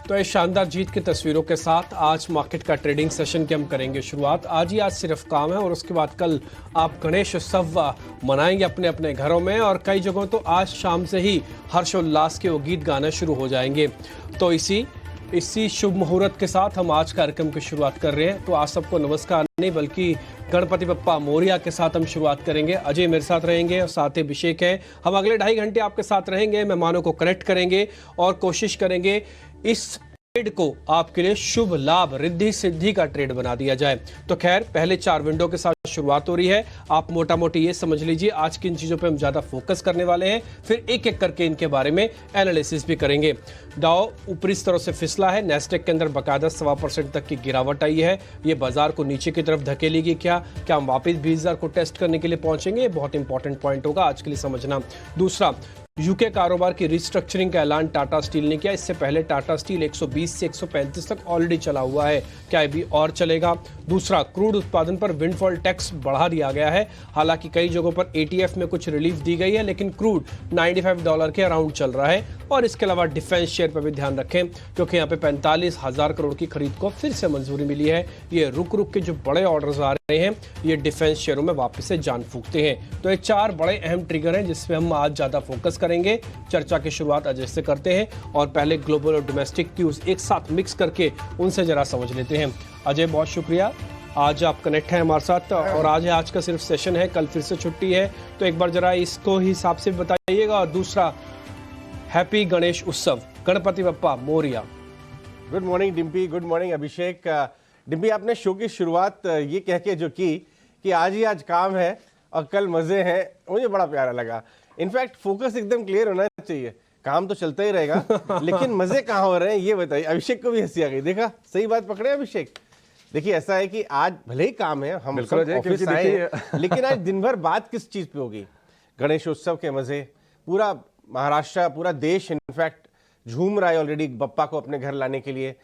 तो इस शानदार जीत की तस्वीरों के साथ आज मार्केट का ट्रेडिंग सेशन की हम करेंगे शुरुआत। आज ही आज सिर्फ काम है और उसके बाद कल आप गणेश उत्सव मनाएंगे अपने अपने घरों में, और कई जगहों तो आज शाम से ही हर्षोल्लास के वो गीत गाना शुरू हो जाएंगे। तो इसी शुभ मुहूर्त के साथ हम आज कार्यक्रम की शुरुआत कर रहे हैं। तो आज सबको नमस्कार नहीं बल्कि गणपति बप्पा मोरिया के साथ हम शुरुआत करेंगे। अजय मेरे साथ रहेंगे और साथ ही अभिषेक है। हम अगले 2.5 घंटे आपके साथ रहेंगे, मेहमानों को कनेक्ट करेंगे और कोशिश करेंगे इस ट्रेड को आपके लिए शुभ लाभ रिद्धि सिद्धि का ट्रेड बना दिया जाए। तो खैर, पहले 4 विंडो के साथ शुरुआत हो रही है। आप मोटा मोटी ये समझ लीजिए आज किन चीजों पे हम ज्यादा फोकस करने वाले हैं, फिर एक एक करके इनके बारे में एनालिसिस भी करेंगे। डाउ ऊपरी स्तरों से फिसला है, नेस्डेक के अंदर बकायदा 1.25% तक की गिरावट आई है। ये बाजार को नीचे की तरफ धकेलेगी क्या हम वापस 20,000 को टेस्ट करने के लिए पहुंचेंगे? ये बहुत इंपॉर्टेंट पॉइंट होगा आज के लिए समझना। दूसरा, यूके कारोबार की रिस्ट्रक्चरिंग का ऐलान टाटा स्टील ने किया। इससे पहले टाटा स्टील 120 से 135 तक ऑलरेडी चला हुआ है, क्या ये भी और चलेगा? दूसरा, क्रूड उत्पादन पर विंडफॉल टैक्स बढ़ा दिया गया है। हालांकि कई जगहों पर एटीएफ में कुछ रिलीफ दी गई है, लेकिन क्रूड $95 के अराउंड चल रहा है। और इसके अलावा डिफेंस शेयर पर भी ध्यान रखें, क्योंकि यहाँ पे 45,000 करोड़ की खरीद को फिर से मंजूरी मिली है। ये रुक रुक के जो बड़े ऑर्डर्स आ रहे हैं, ये डिफेंस शेयरों में वापस से जान फूंकते हैं। तो ये 4 बड़े अहम ट्रिगर हैं जिसपे हम आज ज्यादा फोकस करेंगे। चर्चा की शुरुआत अजय से करते हैं और पहले ग्लोबल और डोमेस्टिक न्यूज एक साथ मिक्स करके उनसे जरा समझ लेते हैं। अजय, बहुत शुक्रिया, आज आप कनेक्ट हैं हमारे साथ। और आज का सिर्फ सेशन है, कल फिर से छुट्टी है, तो एक बार जरा इसको हिसाब से बताइएगा। और दूसरा, happy Ganesh Utsav, Ganpati Bappa Morya. Good morning Dimpy, good morning Abhishek. Dimpy, आपने शो की शुरुआत ये कह के जो की कि आज ही आज काम है और कल मजे हैं, मुझे बड़ा प्यारा लगा। इनफैक्ट फोकस एकदम क्लियर होना चाहिए, काम तो चलता ही रहेगा लेकिन मजे कहाँ हो रहे हैं ये बताइए। अभिषेक को भी हंसी आ गई, देखा सही बात पकड़े अभिषेक। देखिए ऐसा है कि आज भले ही काम है, हम सब ऑफिस आए हैं, लेकिन आज दिन भर बात किस चीज पे होगी? गणेशोत्सव के मजे। पूरा महाराष्ट्र, पूरा देश इनफैक्ट झूम रहा है ऑलरेडी बप्पा को अपने घर लाने के लिए।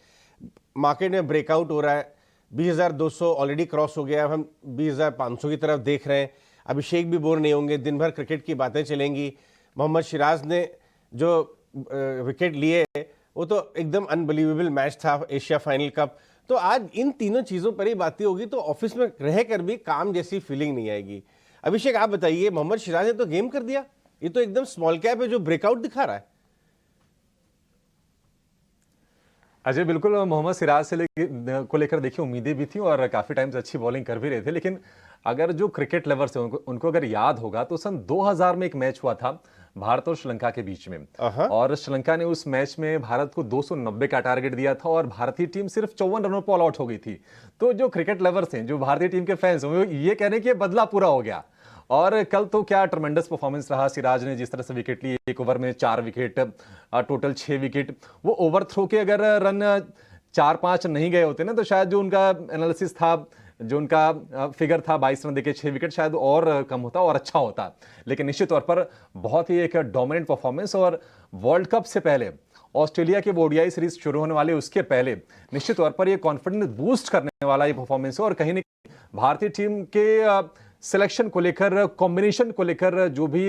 मार्केट में ब्रेकआउट हो रहा है, 20,200 ऑलरेडी क्रॉस हो गया, हम 20,500 की तरफ देख रहे हैं। अभिषेक भी बोर नहीं होंगे, दिन भर क्रिकेट की बातें चलेंगी। मोहम्मद सिराज ने जो विकेट लिए वो तो एकदम अनबिलीवेबल मैच था, एशिया फाइनल कप। तो आज इन तीनों चीज़ों पर ही बातें होगी, तो ऑफिस में रहकर भी काम जैसी फीलिंग नहीं आएगी। अभिषेक आप बताइए, मोहम्मद सिराज ने तो गेम कर दिया, ये तो एकदम स्मॉल कैप है जो ब्रेकआउट दिखा रहा है। अजय, बिल्कुल मोहम्मद सिराज से को लेकर देखिए उम्मीदें भी थी और काफी टाइम से अच्छी बॉलिंग कर भी रहे थे। लेकिन अगर जो क्रिकेट लवर्स हैं उनको अगर याद होगा तो सन 2000 में एक मैच हुआ था भारत और श्रीलंका के बीच में, और श्रीलंका ने उस मैच में भारत को 290 का टारगेट दिया था और भारतीय टीम सिर्फ 54 रनों पर ऑल आउट हो गई थी। तो जो क्रिकेट लवर्स हैं, जो भारतीय टीम के फैंस हैं, वो ये कह रहे हैं कि बदला पूरा हो गया। और कल तो क्या ट्रमेंडस परफॉर्मेंस रहा। सिराज ने जिस तरह से विकेट लिए, एक ओवर में 4 विकेट, टोटल 6 विकेट। वो ओवर थ्रो के अगर रन 4-5 नहीं गए होते ना, तो शायद जो उनका एनालिसिस था, जो उनका फिगर था 22 रन देके 6 विकेट, शायद और कम होता और अच्छा होता। लेकिन निश्चित तौर पर बहुत ही एक डोमिनेंट परफॉर्मेंस। और वर्ल्ड कप से पहले, ऑस्ट्रेलिया के ओडीआई सीरीज शुरू होने वाले उसके पहले निश्चित तौर पर ये कॉन्फिडेंस बूस्ट करने वाला ये परफॉर्मेंस है। और कहीं न कहीं भारतीय टीम के सिलेक्शन को लेकर, कॉम्बिनेशन को लेकर जो भी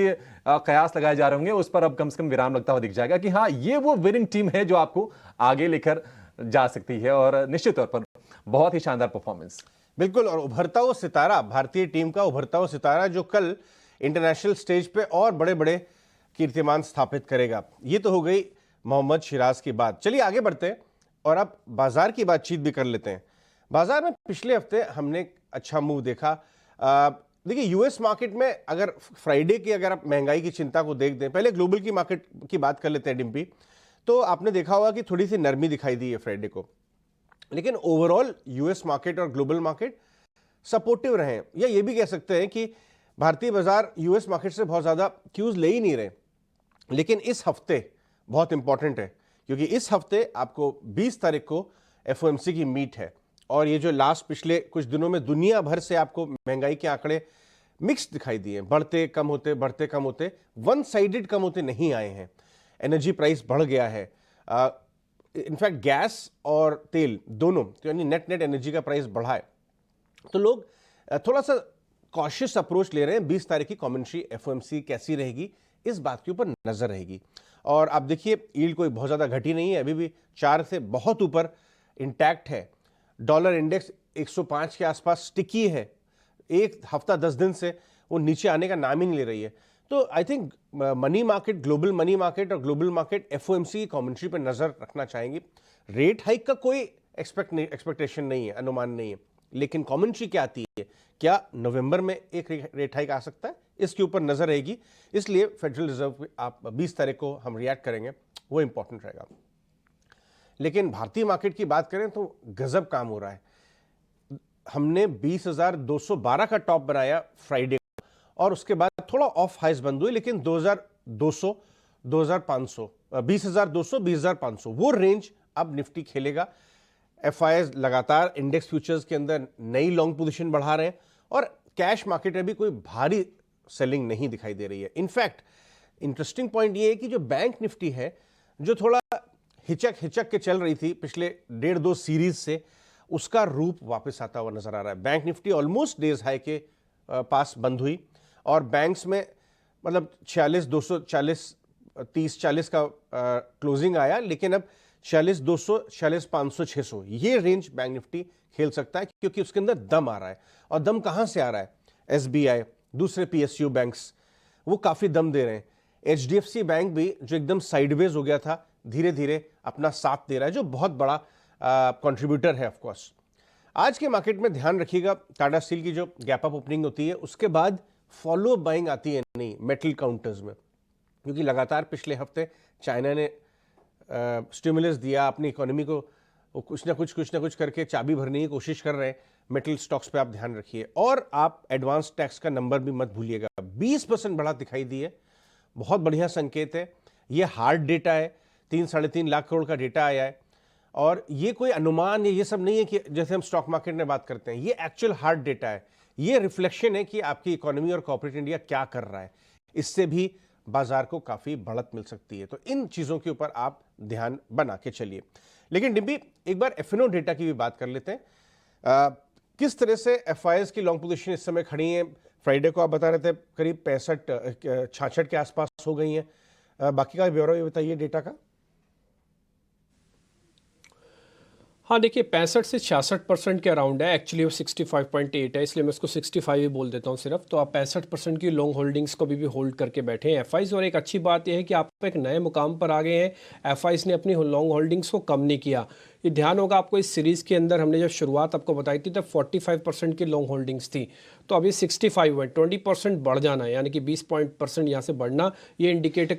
कयास लगाए जा रहे होंगे, उस पर अब कम से कम विराम लगता हुआ दिख जाएगा कि हाँ, ये वो विनिंग टीम है जो आपको आगे लेकर जा सकती है। और निश्चित तौर पर बहुत ही शानदार परफॉर्मेंस। बिल्कुल, और उभरता हुआ सितारा, भारतीय टीम का उभरता हुआ सितारा जो कल इंटरनेशनल स्टेज पे और बड़े बड़े कीर्तिमान स्थापित करेगा। ये तो हो गई मोहम्मद सिराज की बात। चलिए आगे बढ़ते हैं और अब बाजार की बातचीत भी कर लेते हैं। बाजार में पिछले हफ्ते हमने अच्छा मूव देखा। देखिए यूएस मार्केट में अगर फ्राइडे की अगर आप महंगाई की चिंता को देख दें, पहले ग्लोबल की मार्केट की बात कर लेते हैं डिम्पी, तो आपने देखा होगा कि थोड़ी सी नरमी दिखाई दी है फ्राइडे को। लेकिन ओवरऑल यूएस मार्केट और ग्लोबल मार्केट सपोर्टिव रहे, या ये भी कह सकते हैं कि भारतीय बाजार यूएस मार्केट से बहुत ज़्यादा क्यूज ले ही नहीं रहे। लेकिन इस हफ्ते बहुत इंपॉर्टेंट है, क्योंकि इस हफ्ते आपको 20 तारीख को एफओएमसी की मीट है। और ये जो लास्ट पिछले कुछ दिनों में दुनिया भर से आपको महंगाई के आंकड़े मिक्स दिखाई दिए, बढ़ते कम होते, बढ़ते कम होते, वन साइडेड कम होते नहीं आए हैं। एनर्जी प्राइस बढ़ गया है, इनफैक्ट गैस और तेल दोनों, तो यानी नेट एनर्जी का प्राइस बढ़ा है। तो लोग थोड़ा सा कॉशियस अप्रोच ले रहे हैं। 20 तारीख की कमेंट्री एफओएमसी कैसी रहेगी, इस बात के ऊपर नजर रहेगी। और आप देखिए यील्ड कोई बहुत ज़्यादा घटी नहीं है, अभी भी 4 से बहुत ऊपर इंटैक्ट है। डॉलर इंडेक्स 105 के आसपास स्टिकी है, एक हफ्ता 10 दिन से वो नीचे आने का नाम ही नहीं ले रही है। तो I think money market, global money market और ग्लोबल मार्केट एफओएमसी की कमेंट्री पर नज़र रखना चाहेंगे। रेट हाइक का कोई एक्सपेक्टेशन नहीं है, अनुमान नहीं है, लेकिन कमेंट्री क्या आती है, क्या नवंबर में एक रेट हाइक आ सकता है, इसके ऊपर नज़र रहेगी। इसलिए फेडरल रिजर्व आप 20 तारीख को हम रिएक्ट करेंगे, वो इंपॉर्टेंट रहेगा। लेकिन भारतीय मार्केट की बात करें तो गजब काम हो रहा है। हमने 20,212 का टॉप बनाया फ्राइडे को, और उसके बाद थोड़ा ऑफ हाइज बंद हुई, लेकिन 2,200, 2,500, 20,200, 20,500 वो रेंज अब निफ्टी खेलेगा। एफआईआई लगातार इंडेक्स फ्यूचर्स के अंदर नई लॉन्ग पोजीशन बढ़ा रहे हैं, और कैश मार्केट में भी कोई भारी सेलिंग नहीं दिखाई दे रही है। इनफैक्ट इंटरेस्टिंग पॉइंट ये है कि जो बैंक निफ्टी है, जो थोड़ा हिचक के चल रही थी पिछले 1.5-2 सीरीज से, उसका रूप वापस आता हुआ नजर आ रहा है। Bank Nifty almost days high के पास बंद हुई, और बैंक्स में मतलब 46,240, 30-40 का क्लोजिंग आया, लेकिन अब 46,200, 46,500, 600 ये रेंज बैंक निफ्टी खेल सकता है, क्योंकि उसके अंदर दम आ रहा है। और दम कहां से आ रहा है? एसबीआई, दूसरे पीएसयू बैंक्स, वो काफी दम दे रहे हैं। एचडीएफसी बैंक भी, जो एकदम साइडवेज हो गया था, धीरे धीरे अपना साथ दे रहा है, जो बहुत बड़ा कंट्रीब्यूटर है। ऑफकोर्स आज के मार्केट में ध्यान रखिएगा, टाटा स्टील की जो गैप अप ओपनिंग होती है, उसके बाद फॉलो बाइंग आती है नहीं मेटल काउंटर्स में, क्योंकि लगातार पिछले हफ्ते चाइना ने स्टिमुलस दिया, अपनी इकोनॉमी को कुछ ना कुछ करके चाबी भरने की कोशिश कर रहे हैं। मेटल स्टॉक्स पे आप ध्यान रखिए, और आप एडवांस टैक्स का नंबर भी मत भूलिएगा। 20% बढ़ा दिखाई दी है, बहुत बढ़िया संकेत है। ये हार्ड डेटा है, 3-3.5 लाख करोड़ का डेटा आया है, और ये कोई अनुमान है, ये सब नहीं है कि जैसे हम स्टॉक मार्केट में बात करते हैं। ये एक्चुअल हार्ड डेटा है, ये रिफ्लेक्शन है कि आपकी इकोनॉमी और कॉर्पोरेट इंडिया क्या कर रहा है। इससे भी बाजार को काफी बढ़त मिल सकती है। तो इन चीजों के ऊपर आप ध्यान बना के चलिए। लेकिन डिम्पी, एक बार एफएनओ डेटा की भी बात कर लेते हैं। किस तरह से एफआईआईज की लॉन्ग पोजीशन इस समय खड़ी है? फ्राइडे को आप बता रहे थे करीब 65-66 के आसपास हो गई हैं। बाकी का ब्यौरा ये बताइए डेटा का। हाँ देखिए, 65 से 66% के अराउंड है। एक्चुअली वो 65.8 है, इसलिए मैं उसको 65 ही बोल देता हूँ सिर्फ। तो आप 65% की लॉन्ग होल्डिंग्स को भी होल्ड करके बैठे हैं एफआईज। और एक अच्छी बात यह है कि आप एक नए मुकाम पर आ गए हैं। एफआईज ने अपनी लॉन्ग होल्डिंग्स को कम नहीं किया। ये ध्यान होगा आपको, इस सीरीज़ के अंदर हमने जब शुरुआत आपको बताई थी तब 45% की लॉन्ग होल्डिंग्स थी, तो अभी 65 है। 20% बढ़ जाना है, यानी कि 20% यहाँ से बढ़ना, ये इंडिकेट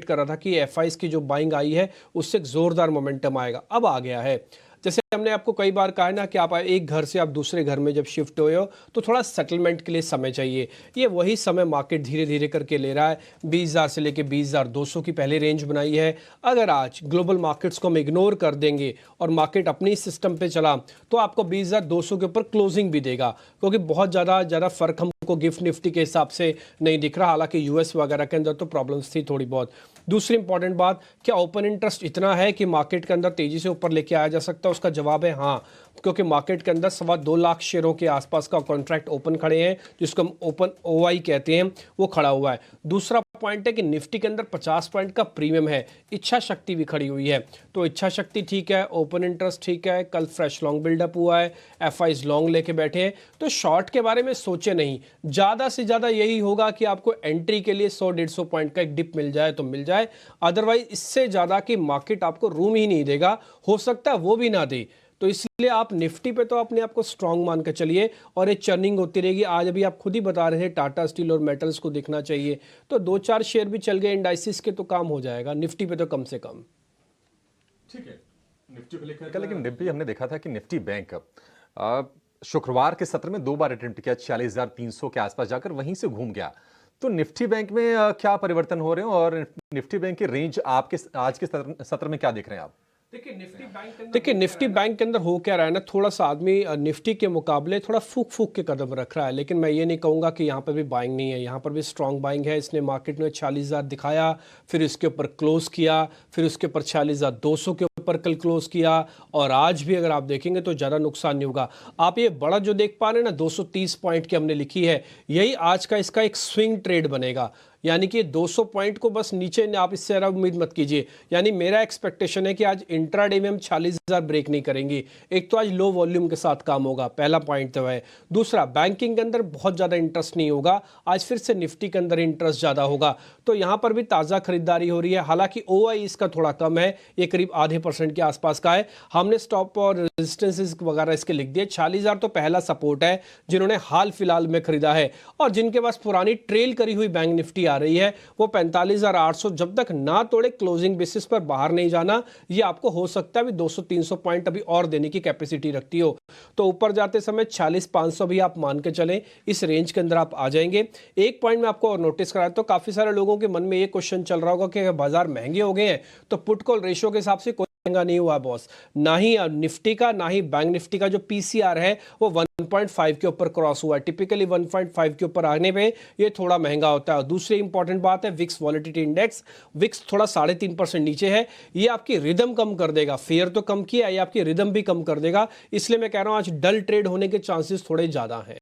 कर रहा था कि एफआईज की जो बाइंग आई है उससे एक ज़ोरदार मोमेंटम आएगा। अब आ गया है। जैसे हमने आपको कई बार कहा है ना कि आप एक घर से आप दूसरे घर में जब शिफ्ट हुए हो तो थोड़ा सेटलमेंट के लिए समय चाहिए। ये वही समय मार्केट धीरे धीरे करके ले रहा है। 20,000 से लेके 20,200 की पहले रेंज बनाई है। अगर आज ग्लोबल मार्केट्स को हम इग्नोर कर देंगे और मार्केट अपनी सिस्टम पे चला तो आपको 20,200 के ऊपर क्लोजिंग भी देगा, क्योंकि बहुत ज़्यादा फ़र्क हमको गिफ्ट निफ्टी के हिसाब से नहीं दिख रहा। हालांकि यूएस वगैरह के अंदर तो प्रॉब्लम्स थी थोड़ी बहुत। दूसरी इंपॉर्टेंट बात, क्या ओपन इंटरेस्ट इतना है कि मार्केट के अंदर तेजी से ऊपर लेके आया जा सकता है? उसका जवाब है हाँ, क्योंकि मार्केट के अंदर 2.25 लाख शेयरों के आसपास का कॉन्ट्रैक्ट ओपन खड़े हैं, जिसको हम ओपन ओआई कहते हैं, वो खड़ा हुआ है। दूसरा पॉइंट है कि निफ्टी के अंदर 50 पॉइंट का प्रीमियम है, इच्छा शक्ति भी खड़ी हुई है। तो इच्छा शक्ति ठीक है, ओपन इंटरेस्ट ठीक है, कल फ्रेश लॉन्ग बिल्डअप हुआ है, एफआईज लॉन्ग लेके बैठे हैं। तो शॉर्ट के बारे में सोचे नहीं, ज़्यादा से ज़्यादा यही होगा कि आपको एंट्री के लिए 100-150 पॉइंट का एक डिप मिल जाए तो मिल जाए, अदरवाइज इससे ज़्यादा कि मार्केट आपको रूम ही नहीं देगा, हो सकता है वो भी ना दे। तो इसलिए आप निफ्टी पे तो अपने आप को स्ट्रांग मान के चलिए, और ये चर्निंग होती रहेगी। आज अभी आप खुद ही बता रहे थे टाटा स्टील और मेटल्स को देखना चाहिए, तो 2-4 शेयर भी चल गए इंडाइसिस के तो काम हो जाएगा, निफ्टी पे तो कम से कम। ठीक है, निफ्टी को लेकर लेकिन निफ्टी हमने देखा था कि निफ्टी बैंक शुक्रवार के सत्र में 2 बार अटेम्प्ट किया, 46,300 के आसपास जाकर वहीं से घूम गया। तो निफ्टी बैंक में क्या परिवर्तन हो रहे हैं, और निफ्टी बैंक की रेंज आपके आज के सत्र में क्या देख रहे हैं आप? देखिए निफ्टी बैंक के अंदर हो क्या रहा है ना, थोड़ा सा आदमी निफ्टी के मुकाबले थोड़ा फूक के कदम रख रहा है। लेकिन मैं ये नहीं कहूँगा कि यहाँ पर भी बाइंग नहीं है, यहाँ पर भी स्ट्रांग बाइंग है। इसने मार्केट में 46,000 दिखाया, फिर इसके ऊपर क्लोज किया, फिर उसके ऊपर 46,200 के ऊपर कल क्लोज किया, और आज भी अगर आप देखेंगे तो ज़्यादा नुकसान नहीं होगा। आप ये बड़ा जो देख पा रहे हैं ना, 230 पॉइंट की हमने लिखी है, यही आज का इसका एक स्विंग ट्रेड बनेगा। यानी कि 200 पॉइंट को बस नीचे आप इससे ज़्यादा उम्मीद मत कीजिए। यानी मेरा एक्सपेक्टेशन है कि आज इंट्राडे में हम 40,000 ब्रेक नहीं करेंगे। एक तो आज लो वॉल्यूम के साथ काम होगा, पहला पॉइंट तो है। दूसरा, बैंकिंग के अंदर बहुत ज़्यादा इंटरेस्ट नहीं होगा, आज फिर से निफ्टी के अंदर इंटरेस्ट ज़्यादा होगा, तो यहाँ पर भी ताज़ा खरीदारी हो रही है। हालांकि OI इसका थोड़ा कम है, ये करीब आधे % के आसपास का है। हमने स्टॉप और रेजिस्टेंसेस वगैरह इसके लिख दिए। 40,000 तो पहला सपोर्ट है जिन्होंने हाल फिलहाल में खरीदा है, और जिनके पास पुरानी ट्रेल करी हुई बैंक निफ्टी आ रही है वो 45,800 जब तक ना तोड़े क्लोजिंग बेसिस पर बाहर नहीं जाना। ये आपको हो सकता है भी 200-300 पॉइंट अभी और देने की कैपेसिटी रखती हो, तो ऊपर जाते समय 40,500 भी आप मान के चलें, इस रेंज के अंदर आप आ जाएंगे। एक पॉइंट मैं आपको और नोटिस कराया, तो काफी सारे लोगों के मन में ये क्वेश्चन चल रहा होगा कि अगर बाजार महंगे हो गए हैं तो पुट कॉल रेशियो के हिसाब से महंगा नहीं हुआ बॉस। ना ही निफ्टी का ना ही बैंक निफ्टी का जो पीसीआर है वो 1.5 के ऊपर क्रॉस हुआ है। टिपिकली 1.5 के ऊपर आने पे ये थोड़ा महंगा होता है। दूसरी इंपॉर्टेंट बात है विक्स वॉलेटिलिटी इंडेक्स, विक्स थोड़ा 3.5% नीचे है, ये आपकी रिदम कम कर देगा। फेयर तो कम किया, ये आपकी रिदम भी कम कर देगा, इसलिए मैं कह रहा हूं आज डल ट्रेड होने के चांसेस थोड़े ज्यादा हैं।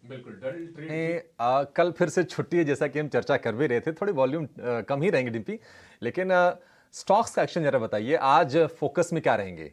बिल्कुल डल ट्रेड कल फिर से छुट्टी है, जैसा कि हम चर्चा कर भी रहे थे, थोड़ी वॉल्यूम कम ही रहेंगे डीपी, लेकिन स्टॉक्स का एक्शन जरा बताइए, आज फोकस में क्या रहेंगे?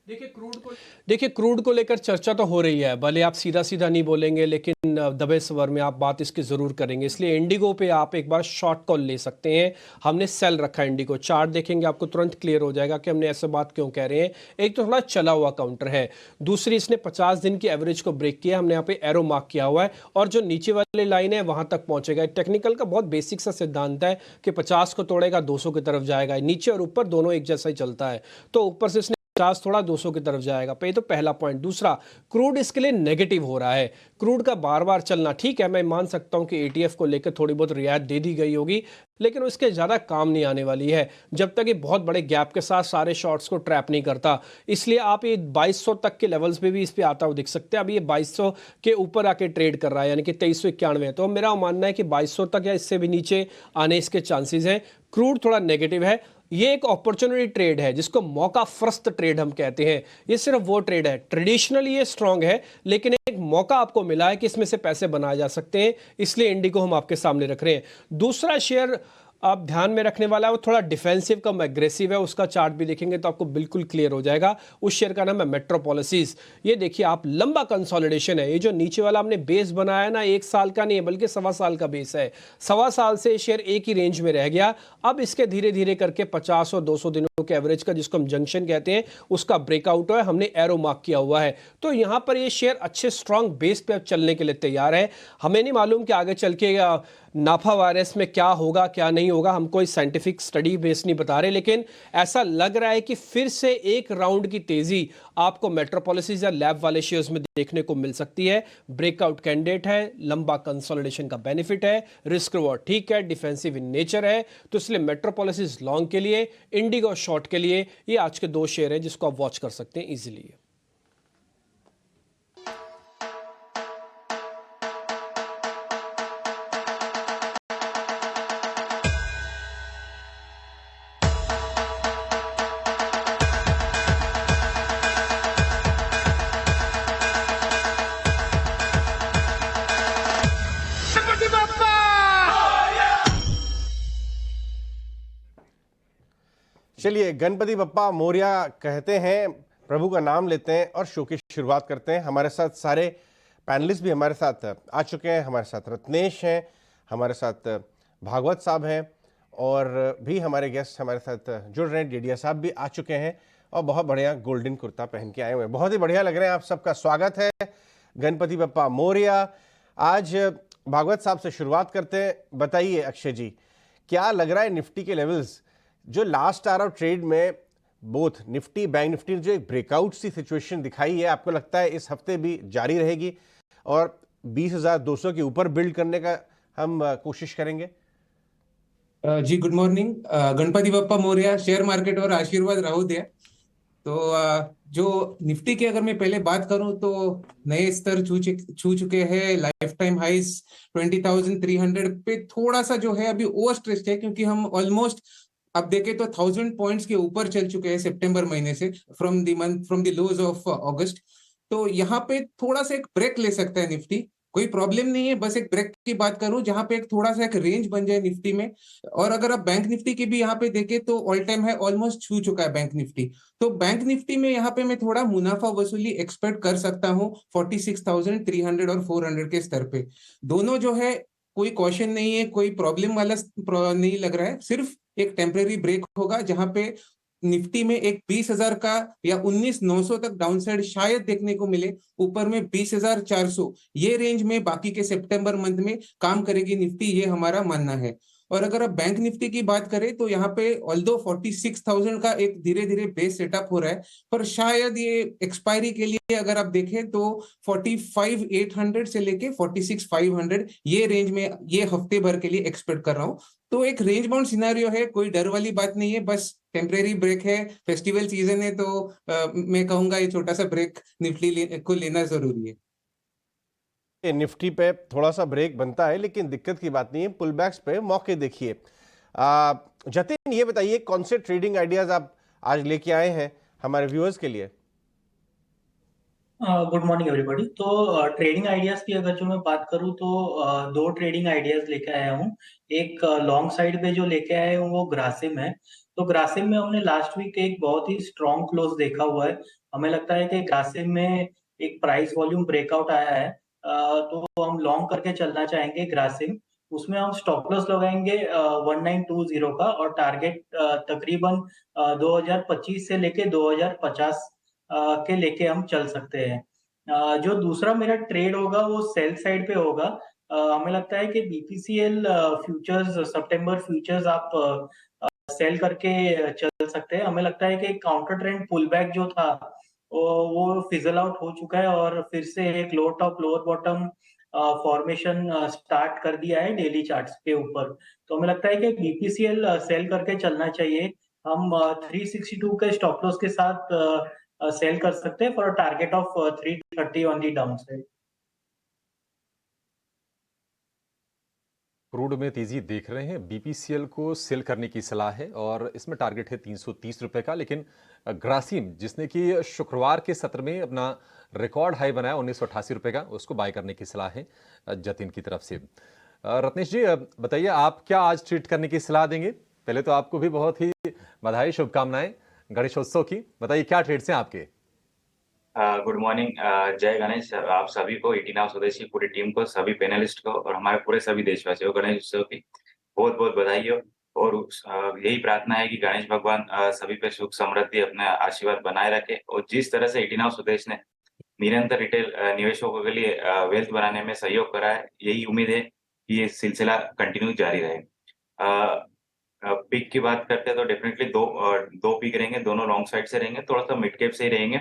देखिए क्रूड को लेकर चर्चा तो हो रही है, भले आप सीधा सीधा नहीं बोलेंगे लेकिन दबे स्वर में आप बात इसकी जरूर करेंगे, इसलिए इंडिगो पे आप एक बार शॉर्ट कॉल ले सकते हैं। हमने सेल रखा है इंडिगो, चार्ट देखेंगे आपको तुरंत क्लियर हो जाएगा कि हमने ऐसे बात क्यों कह रहे हैं। एक तो थोड़ा चला हुआ काउंटर है, दूसरी इसने 50 दिन की एवरेज को ब्रेक किया, हमने यहाँ पे एरो मार्क किया हुआ है, और जो नीचे वाली लाइन है वहां तक पहुंचेगा। टेक्निकल का बहुत बेसिक सा सिद्धांत है कि 50 को तोड़ेगा 200 की तरफ जाएगा, नीचे और ऊपर दोनों एक जैसा ही चलता है, तो ऊपर से इसने 50 थोड़ा 200 की तरफ जाएगा पे, तो पहला पॉइंट। दूसरा, क्रूड इसके लिए नेगेटिव हो रहा है, क्रूड का बार बार चलना ठीक है, मैं मान सकता हूं कि ETF को लेकर थोड़ी बहुत रियायत दे दी गई होगी, लेकिन उसके ज्यादा काम नहीं आने वाली है जब तक ये बहुत बड़े गैप के साथ सारे शॉर्ट्स को ट्रैप नहीं करता। इसलिए आप ये 2200 तक के लेवल्स पे भी इस पे आता हुआ दिख सकते हैं। अभी ये 2200 के ऊपर आके ट्रेड कर रहा है, यानी कि 2391 है, तो मेरा मानना है कि 2200 तक या इससे भी नीचे आने इसके चांसेस हैं। क्रूड थोड़ा नेगेटिव है, ये एक अपॉर्चुनिटी ट्रेड है जिसको मौका फरस्त ट्रेड हम कहते हैं। ये सिर्फ वो ट्रेड है, ट्रेडिशनली ये स्ट्रांग है, लेकिन एक मौका आपको मिला है कि इसमें से पैसे बनाए जा सकते हैं, इसलिए इंडिगो हम आपके सामने रख रहे हैं। दूसरा शेयर आप ध्यान में रखने वाला है, वो थोड़ा डिफेंसिव कम एग्रेसिव है, उसका चार्ट भी देखेंगे तो आपको बिल्कुल क्लियर हो जाएगा। उस शेयर का नाम है मेट्रोपॉलिसीज। ये देखिए आप, लंबा कंसोलिडेशन है, ये जो नीचे वाला हमने बेस बनाया ना, 1 साल का नहीं है बल्कि 1.25 साल का बेस है। 1.25 साल से शेयर एक ही रेंज में रह गया, अब इसके धीरे धीरे करके 50 और 200 दिनों के एवरेज का, जिसको हम जंक्शन कहते हैं, उसका ब्रेकआउट है, हमने एरो मार्क किया हुआ है। तो यहां पर ये शेयर अच्छे स्ट्रांग बेस पे अब चलने के लिए तैयार है। हमें नहीं मालूम कि आगे चल के नाफा वायरस में क्या होगा क्या नहीं होगा, हम कोई साइंटिफिक स्टडी बेस नहीं बता रहे, लेकिन ऐसा लग रहा है कि फिर से एक राउंड की तेजी आपको मेट्रोपॉलिसीज या लैब वाले शेयर्स में देखने को मिल सकती है। ब्रेकआउट कैंडिडेट है, लंबा कंसोलिडेशन का बेनिफिट है, रिस्क रिवॉर्ड ठीक है, डिफेंसिव इन नेचर है, तो इसलिए मेट्रोपॉलिसीज लॉन्ग के लिए, इंडिगो शॉर्ट के लिए, ये आज के 2 शेयर हैं जिसको आप वॉच कर सकते हैं इजीली। चलिए, गणपति बप्पा मोरिया कहते हैं, प्रभु का नाम लेते हैं और शो की शुरुआत करते हैं। हमारे साथ सारे पैनलिस्ट भी हमारे साथ आ चुके हैं। हमारे साथ रत्नेश हैं, हमारे साथ भागवत साहब हैं, और भी हमारे गेस्ट हमारे साथ जुड़ रहे हैं, डेडिया साहब भी आ चुके हैं और बहुत बढ़िया गोल्डन कुर्ता पहन के आए हुए हैं, बहुत ही बढ़िया लग रहे हैं। आप सबका स्वागत है, गणपति बप्पा मोरिया। आज भागवत साहब से शुरुआत करते हैं। बताइए अक्षय जी, क्या लग रहा है निफ्टी के लेवल्स, जो लास्ट आवर ऑफ ट्रेड में बोथ निफ्टी बैंक निफ्टी ने जो एक ब्रेकआउट सी सिचुएशन दिखाई है, आपको लगता है इस हफ्ते भी जारी रहेगी और 20,200 के ऊपर बिल्ड करने का हम कोशिश करेंगे? जी good morning, Ganpati Bappa Morya, share market और आशीर्वाद राहु द्या। तो जो निफ्टी की अगर मैं पहले बात करूं तो नए स्तर छू चुके हैं, लाइफ टाइम हाइस 20,300 पे थोड़ा सा जो है अभी ओवर स्ट्रेस्ड है, क्योंकि हम ऑलमोस्ट अब देखें तो 1000 पॉइंट्स के ऊपर चल चुके हैं सितंबर महीने से, फ्रॉम द लोज ऑफ अगस्त। तो यहाँ पे थोड़ा सा एक ब्रेक ले सकता है निफ्टी, कोई प्रॉब्लम नहीं है, बस एक ब्रेक की बात करूं जहां पे एक थोड़ा सा एक रेंज बन जाए निफ्टी में। और अगर आप बैंक निफ्टी की भी यहाँ पे देखें तो ऑल टाइम है ऑलमोस्ट छू चुका है बैंक निफ्टी। तो बैंक निफ्टी में यहाँ पे मैं थोड़ा मुनाफा वसूली एक्सपेक्ट कर सकता हूँ 46,300 और 400 के स्तर पे। दोनों जो है कोई क्वेश्चन नहीं है, कोई प्रॉब्लम वाला नहीं लग रहा है, सिर्फ एक टेम्परेरी ब्रेक होगा जहां पे निफ्टी में एक 20,000 का या 19,900 तक डाउनसाइड शायद देखने को मिले, ऊपर में 20,400 ये रेंज में बाकी के सितंबर मंथ में काम करेगी निफ्टी, ये हमारा मानना है। और अगर आप बैंक निफ्टी की बात करें तो यहाँ पे ऑल्दो 46,000 का एक धीरे धीरे बेस सेटअप हो रहा है, पर शायद ये एक्सपायरी के लिए अगर आप देखें तो 45,800 से लेके 46,500 ये रेंज में ये हफ्ते भर के लिए एक्सपेक्ट कर रहा हूँ। तो एक रेंज बाउंड सिनेरियो है, कोई डर वाली बात नहीं है, बस टेम्परेरी ब्रेक है, फेस्टिवल सीजन है, तो मैं कहूंगा ये छोटा सा ब्रेक निफ्टी को लेना जरूरी है। निफ्टी पे थोड़ा सा ब्रेक बनता है, लेकिन दिक्कत की बात नहीं है, पुल बैक्स पे मौके देखिए। जतिन, ये बताइए कौन से ट्रेडिंग आइडियाज आप आज लेके आए हैं हमारे व्यूअर्स के लिए? Good morning everybody. तो ट्रेडिंग आइडियाज की अगर जो मैं बात करूं तो दो ट्रेडिंग आइडियाज लेके आया हूं। एक लॉन्ग साइड पे जो लेके आया हूं वो ग्रासिम है। तो ग्रासिम में हमने लास्ट वीक एक बहुत ही स्ट्रॉन्ग क्लोज देखा हुआ है। हमें लगता है कि ग्रासिम में एक प्राइस वॉल्यूम ब्रेकआउट आया है, तो हम लॉन्ग करके चलना चाहेंगे ग्रासिम। उसमें हम स्टॉप लॉस लगाएंगे 1920 का, और टारगेट तकरीबन 2025 से लेके 2050 के लेके हम चल सकते हैं। जो दूसरा मेरा ट्रेड होगा वो सेल साइड पे होगा। हमें लगता है कि बीपीसीएल फ्यूचर्स, सितंबर फ्यूचर्स आप सेल करके चल सकते हैं। हमें लगता है कि काउंटर ट्रेंड पुल बैक जो था वो फिजल आउट हो चुका है, और फिर से एक lower top lower bottom formation start कर दिया है डेली चार्ट्स के ऊपर। तो हमें लगता है कि बीपीसीएल सेल करके चलना चाहिए। हम 362 के स्टॉप लॉस के साथ सेल कर सकते हैं for target of 330 on the down side. Crude में तेजी देख रहे हैं, बीपीसीएल को सेल करने की सलाह है और इसमें टारगेट है 330 रुपए का। लेकिन ग्रासिम, जिसने कि शुक्रवार के सत्र में अपना रिकॉर्ड हाई बनाया 1988 रुपए का, उसको बाय करने की सलाह है जतिन की तरफ से। रत्नेश जी, बताइए आप क्या आज ट्रेड करने की सलाह देंगे? पहले तो आपको भी बहुत ही बधाई, शुभकामनाएं गणेशोत्सव की। बताइए क्या ट्रेड्स हैं आपके? गुड मॉर्निंग, जय गणेश आप सभी को, 18 आवर स्वदेशी पूरी टीम को, सभी पैनलिस्ट को और हमारे पूरे सभी देशवासियों को गणेश उत्सव की बहुत बहुत बधाई हो। और यही प्रार्थना है कि गणेश भगवान सभी पे सुख समृद्धि अपना आशीर्वाद बनाए रखे। और जिस तरह से 18 आवर स्वदेश ने निरंतर रिटेल निवेशकों के लिए वेल्थ बनाने में सहयोग करा है, यही उम्मीद है कि ये सिलसिला कंटिन्यू जारी रहे। पिक की बात करते हैं तो डेफिनेटली दो पिक रहेंगे, दोनों लॉन्ग साइड से रहेंगे, थोड़ा सा मिड कैप से ही रहेंगे।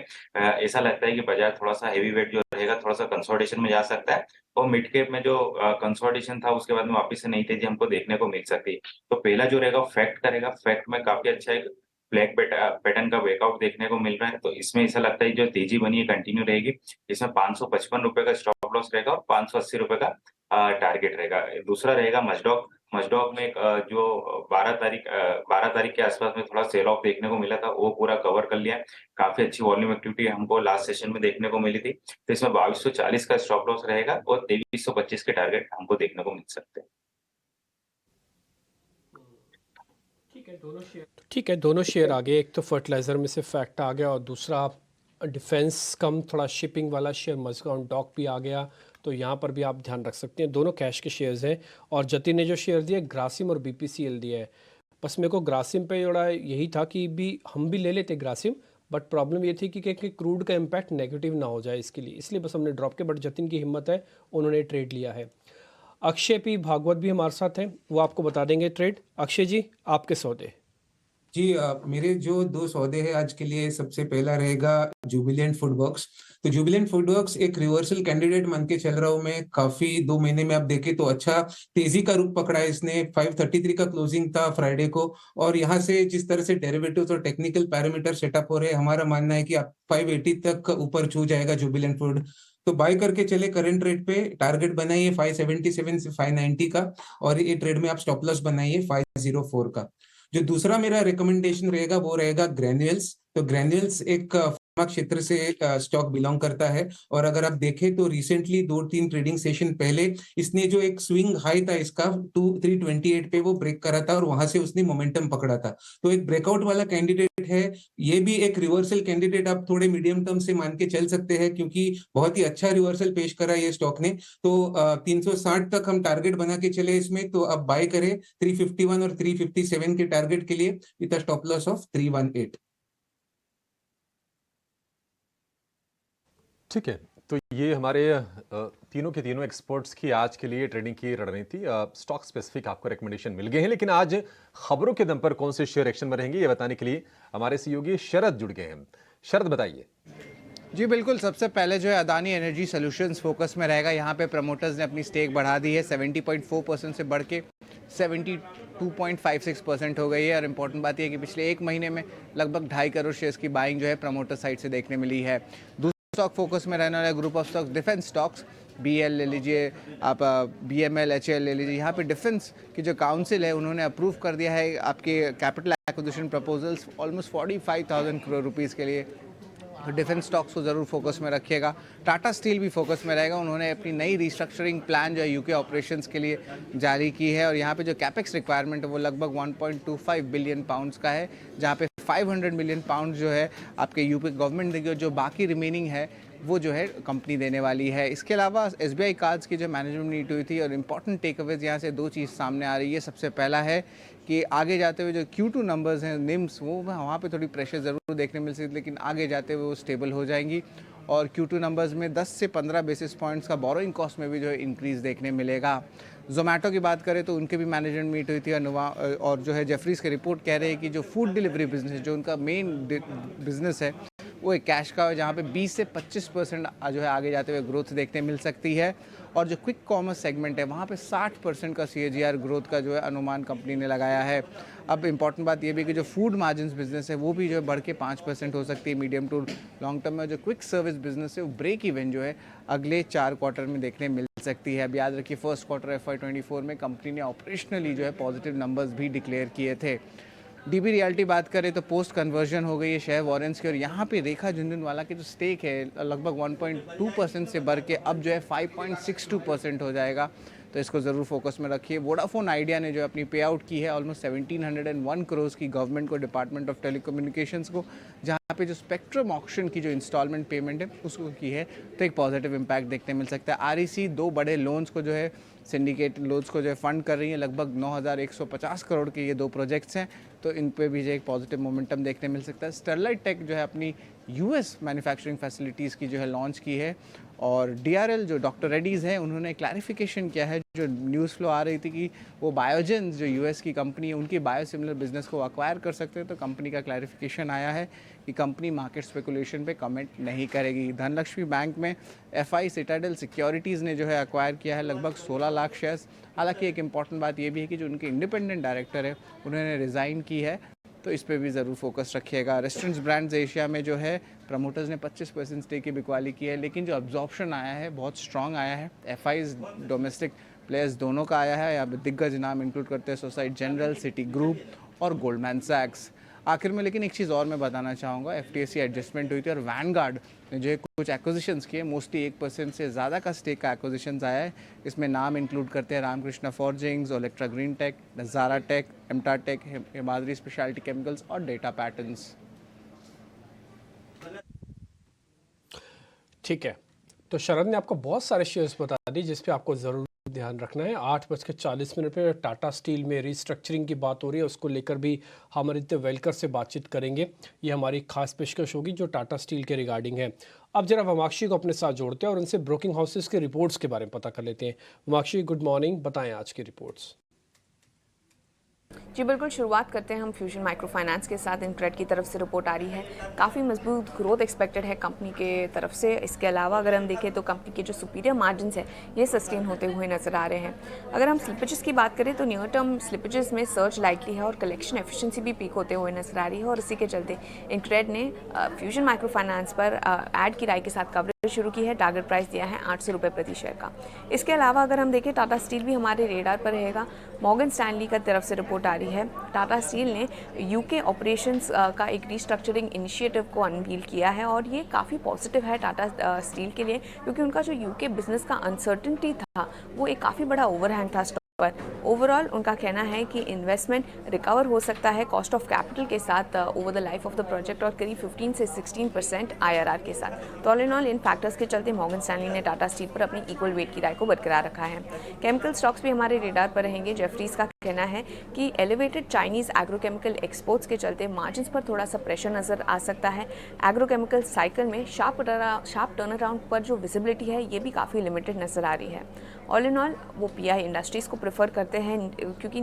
ऐसा लगता है कि बाजार थोड़ा सा हेवी वेट जो रहेगा थोड़ा सा कंसोलिडेशन में जा सकता है, और मिड कैप में जो कंसोलिडेशन था उसके बाद में वापस से नई तेजी हमको देखने को मिल सकती है। तो पहला जो रहेगा फैक्ट करेगा, फैक्ट में काफी अच्छा एक ब्लैक पैटर्न का ब्रेकआउट देखने को मिल रहा है, तो इसमें ऐसा लगता है जो तेजी बनी है कंटिन्यू रहेगी। इसमें 555 रुपए का स्टॉप लॉस रहेगा और 580 रुपए का टारगेट रहेगा। दूसरा रहेगा मजडॉक। मजडॉक में जो 12 तारीख के आसपास में थोड़ा सेल ऑफ देखने को मिला था, वो पूरा कवर कर लिया है। काफी अच्छी वॉल्यूम एक्टिविटी हमको लास्ट सेशन में देखने को मिली थी, तो इसमें 2240 का स्टॉप लॉस रहेगा और 2325 के टारगेट हमको देखने को मिल सकते हैं। ठीक है, दोनों शेयर आ गए। एक तो फर्टिलाइजर में से फैक्ट आ गया और दूसरा डिफेंस कम थोड़ा शिपिंग वाला शेयर मजगाउन डॉक भी आ गया। तो यहाँ पर भी आप ध्यान रख सकते हैं, दोनों कैश के शेयर्स हैं। और जतिन ने जो शेयर दिया ग्रासिम और बीपीसीएल दिया है, बस मेरे को ग्रासिम पे जोड़ा यही था कि भी हम भी ले लेते ग्रासिम, बट प्रॉब्लम ये थी कि क्रूड का इम्पैक्ट नेगेटिव ना हो जाए इसके लिए, इसलिए बस हमने ड्रॉप के। बट जतिन की हिम्मत है, उन्होंने ट्रेड लिया है। अक्षय पी भागवत भी हमारे साथ हैं, वो आपको बता देंगे ट्रेड। अक्षय जी, आपके सौदे। जी मेरे जो दो सौदे हैं आज के लिए, सबसे पहला रहेगा जुबिलेंट फूडवर्क्स। तो जुबिलेंट फूडवर्क्स एक रिवर्सल कैंडिडेट मान के चल रहा हूं मैं। काफी 2 महीने में आप देखें तो अच्छा तेजी का रुख पकड़ा है इसने। 533 का क्लोजिंग था फ्राइडे को, और यहाँ से जिस तरह से डेरिवेटिव्स और टेक्निकल पैरामीटर सेटअप हो रहे हैं, हमारा मानना है कि आप 580 तक ऊपर छू जाएगा जुबिलेंट फूड। तो बाय करके चले करंट रेट पे। टारगेट बनाइए 577 से 590 का, और ये ट्रेड में आप स्टॉप लॉस बनाइए 504 का। जो दूसरा मेरा रिकमेंडेशन रहेगा वो रहेगा ग्रैन्युअल्स। तो ग्रैन्युअल्स एक क्षेत्र से स्टॉक बिलोंग करता है। और अगर आप देखें तो रिसेंटली 2-3 ट्रेडिंग सेशन पहले इसने जो एक स्विंग हाई था इसका 328 पे वो ब्रेक करा था और वहां से उसने मोमेंटम पकड़ा था। तो एक ब्रेकआउट वाला कैंडिडेट है, ये भी एक रिवर्सल कैंडिडेट आप थोड़े मीडियम टर्म से मान के चल सकते हैं, क्योंकि बहुत ही अच्छा रिवर्सल पेश करा ये स्टॉक ने। तो 360 तक हम टारगेट बना के चले इसमें, तो आप बाय करें 351 और 357 के टारगेट के लिए with a stop loss of 318। ठीक है, तो ये हमारे तीनों के तीनों एक्सपर्ट्स की आज के लिए ट्रेडिंग की रणनीति। स्टॉक स्पेसिफिक आपको रिकमेंडेशन मिल गए हैं, लेकिन आज खबरों के दम पर कौन से शेयर एक्शन में रहेंगे ये बताने के लिए हमारे सहयोगी शरद जुड़ गए हैं। शरद बताइए। जी बिल्कुल, सबसे पहले जो है अदानी एनर्जी सॉल्यूशंस फोकस में रहेगा। यहाँ पे प्रमोटर्स ने अपनी स्टेक बढ़ा दी है, 70.4% से बढ़ के 72.56% हो गई है। और इम्पोर्टेंट बात यह है कि पिछले एक महीने में लगभग 2.5 करोड़ शेयर्स की बाइंग जो है प्रमोटर साइड से देखने मिली है। स्टॉक फोकस में रहने वाला group of stocks defence stocks, BL ले लीजिए आप, BML HL ले लीजिए। यहाँ पे डिफेंस की जो काउंसिल है उन्होंने अप्रूव कर दिया है आपके capital acquisition proposals almost 45,000 crore rupees के लिए। तो डिफेंस स्टॉक्स को ज़रूर फोकस में रखिएगा। टाटा स्टील भी फोकस में रहेगा, उन्होंने अपनी नई रिस्ट्रक्चरिंग प्लान जो है यूके ऑपरेशंस के लिए जारी की है। और यहाँ पे जो कैपेक्स रिक्वायरमेंट है वो लगभग 1.25 बिलियन पाउंड्स का है, जहाँ पे 500 मिलियन पाउंड जो है आपके यूपी गवर्नमेंट देगी और जो बाकी रिमेनिंग है वो जो है कंपनी देने वाली है। इसके अलावा SBI कार्ड्स की जो मैनेजमेंट मीट हुई थी और इम्पॉर्टेंट टेक अवेज यहाँ से 2 चीज़ सामने आ रही है। सबसे पहला है कि आगे जाते हुए जो Q2 नंबर्स हैं निम्स, वो वहाँ पे थोड़ी प्रेशर ज़रूर देखने मिल सकती है, लेकिन आगे जाते हुए वो स्टेबल हो जाएंगी। और Q2 नंबर्स में 10 से 15 बेसिस पॉइंट्स का बोरोइंग कॉस्ट में भी जो है इंक्रीज़ देखने मिलेगा। जोमेटो की बात करें तो उनके भी मैनेजमेंट मीट हुई थी और जो है जेफरीज की रिपोर्ट कह रहे हैं कि जो फूड डिलीवरी बिजनेस है, जो उनका मेन बिजनेस है, वो एक कैश का है, जहाँ पे 20 से 25% जो है आगे जाते हुए ग्रोथ देखने मिल सकती है। और जो क्विक कॉमर्स सेगमेंट है वहाँ पे 60% का CAGR ग्रोथ का जो है अनुमान कंपनी ने लगाया है। अब इम्पॉर्टेंट बात ये भी कि जो फूड मार्जिन्स बिजनेस है वो भी जो है बढ़ के 5% हो सकती है मीडियम टू लॉन्ग टर्म में। जो क्विक सर्विस बिजनेस है वो ब्रेक इवन जो है अगले 4 क्वार्टर में देखने मिल सकती है। अब याद रखिए फर्स्ट क्वार्टर FY24 में कंपनी ने ऑपरेशनली जो है पॉजिटिव नंबर्स भी डिक्लेयर किए थे। DB रियल्टी बात करें तो पोस्ट कन्वर्जन हो गई है शेयर वारंट्स की, और यहाँ पे रेखा झुनझुनवाला की जो स्टेक है लगभग 1.2% से बढ़ के अब जो है 5.62% हो जाएगा। तो इसको ज़रूर फोकस में रखिए। वोडाफोन आइडिया ने जो अपनी पे आउट की है ऑलमोस्ट 1701 करोड़ की गवर्नमेंट को, डिपार्टमेंट ऑफ टेलीकम्युनिकेशंस को, जहाँ पे जो स्पेक्ट्रम ऑक्शन की जो इंस्टॉलमेंट पेमेंट है उसको की है, तो एक पॉजिटिव इम्पैक्ट देखने मिल सकता है। REC 2 बड़े लोन्स को जो है सिंडिकेट लोन्स को जो है फंड कर रही है, लगभग 9,150 करोड़ के ये 2 प्रोजेक्ट्स हैं, तो इन पे भी जो एक पॉजिटिव मोमेंटम देखने मिल सकता है। स्टरलाइट टेक जो है अपनी US मैन्युफैक्चरिंग फैसिलिटीज़ की जो है लॉन्च की है। और DRL जो डॉक्टर रेड्डीज़ है उन्होंने क्लैरिफिकेशन किया है, जो न्यूज़ फ्लो आ रही थी कि वो बायोजेंस जो US की कंपनी है उनकी बायोसिमिलर बिजनेस को अक्वायर कर सकते हैं, तो कंपनी का क्लैरिफिकेशन आया है कि कंपनी मार्केट स्पेकुलेशन पे कमेंट नहीं करेगी। धनलक्ष्मी बैंक में FI सिटाडेल सिक्योरिटीज़ ने जो है अक्वायर किया है लगभग 16 लाख शेयर्स। हालांकि एक इंपॉर्टेंट बात ये भी है कि जो उनके इंडिपेंडेंट डायरेक्टर है उन्होंने रिज़ाइन की है, तो इस पे भी ज़रूर फोकस रखिएगा। रेस्टोरेंट्स ब्रांड्स एशिया में जो है प्रमोटर्स ने 25% स्टेक की बिकवाली की है, लेकिन जो अब्जॉर्प्शन आया है बहुत स्ट्रॉन्ग आया है। FIs डोमेस्टिक प्लेयर्स दोनों का आया है। यहाँ पे दिग्गज नाम इंक्लूड करते हैं सोसाइटी जनरल, सिटी ग्रुप और गोल्डमैन सैक्स। आखिर में लेकिन एक चीज़ और मैं बताना चाहूँगा, FTSE एडजस्टमेंट हुई थी और वैनगार्ड ने जो है कुछ एक्विजिशंस किए, मोस्टली 1% से ज़्यादा का स्टेक का एक्विजिशंस आया है। इसमें नाम इंक्लूड करते हैं Ramkrishna forgings, Olectra green tech, Nazara tech, MTAR tech, Himadri speciality chemicals और डेटा पैटर्न्स। ठीक है, तो शरद ने आपको बहुत सारे शेयर्स बता दी जिस पे आपको ज़रूर ध्यान रखना है। 8:40 पे टाटा स्टील में रिस्ट्रक्चरिंग की बात हो रही है, उसको लेकर भी हम आदित्य वेलकर से बातचीत करेंगे। ये हमारी खास पेशकश होगी जो टाटा स्टील के रिगार्डिंग है। अब जरा वमाक्षी को अपने साथ जोड़ते हैं और उनसे ब्रोकिंग हाउसेस के रिपोर्ट्स के बारे में पता कर लेते हैं। वमाक्षी, गुड मॉर्निंग, बताएं आज की रिपोर्ट्स। जी बिल्कुल, शुरुआत करते हैं हम फ्यूजन माइक्रो फाइनेंस के साथ। इनक्रेड की तरफ से रिपोर्ट आ रही है, काफ़ी मजबूत ग्रोथ एक्सपेक्टेड है कंपनी के तरफ से। इसके अलावा अगर हम देखें तो कंपनी के जो सुपीरियर मार्जिन्स है ये सस्टेन होते हुए नजर आ रहे हैं। अगर हम स्लिपेजेस की बात करें तो नियर टर्म स्लिपेजेस में सर्च लाइटली है और कलेक्शन एफिशिएंसी भी पीक होते हुए नजर आ रही है, और इसी के चलते इनक्रेड ने फ्यूजन माइक्रो फाइनेंस पर ऐड की राय के साथ कवरेज शुरू की है। टारगेट प्राइस दिया है 800 रुपये प्रति शेयर का। इसके अलावा अगर हम देखें टाटा स्टील भी हमारे रेडार पर रहेगा। मॉर्गन स्टैनली का तरफ से रिपोर्ट आ रही है। टाटा स्टील ने यूके ऑपरेशंस का एक रीस्ट्रक्चरिंग इनिशिएटिव को अनवील किया है और ये काफ़ी पॉजिटिव है टाटा स्टील के लिए, क्योंकि उनका जो यूके बिजनेस का अनसर्टिनिटी था वो एक काफ़ी बड़ा ओवरहैंग था। पर ओवरऑल उनका कहना है कि इन्वेस्टमेंट रिकवर हो सकता है कॉस्ट ऑफ कैपिटल के साथ over the life of the project और करीब 15 से 16% आईआरआर के साथ। तो all in all in factors के चलते मॉर्गन स्टैनली ने टाटा स्टील पर अपनी इक्वल वेट की राय को बरकरार रखा है। केमिकल स्टॉक्स भी हमारे रेडार पर रहेंगे। जेफरीज का कहना है कि एलिवेटेड चाइनीज एग्रोकेमिकल एक्सपोर्ट्स के चलते मार्जिन्स पर थोड़ा सा प्रेशर नजर आ सकता है। एग्रोकेमिकल साइकिल में शार्प टर्न अराउंड पर जो विजिबिलिटी है ये भी काफ़ी लिमिटेड नजर आ रही है। ऑल इन ऑल वो पीआई इंडस्ट्रीज को प्रेफर करते हैं क्योंकि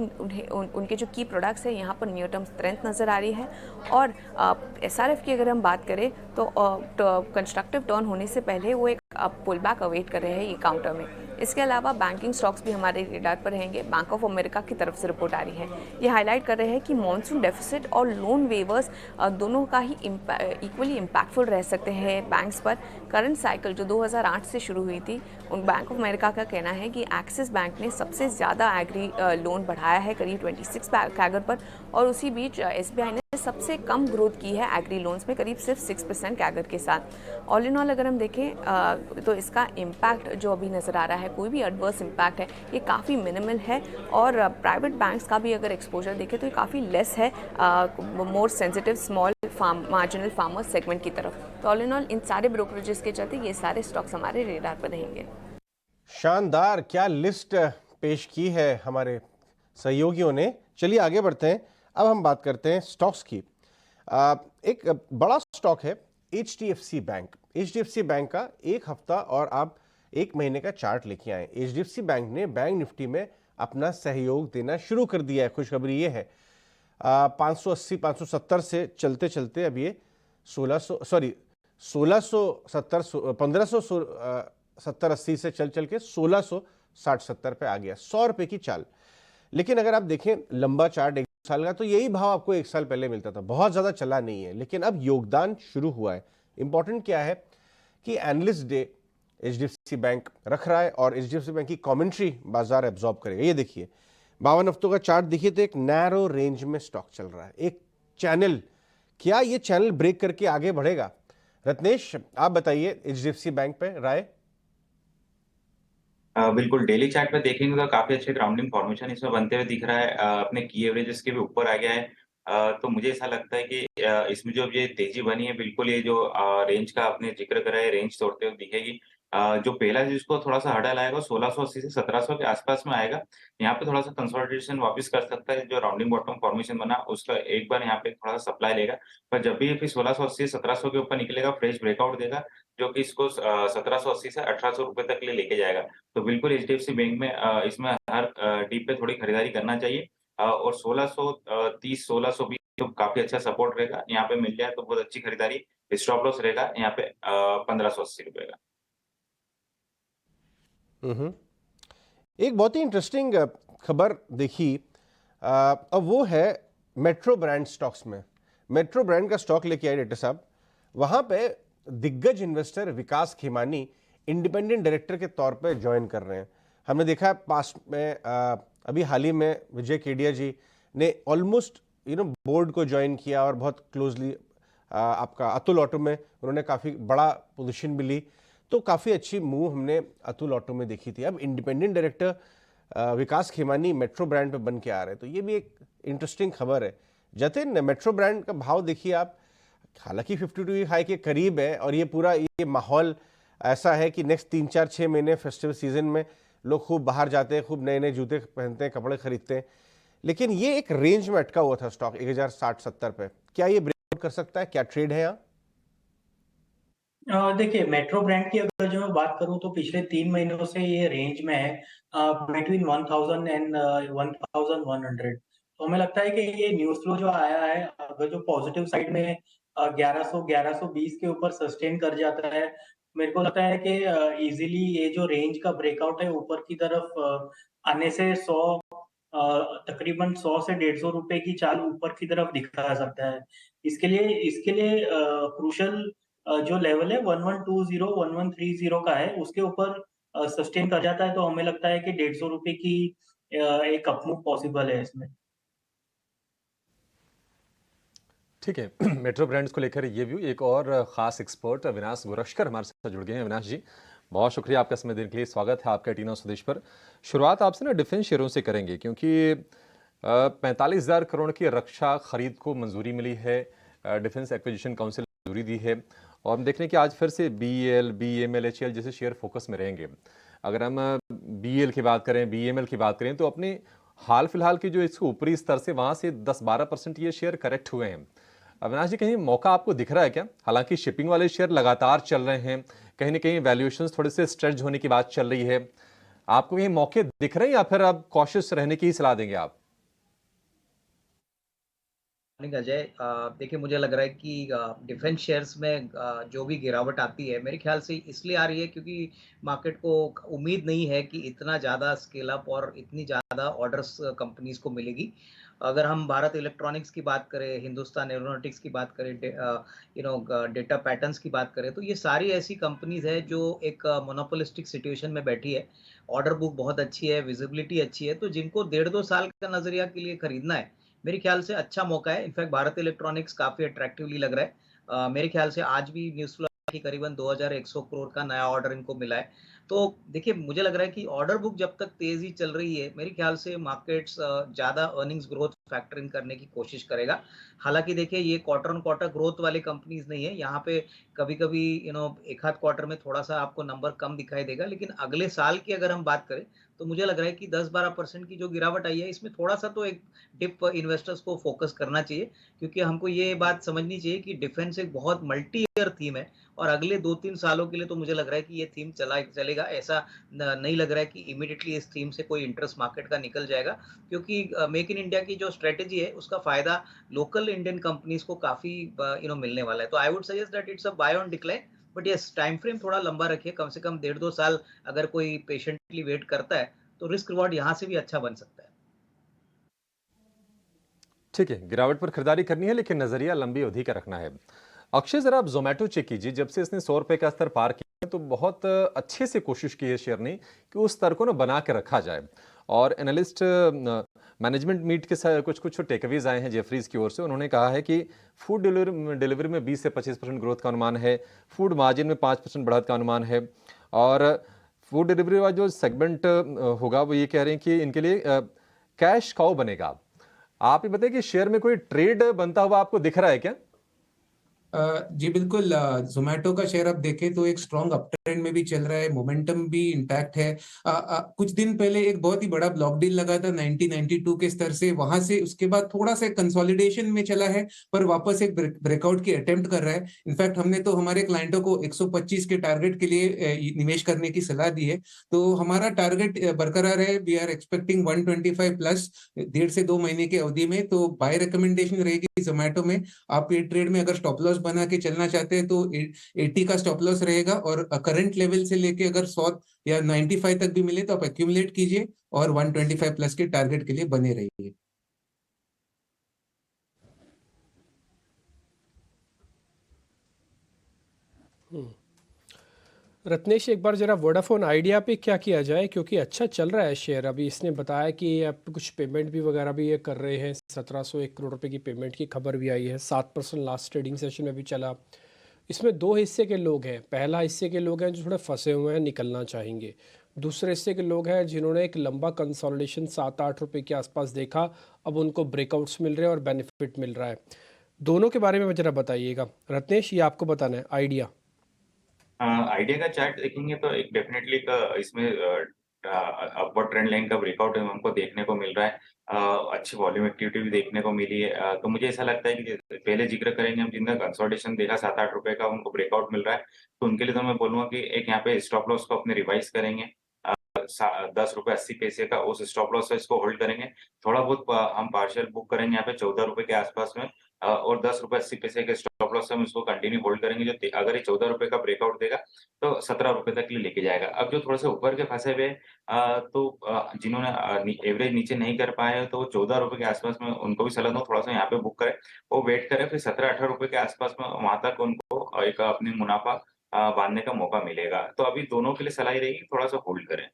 उनके जो की प्रोडक्ट्स है यहाँ पर नियर टर्म स्ट्रेंथ नज़र आ रही है। और एसआरएफ की अगर हम बात करें तो कंस्ट्रक्टिव टर्न होने से पहले वो एक पुल बैक अवेट कर रहे हैं ये काउंटर में। इसके अलावा बैंकिंग स्टॉक्स भी हमारे रेडार पर रहेंगे। बैंक ऑफ अमेरिका की तरफ से रिपोर्ट आ रही है। ये हाईलाइट कर रहे हैं कि मॉनसून डेफिसिट और लोन वेवर्स दोनों का ही इक्वली इम्पैक्टफुल रह सकते हैं बैंक्स पर। करंट साइकिल जो 2008 से शुरू हुई थी, उन बैंक ऑफ अमेरिका का कहना है कि एक्सिस बैंक ने सबसे ज़्यादा एग्री लोन बढ़ाया है करीब 26 कैगर पर, और उसी बीच एसबीआई ने सबसे कम ग्रोथ की है एग्री लोन्स में करीब सिर्फ 6% कैगर के साथ। ऑल इन ऑल अगर हम देखें तो इसका इम्पैक्ट जो अभी नज़र आ रहा है, कोई भी एडवर्स इम्पैक्ट है, ये काफ़ी मिनिमल है। और प्राइवेट बैंक्स का भी अगर एक्सपोजर देखें तो ये काफ़ी लेस है more sensitive small marginal farmers segment की तरफ। तो ऑल इन ऑल इन सारे ब्रोकरेजेस के चलते ये सारे स्टॉक्स हमारे रेडार पर रहेंगे। शानदार क्या लिस्ट पेश की है हमारे सहयोगियों ने। चलिए आगे बढ़ते हैं। अब हम बात करते हैं स्टॉक्स की। एक बड़ा स्टॉक है HDFC बैंक। HDFC बैंक का एक हफ्ता और आप एक महीने का चार्ट लेके आए। HDFC बैंक ने बैंक निफ्टी में अपना सहयोग देना शुरू कर दिया है। खुशखबरी ये है 580 570 से चलते चलते अब ये 1570 80 से चल के 1660-70 पे आ गया। 100 रुपए की चाल। लेकिन अगर आप देखें लंबा चार्ट एक साल का, तो यही भाव आपको एक साल पहले मिलता था। बहुत ज़्यादा चला नहीं है, लेकिन अब योगदान शुरू हुआ है। इंपॉर्टेंट क्या है कि एनालिस्ट डे HDFC बैंक रख रहा है और HDFC बैंक की कमेंट्री बाजार एब्जॉर्ब करेगा। ये देखिए 52 हफ्तों का चार्ट देखिए तो एक नैरो रेंज में स्टॉक चल रहा है। एक चैनल, क्या ये चैनल ब्रेक करके आगे बढ़ेगा? रत्नेश आप बताइए HDFC बैंक पे राय। बिल्कुल डेली चार्ट पे देखेंगे तो काफी अच्छे ग्राउंडिंग फॉर्मेशन इसमें बनते हुए दिख रहा है। अपने की एवरेजेस के भी ऊपर आ गया है। तो मुझे ऐसा लगता है कि इसमें जो ये तेजी बनी है, बिल्कुल ये जो रेंज का आपने जिक्र करा है, रेंज तोड़ते हुए दिखेगी। जो पहला जिसको थोड़ा सा हर्डल आएगा 1680 से 1700 के आसपास में आएगा। यहाँ पे थोड़ा सा कंसोलिडेशन वापस कर सकता है। जो राउंडिंग बॉटम फॉर्मेशन बना उसका एक बार यहाँ पे थोड़ा सा सप्लाई लेगा, पर जब भी फिर 1680 1700 के ऊपर निकलेगा, फ्रेश ब्रेकआउट देगा, जो कि इसको 1780 से 1800 रुपए तक ले लेके जाएगा। तो बिल्कुल HDFC बैंक में इसमें हर डीप पे थोड़ी खरीदारी करना चाहिए। और 1630 1620 तो काफी अच्छा सपोर्ट रहेगा। यहाँ पे मिल जाए तो बहुत अच्छी खरीदारी। स्टॉप लॉस रहेगा यहाँ पे 1580 रुपए का। एक बहुत ही इंटरेस्टिंग खबर देखी, अब वो है मेट्रो ब्रांड स्टॉक्स में। मेट्रो ब्रांड का स्टॉक लेके आए डायरेक्टर साहब। वहां पे दिग्गज इन्वेस्टर विकास खेमानी इंडिपेंडेंट डायरेक्टर के तौर पे ज्वाइन कर रहे हैं। हमने देखा पास्ट में अभी हाल ही में विजय केडिया जी ने ऑलमोस्ट बोर्ड को ज्वाइन किया और बहुत क्लोजली आपका अतुल ऑटो में उन्होंने काफ़ी बड़ा पोजीशन भी ली। तो काफ़ी अच्छी मूव हमने अतुल ऑटो में देखी थी। अब इंडिपेंडेंट डायरेक्टर विकास खेमानी मेट्रो ब्रांड पे बन के आ रहे हैं, तो ये भी एक इंटरेस्टिंग खबर है। जतिन, मेट्रो ब्रांड का भाव देखिए आप, हालांकि 52 हाई के करीब है और ये पूरा ये माहौल ऐसा है कि नेक्स्ट 3-4-6 महीने फेस्टिवल सीजन में लोग खूब बाहर जाते हैं, खूब नए नए जूते पहनते हैं, कपड़े खरीदते हैं। लेकिन ये एक रेंज में अटका हुआ था स्टॉक 1060-70 पे। क्या ये ब्रेकआउट कर सकता है? क्या ट्रेड है यहाँ? देखिए मेट्रो ब्रांड की अगर जो मैं बात करूं तो पिछले 3 महीनों से ये रेंज में है बिटवीन 1000 एंड 1100। तो हमें लगता है कि ये न्यूज फ्लो जो आया है, अगर जो पॉजिटिव साइड में 1100 1120 के ऊपर सस्टेन कर जाता है, मेरे को लगता है कि इजीली ये जो रेंज का ब्रेकआउट है ऊपर की तरफ आने से 100 तकरीबन 100 से 150 रुपए की चाल ऊपर की तरफ दिखा सकता है। इसके लिए क्रूशल जो लेवल है 1120 1130 का है, उसके ऊपर सस्टेन कर जाता है तो हमें लगता है कि 150 रुपए की एक अप मूव पॉसिबल है इसमें। ठीक है। मेट्रो ब्रांड्स को लेकर ये व्यू, एक और खास एक्सपर्ट अविनाश गोरशकर हमारे साथ जुड़ गए हैं। अविनाश जी, बहुत शुक्रिया आपका समय देने के लिए। स्वागत है आपका टीना स्वदेश पर। शुरुआत आपसे ना डिफेंस शेयरों से करेंगे, क्योंकि 45,000 करोड़ की रक्षा खरीद को मंजूरी मिली है, डिफेंस एक्विजिशन काउंसिल ने मंजूरी दी है, और हम देख रहे हैं कि आज फिर से BEL, BEML, HAL जैसे शेयर फोकस में रहेंगे। अगर हम BEL की बात करें, BEML की बात करें, तो अपने हाल फिलहाल की जो इसके ऊपरी स्तर से वहां से 10-12% ये शेयर करेक्ट हुए हैं। अविनाश जी, कहीं मौका आपको दिख रहा है क्या? हालांकि शिपिंग वाले शेयर लगातार चल रहे हैं, कहीं ना कहीं वैल्यूएशंस थोड़े से स्ट्रेच होने की बात चल रही है, आपको कहीं मौके दिख रहे हैं या फिर आप कॉशियस रहने की ही सलाह देंगे आप? मॉर्निंग अजय। देखिए, मुझे लग रहा है कि डिफेंस शेयर्स में जो भी गिरावट आती है, मेरे ख्याल से इसलिए आ रही है क्योंकि मार्केट को उम्मीद नहीं है कि इतना ज़्यादा स्केल अप और इतनी ज़्यादा ऑर्डर्स कंपनीज को मिलेगी। अगर हम भारत इलेक्ट्रॉनिक्स की बात करें, हिंदुस्तान एरोनॉटिक्स की बात करें, डेटा पैटर्न्स की बात करें, तो ये सारी ऐसी कंपनीज है जो एक मोनोपोलिस्टिक सिचुएशन में बैठी है। ऑर्डर बुक बहुत अच्छी है, विजिबिलिटी अच्छी है, तो जिनको 1.5-2 साल का नजरिया के लिए खरीदना है, मेरे ख्याल से अच्छा मौका है। इनफैक्ट भारत इलेक्ट्रॉनिक्स काफी अट्रैक्टिवली लग रहा है। मेरे ख्याल से आज भी न्यूज़ फ्लो की करीबन 2100 करोड़ का नया ऑर्डर इनको मिला है। तो देखिए, मुझे लग रहा है कि ऑर्डर बुक जब तक तेजी चल रही है, मेरे ख्याल से मार्केट्स ज्यादा अर्निंग्स ग्रोथ फैक्टर इन करने की कोशिश करेगा। हालांकि देखिए, ये क्वार्टर ऑन क्वार्टर ग्रोथ वाली कंपनीज नहीं है। यहाँ पे कभी कभी एक आध क्वार्टर में थोड़ा सा आपको नंबर कम दिखाई देगा, लेकिन अगले साल की अगर हम बात करें तो मुझे लग रहा है कि 10-12% की जो गिरावट आई है, इसमें थोड़ा सा तो एक डिप इन्वेस्टर्स को फोकस करना चाहिए, क्योंकि हमको ये बात समझनी चाहिए कि डिफेंस एक बहुत मल्टी ईयर थीम है और अगले 2-3 सालों के लिए तो मुझे लग रहा है कि ये थीम चलेगा। ऐसा नहीं लग रहा है कि इमीडिएटली इस थीम से कोई इंटरेस्ट मार्केट का निकल जाएगा, क्योंकि मेक इन इंडिया की जो स्ट्रेटेजी है उसका फायदा लोकल इंडियन कंपनीज को काफी मिलने वाला है। तो I would suggest that it's a buy on decline, but yes, time frame थोड़ा लंबा रखिए, कम से कम 1.5-2 साल अगर कोई पेशेंटली वेट करता है तो रिस्क रिवॉर्ड यहाँ से भी अच्छा बन सकता है। ठीक है, गिरावट पर खरीदारी करनी है, लेकिन नजरिया लंबी अवधि का रखना है। अक्षय, जरा आप जोमेटो चेक कीजिए, जब से इसने 100 रुपए का स्तर पार किया तो बहुत अच्छे से कोशिश की है शेयर ने कि उस स्तर को ना बना के रखा जाए। और एनालिस्ट मैनेजमेंट मीट के कुछ टेकअवेज आए हैं जेफरीज की ओर से। उन्होंने कहा है कि फूड डिलीवरी में 20 से 25% ग्रोथ का अनुमान है, फूड मार्जिन में 5% बढ़त का अनुमान है, और फूड डिलीवरी वाला जो सेगमेंट होगा वो ये कह रहे हैं कि इनके लिए कैश काउ बनेगा। आप ये बताइए कि शेयर में कोई ट्रेड बनता हुआ आपको दिख रहा है क्या? जी बिल्कुल। जोमेटो का शेयर आप देखें तो एक स्ट्रॉन्ग अप ट्रेंड में भी चल रहा है, मोमेंटम भी इंटैक्ट है। कुछ दिन पहले एक बहुत ही बड़ा ब्लॉक डील लगा था 90-92 के स्तर से, वहां से उसके बाद थोड़ा सा कंसोलिडेशन में चला है, पर वापस एक ब्रेकआउट की अटेम्प्ट कर रहा है। इनफैक्ट हमने तो हमारे क्लाइंटों को 125 के टारगेट के लिए निवेश करने की सलाह दी है, तो हमारा टारगेट बरकरार है। वी आर एक्सपेक्टिंग 125 प्लस 1.5 से 2 महीने की अवधि में। तो बाय रिकमेंडेशन रहेगी जोमेटो में। आप ये ट्रेड में अगर स्टॉप लॉस बना के चलना चाहते हैं तो 80 का स्टॉप लॉस रहेगा, और करंट लेवल से लेके अगर 100 या 95 तक भी मिले तो आप एक्यूमुलेट कीजिए और 125 प्लस के टारगेट के लिए बने रहिए। रत्नेश, एक बार जरा वोडाफोन आइडिया पे क्या किया जाए, क्योंकि अच्छा चल रहा है शेयर। अभी इसने बताया कि अब कुछ पेमेंट भी वगैरह भी ये कर रहे हैं, 1701 करोड़ रुपए की पेमेंट की खबर भी आई है, 7% लास्ट ट्रेडिंग सेशन में भी चला। इसमें दो हिस्से के लोग हैं। पहला हिस्से के लोग हैं जो थोड़े फंसे हुए हैं, निकलना चाहेंगे। दूसरे हिस्से के लोग हैं जिन्होंने एक लंबा कंसोलिडेशन 7-8 रुपये के आसपास देखा, अब उनको ब्रेकआउट्स मिल रहे हैं और बेनिफिट मिल रहा है। दोनों के बारे में जरा बताइएगा रत्नेश, ये आपको बताना है आइडिया। आइडिया का चार्ट देखेंगे तो एक डेफिनेटली का इसमें अपवर्ड ट्रेंड लाइन का ब्रेकआउट हमको देखने को मिल रहा है। अच्छी वॉल्यूम एक्टिविटी भी देखने को मिली है। तो मुझे ऐसा लगता है कि पहले जिक्र करेंगे हम जिनका कंसोलिडेशन देखा 7-8 रुपए का, उनको ब्रेकआउट मिल रहा है, तो उनके लिए तो मैं बोलूंगा कि एक यहाँ पे स्टॉप लॉस को अपने रिवाइज करेंगे। 10 रुपए 80 पैसे का उस स्टॉप लॉस है, इसको होल्ड करेंगे। थोड़ा बहुत हम पार्शियल बुक करेंगे यहाँ पे 14 रुपए के आसपास में, और 10 रुपए 80 पैसे के स्टॉप लॉस हम इसको कंटिन्यू होल्ड करेंगे। जो अगर ये 14 रुपए का ब्रेकआउट देगा तो 17 रुपए तक लिए लेके जाएगा। अब जो थोड़ा सा ऊपर के फंसे हुए तो जिन्होंने एवरेज नीचे नहीं कर पाए तो 14 रुपए के आसपास में उनको भी सलाह दूं थोड़ा सा यहाँ पे बुक करें, वो वेट करें, फिर 17-18 रुपए के आसपास में वहां तक उनको और एक अपने मुनाफा बांधने का मौका मिलेगा। तो अभी दोनों के लिए सलाह ये रहेगी थोड़ा सा होल्ड करें।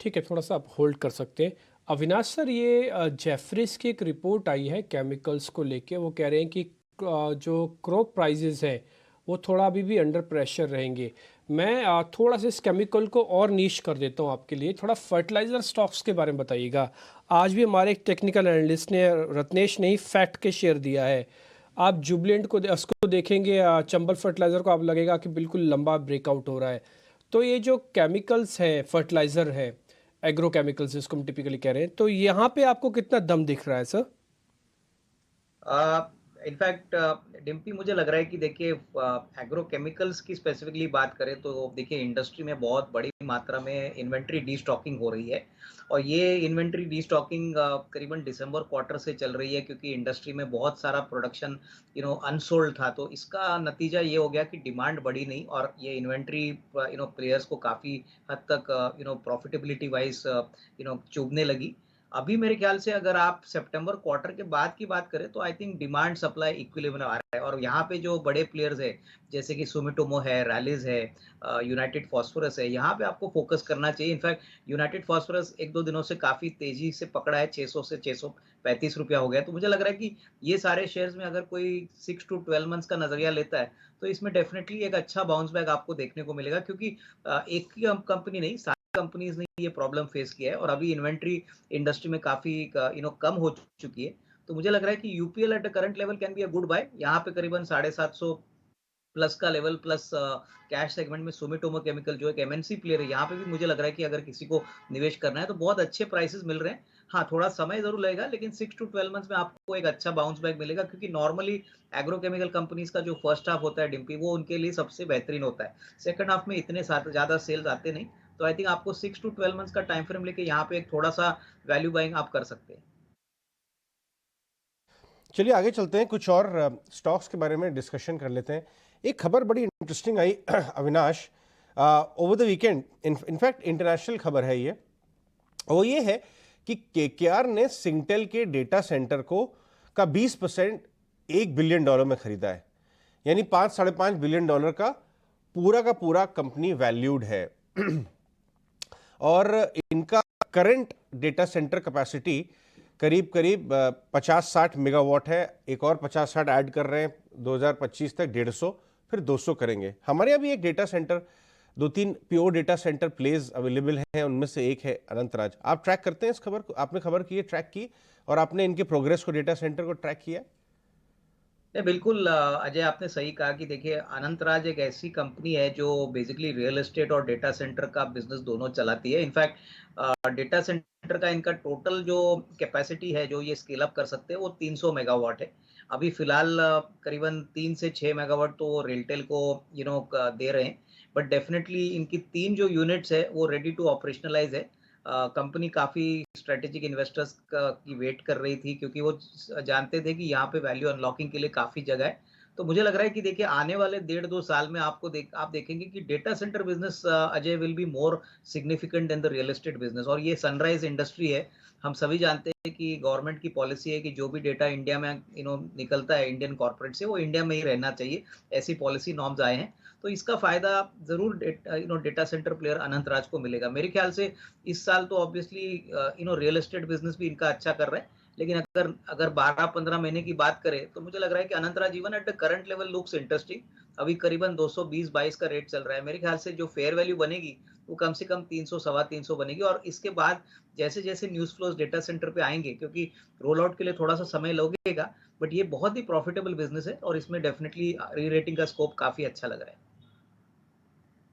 ठीक है, थोड़ा सा आप होल्ड कर सकते हैं। अविनाश सर, ये जेफरीज की एक रिपोर्ट आई है केमिकल्स को लेके, वो कह रहे हैं कि जो क्रॉप प्राइजेस हैं वो थोड़ा अभी भी अंडर प्रेशर रहेंगे। मैं थोड़ा सा इस केमिकल को और नीश कर देता हूँ आपके लिए। थोड़ा फर्टिलाइज़र स्टॉक्स के बारे में बताइएगा। आज भी हमारे एक टेक्निकल एनालिस्ट ने, रत्नेश ने ही फैक्ट के शेयर दिया है। आप जुबलेंट को उसको देखेंगे, चंबल फर्टिलाइज़र को, आप लगेगा कि बिल्कुल लंबा ब्रेकआउट हो रहा है। तो ये जो केमिकल्स है, फर्टिलाइज़र है, एग्रो केमिकल्स जिसको हम टिपिकली कह रहे हैं, तो यहाँ पे आपको कितना दम दिख रहा है सर? इनफैक्ट डिम्पी, मुझे लग रहा है कि देखिए एग्रो केमिकल्स की स्पेसिफिकली बात करें तो देखिए इंडस्ट्री में बहुत बड़ी मात्रा में इन्वेंट्री डीस्टॉकिंग हो रही है और ये इन्वेंट्री डीस्टॉकिंग करीबन दिसंबर क्वार्टर से चल रही है क्योंकि इंडस्ट्री में बहुत सारा प्रोडक्शन अनसोल्ड था। तो इसका नतीजा ये हो गया कि डिमांड बढ़ी नहीं और ये इन्वेंट्री प्लेयर्स को काफ़ी हद तक प्रॉफिटेबिलिटी वाइज चुभने लगी। अभी मेरे ख्याल से अगर आप सितंबर क्वार्टर के बाद की बात करें तो I think demand supply equilibrium आ रहा है और यहाँ पे जो बड़े प्लेयर्स है जैसे कि सुमिटोमो है, रैलीज है, यूनाइटेड फॉस्फोरस है, यहाँ पे आपको फोकस करना चाहिए। इनफैक्ट यूनाइटेड फॉस्फोरस एक दो दिनों से काफी तेजी से पकड़ा है, 600 से 635 रुपया हो गया। तो मुझे लग रहा है कि ये सारे शेयर्स में अगर कोई 6 to 12 मंथ्स का नजरिया लेता है तो इसमें डेफिनेटली एक अच्छा बाउंस बैक आपको देखने को मिलेगा क्योंकि एक ही कंपनी नहीं, कंपनीज ने ये प्रॉब्लम फेस किया है और अभी इन्वेंट्री इंडस्ट्री में काफी कम हो चुकी है। तो मुझे लग रहा है कि UPL at the current level can be a good buy. यहाँ पे करीबन 750 प्लस का लेवल प्लस कैश सेगमेंट में सुमिटोमो केमिकल जो एक एमएनसी प्लेयर है, यहाँ पे भी मुझे लग रहा है कि अगर किसी को निवेश करना है तो बहुत अच्छे प्राइसेस मिल रहे हैं। हाँ, थोड़ा समय जरूर लगेगा लेकिन 6 to 12 मंथ्स में आपको एक अच्छा बाउंस बैक मिलेगा क्योंकि नॉर्मली एग्रोकेमिकल कंपनीज का जो फर्स्ट हाफ होता है डिम्पी, वो उनके लिए सबसे बेहतरीन होता है। सेकंड हाफ में इतने ज्यादा सेल्स आते नहीं। तो आई थिंक आपको 6 to 12 मंथ्स का टाइम फ्रेम लेके यहाँ पे एक थोड़ा सा वैल्यू बाइंग आप कर सकते हैं। चलिए आगे चलते हैं, कुछ और स्टॉक्स के बारे में डिस्कशन कर लेते हैं। एक खबर बड़ी interesting I Avinash over the weekend, in fact international खबर है ये, वो ये है कि केकेआर ने सिंगटेल के डेटा सेंटर का 20% $1 बिलियन में खरीदा है। यानी $5-5.5 बिलियन का पूरा कंपनी वैल्यूड है और इनका करंट डेटा सेंटर कैपेसिटी करीब 50-60 मेगावाट है। एक और 50-60 ऐड कर रहे हैं 2025 तक, 150, फिर 200 करेंगे। हमारे यहाँ भी एक data center, 2-3 pure data center places available हैं, उनमें से एक है अनंतराज। आप ट्रैक करते हैं इस खबर को? आपने खबर की है, ट्रैक की, और आपने इनके प्रोग्रेस को, डेटा सेंटर को ट्रैक किया? बिल्कुल अजय, आपने सही कहा कि देखिए अनंतराज एक ऐसी कंपनी है जो बेसिकली रियल एस्टेट और डेटा सेंटर का बिजनेस दोनों चलाती है। इनफैक्ट डेटा सेंटर का इनका टोटल जो कैपेसिटी है जो ये स्केल अप कर सकते हैं वो 300 मेगावाट है। अभी फिलहाल करीबन 3 से 6 मेगावाट तो रेलटेल को दे रहे हैं, बट डेफिनेटली इनकी 3 जो यूनिट्स है वो रेडी टू ऑपरेशनलाइज है। कंपनी काफ़ी स्ट्रेटेजिक इन्वेस्टर्स की वेट कर रही थी क्योंकि वो जानते थे कि यहाँ पे वैल्यू अनलॉकिंग के लिए काफ़ी जगह है। तो मुझे लग रहा है कि देखिए आने वाले 1.5-2 साल में आप देखेंगे कि data centre business Ajay will be more significant then the real estate business. और ये सनराइज इंडस्ट्री है, हम सभी जानते हैं कि गवर्नमेंट की पॉलिसी है कि जो भी डेटा इंडिया में निकलता है इंडियन कॉर्पोरेट से, वो इंडिया में ही रहना चाहिए। ऐसी पॉलिसी नॉर्म्स आए हैं, तो इसका फायदा जरूर डेटा सेंटर प्लेयर अनंतराज को मिलेगा। मेरे ख्याल से इस साल तो ऑब्वियसली रियल एस्टेट बिजनेस भी इनका अच्छा कर रहा है, लेकिन अगर 12-15 महीने की बात करें तो मुझे लग रहा है कि Anantraj even at the current level looks interesting. अभी करीबन 220-22 का रेट चल रहा है। मेरे ख्याल से जो फेयर वैल्यू बनेगी वो कम से कम 300-325 बनेगी। और इसके बाद जैसे जैसे न्यूज फ्लोज डेटा सेंटर पे आएंगे, क्योंकि रोल आउट के लिए थोड़ा सा समय लगेगा, बट ये बहुत ही प्रॉफिटेबल बिजनेस है और इसमें डेफिनेटली री रेटिंग का स्कोप काफी अच्छा लग रहा है।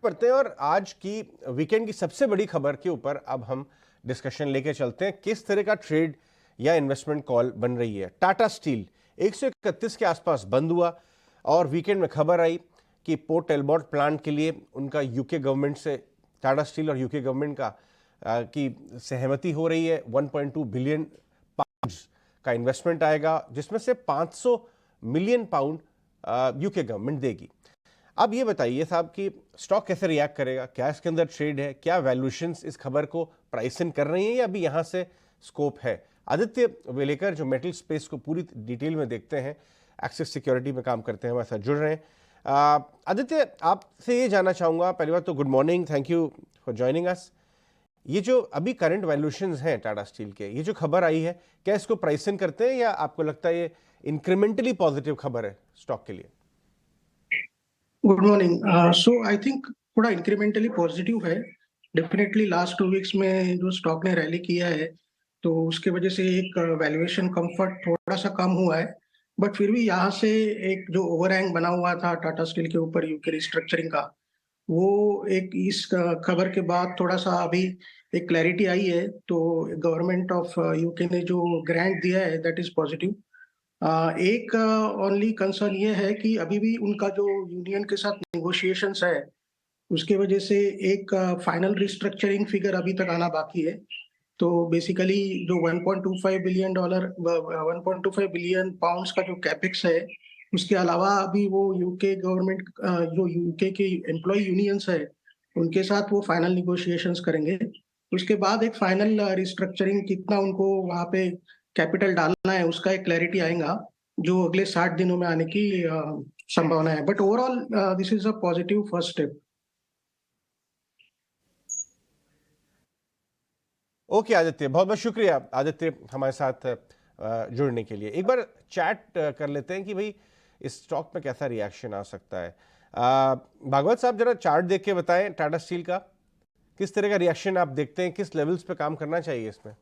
पढ़ते हैं और आज की वीकेंड की सबसे बड़ी खबर के ऊपर अब हम डिस्कशन लेके चलते हैं। किस तरह का ट्रेड या इन्वेस्टमेंट कॉल बन रही है? टाटा स्टील 131 के आसपास बंद हुआ और वीकेंड में खबर आई कि पोर्ट एल्बर्ट प्लांट के लिए उनका यूके गवर्नमेंट से, टाटा स्टील और यूके गवर्नमेंट की सहमति हो रही है। 1.2 बिलियन पाउंड्स का इन्वेस्टमेंट आएगा, जिसमें से 500 मिलियन पाउंड यूके गवर्नमेंट देगी। अब ये बताइए साहब कि स्टॉक कैसे रिएक्ट करेगा? क्या इसके अंदर ट्रेड है? क्या वैल्यूएशंस इस खबर को प्राइस इन कर रही हैं या अभी यहाँ से स्कोप है? आदित्य वेलेकर जो मेटल स्पेस को पूरी डिटेल में देखते हैं, एक्सेस सिक्योरिटी में काम करते हैं, हमारे साथ जुड़ रहे हैं। आदित्य, आपसे ये जानना चाहूँगा, पहली बात तो good morning, thank you for joining us. ये जो अभी करंट वैल्यूएशंस हैं टाटा स्टील के, ये जो खबर आई है, क्या इसको प्राइस इन करते हैं या आपको लगता है ये इंक्रीमेंटली पॉजिटिव खबर है स्टॉक के लिए? Good morning. So I think थोड़ा इंक्रीमेंटली पॉजिटिव है। डेफिनेटली लास्ट 2 वीक्स में जो स्टॉक ने रैली किया है, तो उसके वजह से एक वैल्यूएशन कंफर्ट थोड़ा सा कम हुआ है, बट फिर भी यहाँ से एक जो ओवरहैंग बना हुआ था टाटा स्टील के ऊपर यूके रिस्ट्रक्चरिंग का, वो एक इस खबर के बाद थोड़ा सा अभी एक क्लैरिटी आई है। तो गवर्नमेंट ऑफ यूके ने जो ग्रांट दिया है दैट इज पॉजिटिव। एक ओनली कंसर्न ये है कि अभी भी उनका जो यूनियन के साथ नेगोशिएशंस है, उसके वजह से एक फाइनल रिस्ट्रक्चरिंग फिगर अभी तक आना बाकी है। तो बेसिकली जो $1.25 बिलियन पाउंड्स का जो कैपेक्स है, उसके अलावा अभी वो यूके गवर्नमेंट जो यूके के एम्प्लॉय यूनियंस है, उनके साथ वो फाइनल निगोशिएशंस करेंगे। उसके बाद एक फाइनल रिस्ट्रक्चरिंग कितना उनको वहाँ पे कैपिटल डालना है, उसका एक क्लैरिटी आएगा, जो अगले 60 दिनों में आने की संभावना है। But overall this is a positive first step. Okay Aditya, बहुत बहुत शुक्रिया आदित्य हमारे साथ जुड़ने के लिए। एक बार चैट कर लेते हैं कि भाई इस स्टॉक में कैसा रिएक्शन आ सकता है। भागवत साहब, जरा चार्ट देख के बताएं टाटा स्टील का, किस तरह का रिएक्शन आप देखते हैं, किस लेवल्स पे काम करना चाहिए इसमें?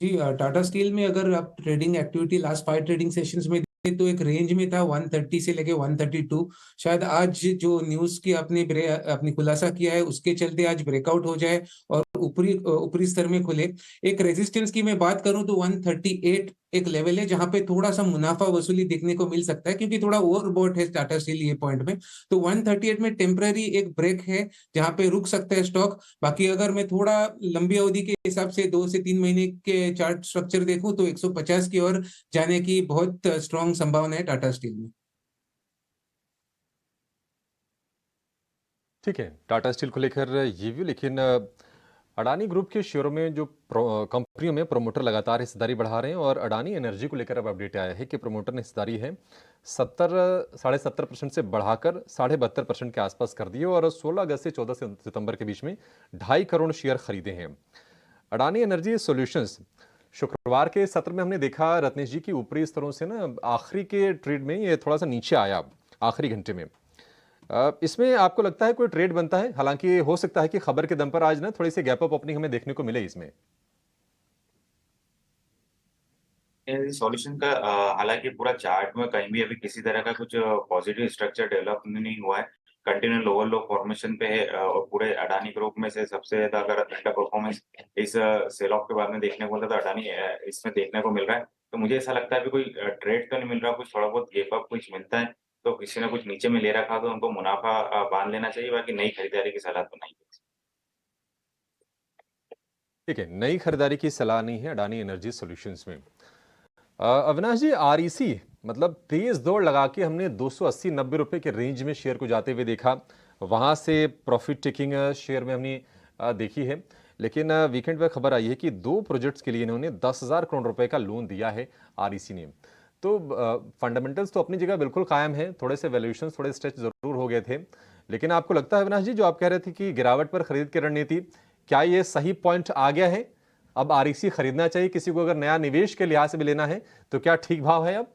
जी, टाटा स्टील में अगर आप trading activity last 5 trading sessions में देखें तो एक रेंज में था 130 से लेके 132। शायद आज जो न्यूज की अपनी खुलासा किया है, उसके चलते आज ब्रेकआउट हो जाए और ऊपरी स्तर में खुले। एक रेजिस्टेंस की मैं बात करूं तो 138 एक लेवल है जहां पे थोड़ा सा मुनाफा वसूली देखने को मिल सकता है, क्योंकि थोड़ा ओवरबॉट है टाटा स्टील ये पॉइंट में। तो 138 में टेम्पररी एक ब्रेक है जहां पे रुक सकता है स्टॉक। बाकी अगर मैं थोड़ा लंबी अवधि के हिसाब से 2 से 3 महीने के चार्ट स्ट्रक्चर देखूं तो 150 की ओर जाने की बहुत स्ट्रॉन्ग संभावना है टाटा स्टील में। ठीक है, टाटा स्टील को लेकर ये व्यू। लेकिन अडानी ग्रुप के शेयरों में जो कंपनियों में प्रमोटर लगातार हिस्सेदारी बढ़ा रहे हैं, और अडानी एनर्जी को लेकर अब अपडेट आया है कि प्रमोटर ने हिस्सेदारी है 70.5% से बढ़ाकर 72.5% के आसपास कर दी, और 16 अगस्त से 14 सितंबर के बीच में 2.5 करोड़ शेयर खरीदे हैं। अडानी एनर्जी सॉल्यूशंस, शुक्रवार के सत्र में हमने देखा रत्नेश जी की ऊपरी स्तरों से ना आखिरी के ट्रेड में ये थोड़ा सा नीचे आया आखिरी घंटे में। इसमें आपको लगता है कोई ट्रेड बनता है? हालांकि हो सकता है कि खबर के दम पर आज ना थोड़ी सी गैप अप ओपनिंग हमें देखने को मिले इसमें। सॉल्यूशन का हालांकि पूरा चार्ट में कहीं भी अभी किसी तरह का कुछ पॉजिटिव स्ट्रक्चर डेवलप नहीं हुआ है, कंटिन्यू लोअर लो फॉर्मेशन पे है। और पूरे अडानी ग्रुप में से सबसे ज्यादा अगर अच्छा परफॉर्मेंस इस सेल ऑफ के बाद में देखने को मिलता है तो अडानी इसमें देखने को मिल रहा है। तो मुझे ऐसा लगता है अभी कोई ट्रेड तो नहीं मिल रहा, कुछ थोड़ा बहुत गेप अप कुछ मिलता है तो किसी ने कुछ नीचे में ले रखा तो उनको मुनाफा बांध लेना चाहिए, बाकी नई खरीदारी की सलाह तो नहीं है। ठीक है, नई खरीदारी की सलाह नहीं है अडानी एनर्जी सॉल्यूशंस में। अविनाश जी, आरईसी मतलब तेज दौड़ लगा के हमने 280-90 रुपए के रेंज में शेयर को जाते हुए देखा, वहां से प्रॉफिट टेकिंग शेयर में हमने देखी है। लेकिन वीकेंड पर खबर आई है कि 2 प्रोजेक्ट्स के लिए इन्होंने 10,000 करोड़ रुपए का लोन दिया है आरईसी ने। तो फंडामेंटल्स तो अपनी जगह बिल्कुल कायम है, थोड़े से वैल्यूएशंस थोड़े स्ट्रेच जरूर हो गए थे, लेकिन आपको लगता है अविनाश जी जो आप कह रहे थे कि गिरावट पर खरीद की रणनीति, क्या ये सही पॉइंट आ गया है? अब आरईसी खरीदना चाहिए किसी को अगर नया निवेश के लिहाज से भी लेना है तो क्या ठीक भाव है अब?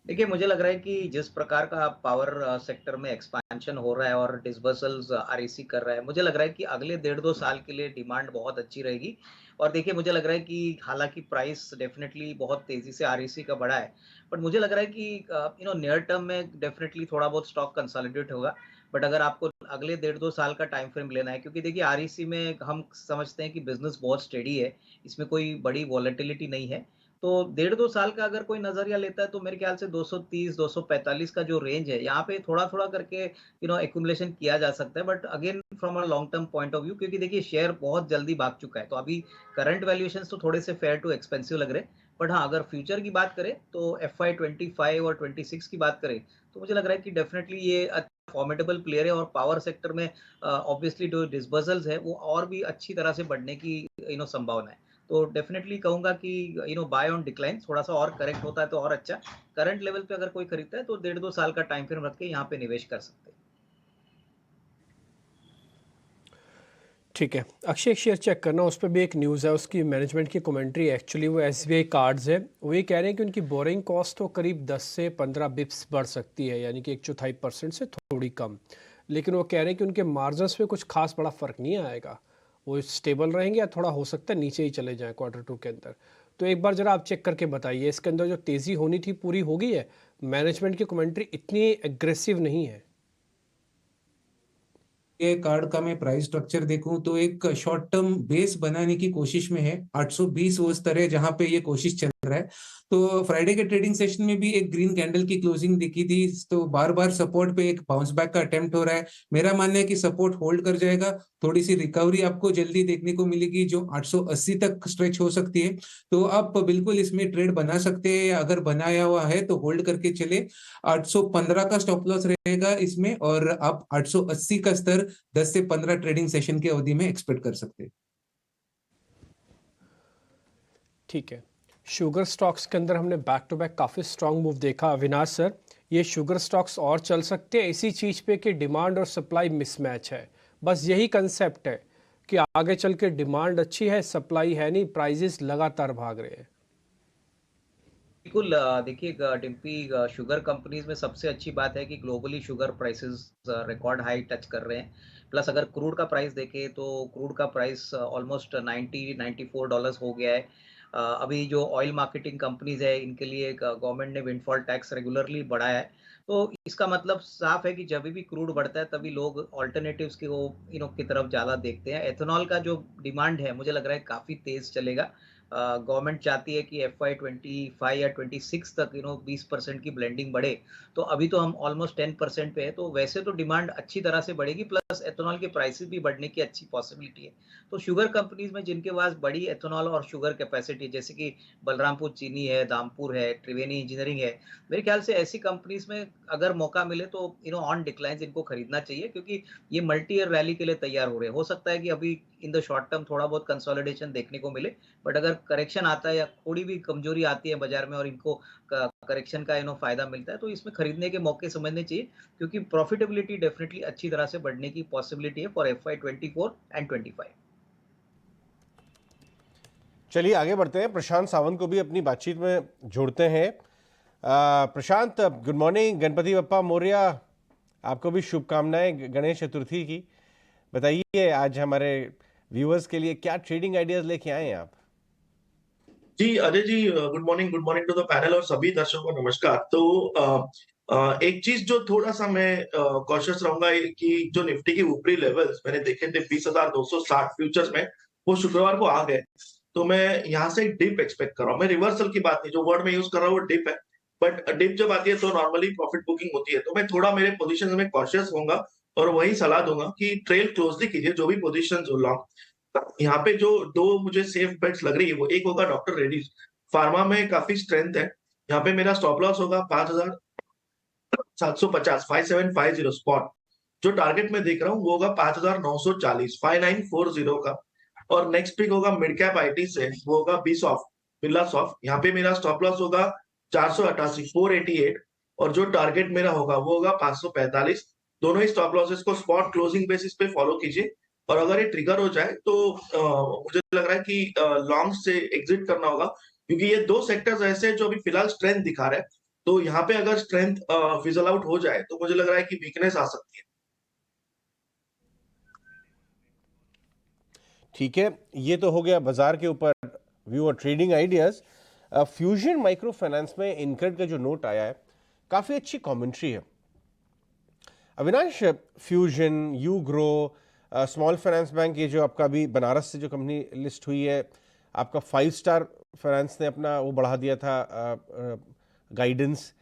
देखिए, मुझे लग रहा है कि जिस प्रकार का पावर सेक्टर में एक्सपेंशन हो रहा है और डिसबर्सल्स आरईसी कर रहा है, मुझे लग रहा है कि अगले 1.5-2 साल के लिए डिमांड बहुत अच्छी रहेगी। और देखिए, मुझे लग रहा है कि हालांकि प्राइस डेफिनेटली बहुत तेजी से आरईसी का बढ़ा है, बट मुझे लग रहा है कि नियर टर्म में डेफिनेटली थोड़ा बहुत स्टॉक कंसोलिडेट होगा। बट अगर आपको अगले 1.5-2 साल का टाइम फ्रेम लेना है, क्योंकि देखिए आरईसी में हम समझते हैं कि बिजनेस बहुत स्टेडी है, इसमें कोई बड़ी वॉलेटिलिटी नहीं है। तो 1.5-2 साल का अगर कोई नजरिया लेता है तो मेरे ख्याल से 230-245 का जो रेंज है, यहाँ पे थोड़ा थोड़ा करके एक्यूमुलेशन किया जा सकता है। But again from a long term point of view, क्योंकि देखिए शेयर बहुत जल्दी भाग चुका है, तो अभी करंट वैल्यूएशन तो थोड़े से फेयर टू एक्सपेंसिव लग रहे हैं। बट हाँ, अगर फ्यूचर की बात करें तो FY25 और 26 की बात करें तो मुझे लग रहा है कि डेफिनेटली ये फॉर्मेडेबल प्लेयर है, और पावर सेक्टर में ऑब्वियसली जो डिसबर्सल्स है वो और भी अच्छी तरह से बढ़ने की संभावना है। तो डेफिनेटली कहूंगा कि बाय ऑन डिक्लाइन, थोड़ा सा और करेक्ट होता है तो और अच्छा। करंट लेवल पे अगर कोई खरीदता है तो 1.5-2 साल का टाइम फ्रेम रख के यहाँ पे निवेश कर सकते हैं। ठीक है अक्षय, एक शेयर चेक करना, उस पर भी एक न्यूज़ है, उसकी मैनेजमेंट की कमेंट्री एक्चुअली वो SBI कार्ड्स है, वो ये कह रहे हैं कि उनकी बोरिंग कॉस्ट तो करीब 10 से 15 बिप्स बढ़ सकती है, यानी कि 1/4% से थोड़ी कम, लेकिन वो कह रहे हैं कि उनके मार्जिन्स पे कुछ खास बड़ा फ़र्क नहीं आएगा, वो स्टेबल रहेंगे या थोड़ा हो सकता है नीचे ही चले जाएँ Q2 के अंदर। तो एक बार ज़रा आप चेक करके बताइए, इसके अंदर जो तेज़ी होनी थी पूरी हो गई है? मैनेजमेंट की कमेंट्री इतनी एग्रेसिव नहीं है। ये कार्ड का मैं प्राइस स्ट्रक्चर देखूं तो एक शॉर्ट टर्म बेस बनाने की कोशिश में है। 820 वो स्तर है जहां पे ये कोशिश चल रहा है। तो फ्राइडे के ट्रेडिंग सेशन में भी एक ग्रीन कैंडल की क्लोजिंग दिखी थी, तो बार बार सपोर्ट पे एक बाउंस बैक का अटेम्प्ट हो रहा है। मेरा मानना है कि सपोर्ट होल्ड कर जाएगा, थोड़ी सी रिकवरी आपको जल्दी देखने को मिलेगी जो 880 तक स्ट्रेच हो सकती है। तो आप बिल्कुल इसमें ट्रेड बना सकते हैं, अगर बनाया हुआ है तो होल्ड करके चले। 815 का स्टॉप लॉस रहेगा इसमें, और आप 880 का स्तर 10 से 15 ट्रेडिंग सेशन की अवधि में एक्सपेक्ट कर सकते हैं। ठीक है, शुगर स्टॉक्स के अंदर हमने बैक टू बैक काफ़ी स्ट्रांग मूव देखा। अविनाश सर, ये शुगर स्टॉक्स और चल सकते हैं इसी चीज़ पे कि डिमांड और सप्लाई मिसमैच है, बस यही कंसेप्ट है कि आगे चल के डिमांड अच्छी है, सप्लाई है नहीं, प्राइजेस लगातार भाग रहे हैं। बिल्कुल। देखिए डिम्पी, शुगर कंपनीज में सबसे अच्छी बात है कि globally sugar prices record high touch कर रहे हैं। प्लस अगर क्रूड का प्राइस देखें तो क्रूड का प्राइस ऑलमोस्ट $94 हो गया है। अभी जो ऑयल मार्केटिंग कंपनीज है इनके लिए गवर्नमेंट ने विंडफॉल टैक्स रेगुलरली बढ़ाया है। तो इसका मतलब साफ है कि जब भी क्रूड बढ़ता है तभी लोग ऑल्टरनेटिव्स की वो की तरफ ज़्यादा देखते हैं। एथेनॉल का जो डिमांड है मुझे लग रहा है काफ़ी तेज़ चलेगा। गवर्नमेंट चाहती है कि FY25 या 26 तक 20% की ब्लेंडिंग बढ़े। तो अभी तो हम ऑलमोस्ट 10% पे है, तो वैसे तो डिमांड अच्छी तरह से बढ़ेगी, प्लस एथेनॉल के प्राइसेस भी बढ़ने की अच्छी पॉसिबिलिटी है। तो शुगर कंपनीज में जिनके पास बड़ी एथेनॉल और शुगर कैपेसिटी, जैसे कि बलरामपुर चीनी है, दामपुर है, त्रिवेणी इंजीनियरिंग है, मेरे ख्याल से ऐसी कंपनीज में अगर मौका मिले तो ऑन डिक्लाइन इनको खरीदना चाहिए, क्योंकि ये मल्टी ईयर रैली के लिए तैयार हो रहे हैं। हो सकता है कि अभी इन द शॉर्ट टर्म थोड़ा बहुत कंसोलिडेशन देखने को मिले, बट अगर करेक्शन आता है या थोड़ी भी कमजोरी आती है बाजार में और इनको करेक्शन का फायदा मिलता है तो इसमें खरीदने के मौके समझने चाहिए, क्योंकि प्रॉफिटेबिलिटी डेफिनेटली अच्छी तरह से बढ़ने की पॉसिबिलिटी है फॉर FY24 एंड 25। चलिए आगे बढ़ते हैं, प्रशांत सावंत को भी अपनी बातचीत में जोड़ते हैं। प्रशांत, गुड मॉर्निंग, गणपति बप्पा मौर्य, आपको भी शुभकामनाएं गणेश चतुर्थी की। बताइए आज हमारे व्यूअर्स के लिए क्या ट्रेडिंग आइडियाज लेके आए हैं आप? जी Ajay ji, good morning to the panel और सभी दर्शकों को नमस्कार। तो एक चीज जो थोड़ा सा मैं कॉशियस रहूंगा कि जो निफ्टी की ऊपरी लेवल्स मैंने देखे थे 20,260 फ्यूचर्स में, वो शुक्रवार को आ गए। तो मैं यहाँ से डिप एक्सपेक्ट कर रहा हूँ। मैं रिवर्सल की बात नहीं, जो वर्ड मैं यूज कर रहा हूँ वो डिप है, बट डिप जब आती है तो नॉर्मली प्रॉफिट बुकिंग होती है। तो मैं थोड़ा मेरे पोजिशन में कॉशियस होऊंगा और वही सलाह दूंगा कि ट्रेल क्लोजली कीजिए जो भी पोजिशन हो लॉन्ग। यहाँ पे जो दो मुझे सेफ बेट्स लग रही है, वो एक होगा डॉक्टर रेड्डीज, फार्मा में काफी स्ट्रेंथ है। यहाँ पे मेरा स्टॉप लॉस होगा 5,750, 5750 स्पॉट। जो टारगेट में देख रहा हूँ वो होगा 5,940, 5940 का। और नेक्स्ट पिक होगा मिड कैप आईटी से, वो होगा बिरला सॉफ्ट। यहाँ पे मेरा स्टॉप लॉस होगा 488, 488, और जो टारगेट मेरा होगा वो होगा 545। दोनों ही स्टॉप लॉसेस को स्पॉट क्लोजिंग बेसिस पे फॉलो कीजिए, और अगर ये ट्रिगर हो जाए तो मुझे लग रहा है कि लॉन्ग से एग्जिट करना होगा, क्योंकि ये दो सेक्टर्स ऐसे हैं जो अभी फिलहाल स्ट्रेंथ दिखा रहे हैं। तो यहाँ पे अगर स्ट्रेंथ फिजल आउट हो जाए तो मुझे लग रहा है कि वीकनेस आ सकती है। ठीक है, ये तो हो गया बाजार के ऊपर व्यू और trading ideas. Fusion micro finance में इनक्रेड का जो नोट आया है, काफी अच्छी कमेंट्री है। Avinash, fusion, you grow, small finance bank, ये जो आपका अभी बनारस से जो कंपनी लिस्ट हुई है, आपका 5 स्टार फाइनेंस ने अपना वो बढ़ा दिया था गाइडेंस।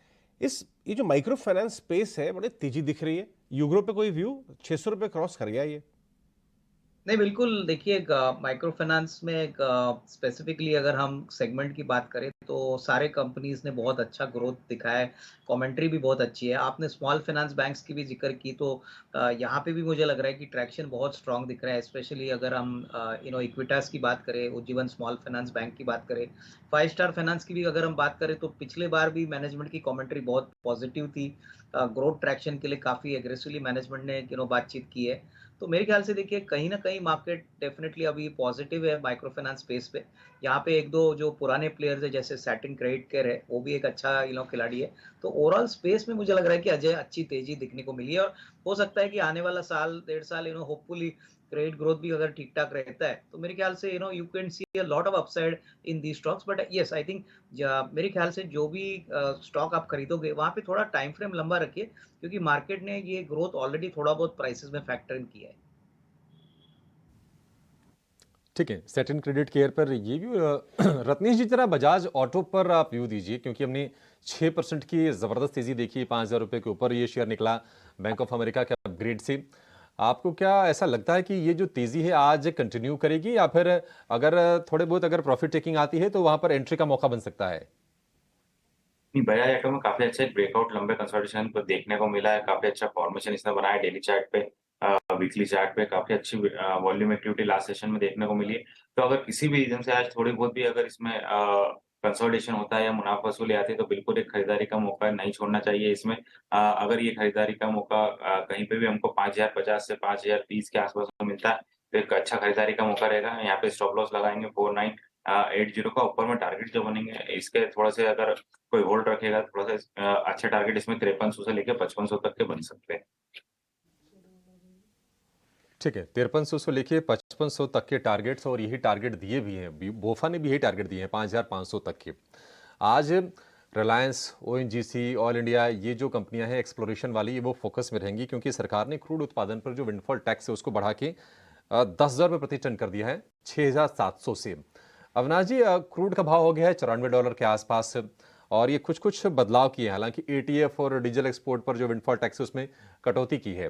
ये जो माइक्रो फाइनेंस स्पेस है बड़े तेजी दिख रही है। यूग्रो पे कोई व्यू? 600 रुपये क्रॉस कर गया ये। नहीं, बिल्कुल देखिए माइक्रो फाइनेंस में स्पेसिफिकली अगर हम सेगमेंट की बात करें तो सारे कंपनीज ने बहुत अच्छा ग्रोथ दिखाया है, कमेंट्री भी बहुत अच्छी है। आपने स्मॉल फाइनेंस बैंक्स की भी ज़िक्र की तो यहाँ पे भी मुझे लग रहा है कि ट्रैक्शन बहुत स्ट्रॉन्ग दिख रहा है, स्पेशली अगर हम इक्विटास की बात करें, उज्जीवन स्मॉल फाइनेंस बैंक की बात करें, 5 स्टार फाइनेंस की भी अगर हम बात करें तो पिछले बार भी मैनेजमेंट की कमेंट्री बहुत पॉजिटिव थी। ग्रोथ ट्रैक्शन के लिए काफ़ी एग्रेसिवली मैनेजमेंट ने बातचीत की है। तो मेरे ख्याल से देखिए कहीं न कहीं मार्केट डेफ़िनेटली अभी पॉज़िटिव है माइक्रो फाइनेंस स्पेस पे। यहाँ पे 1-2 जो पुराने प्लेयर्स हैं जैसे सैटिन क्रेडिट केयर है, वो भी एक अच्छा खिलाड़ी है। तो ओवरऑल स्पेस में मुझे लग रहा है कि अजय अच्छी तेज़ी दिखने को मिली है और हो सकता है कि आने वाला साल, डेढ़ साल होपफुली क्रेडिट ग्रोथ भी अगर ठीक-ठाक रहता है, तो मेरे ख्याल से you can see a lot of upside in these stocks but yes I think मेरे ख्याल से जो भी स्टॉक आप खरीदोगे वहाँ पे थोड़ा टाइम फ्रेम लंबा रखिए क्योंकि मार्केट ने ये ग्रोथ ऑलरेडी थोड़ा बहुत प्राइसेज़ में फैक्टर इन किया है। ठीक है, सैटिन क्रेडिट केयर पर ये भी रत्नेश जी जरा बजाज ऑटो पर आप व्यू दीजिए, क्योंकि हमने 6% की ज़बरदस्त तेज़ी देखी, 5,000 रुपये के ऊपर ये शेयर निकला बैंक ऑफ अमेरिका के अपग्रेड से। आपको क्या ऐसा लगता है कि ये जो तेज़ी है आज कंटिन्यू करेगी, या फिर अगर थोड़े बहुत अगर प्रॉफिट टेकिंग आती है तो वहां पर एंट्री का मौका बन सकता है? नहीं, बजाज ऑटो में काफी अच्छा एक ब्रेकआउट लंबे कंसोलिडेशन को देखने को मिला है। काफी अच्छा फॉर्मेशन इसने बनाया डेली चार्ट पे, वीकली चार्ट पे काफी अच्छी वॉल्यूम एक्टिविटी लास्ट सेशन में देखने को मिली है। तो अगर किसी भी रीजन से आज थोड़ी बहुत भी अगर इसमें कंसोलिडेशन होता है या मुनाफा वसूली आती है तो बिल्कुल एक खरीदारी का मौका नहीं छोड़ना चाहिए इसमें। अगर ये खरीदारी का मौका कहीं पे भी हमको 5,050 से 5,030 के आसपास में मिलता है तो एक अच्छा खरीदारी का मौका रहेगा। यहाँ पे स्टॉप लॉस लगाएंगे 4980 का। ऊपर में टारगेट जो बनेंगे इसके थोड़ा से अगर कोई होल्ड रखेगा, थोड़ा सा अच्छे टारगेट इसमें 5300 से लेके 5500 तक के बन सकते हैं। ठीक है, 5300 से लेके 5500 तक के टारगेट्स, और यही टारगेट दिए भी हैं, बोफा ने भी यही टारगेट दिए हैं 5500 तक के। आज रिलायंस, ओएनजीसी, ऑल इंडिया, ये जो कंपनियां हैं एक्सप्लोरेशन वाली, ये वो फोकस में रहेंगी, क्योंकि सरकार ने क्रूड उत्पादन पर जो विंडफॉल टैक्स है उसको बढ़ा के 10,000 रुपये प्रति टन कर दिया है 6,700 से। अविनाश जी, क्रूड का भाव हो गया है $94 के आसपास, और ये कुछ कुछ बदलाव किए हैं, हालांकि एटीएफ और डीजल एक्सपोर्ट पर जो विंडफॉल टैक्स है उसमें कटौती की है।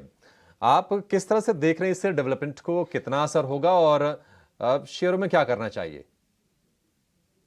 आप किस तरह से देख रहे हैं इससे डेवलपमेंट को, कितना असर होगा, और शेयरों में क्या करना चाहिए?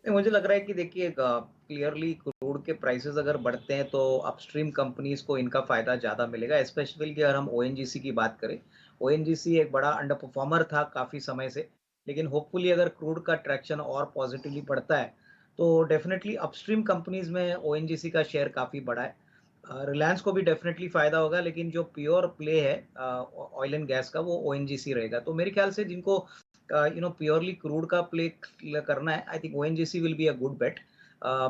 मुझे लग रहा है कि देखिए क्लियरली क्रूड के प्राइसेस अगर बढ़ते हैं तो अपस्ट्रीम कंपनीज को इनका फायदा ज़्यादा मिलेगा, स्पेशली अगर हम ओएनजीसी की बात करें। ओएनजीसी एक बड़ा अंडर परफॉर्मर था काफ़ी समय से, लेकिन होपफुली अगर क्रूड का ट्रैक्शन और पॉजिटिवली बढ़ता है तो डेफिनेटली अपस्ट्रीम कंपनीज में ओएनजीसी का शेयर काफ़ी बढ़ा है। रिलायंस को भी डेफिनेटली फायदा होगा, लेकिन जो प्योर प्ले है ऑयल एंड गैस का वो ओएनजीसी रहेगा। तो मेरे ख्याल से जिनको प्योरली क्रूड का प्ले करना है, I think ONGC will be a good bet.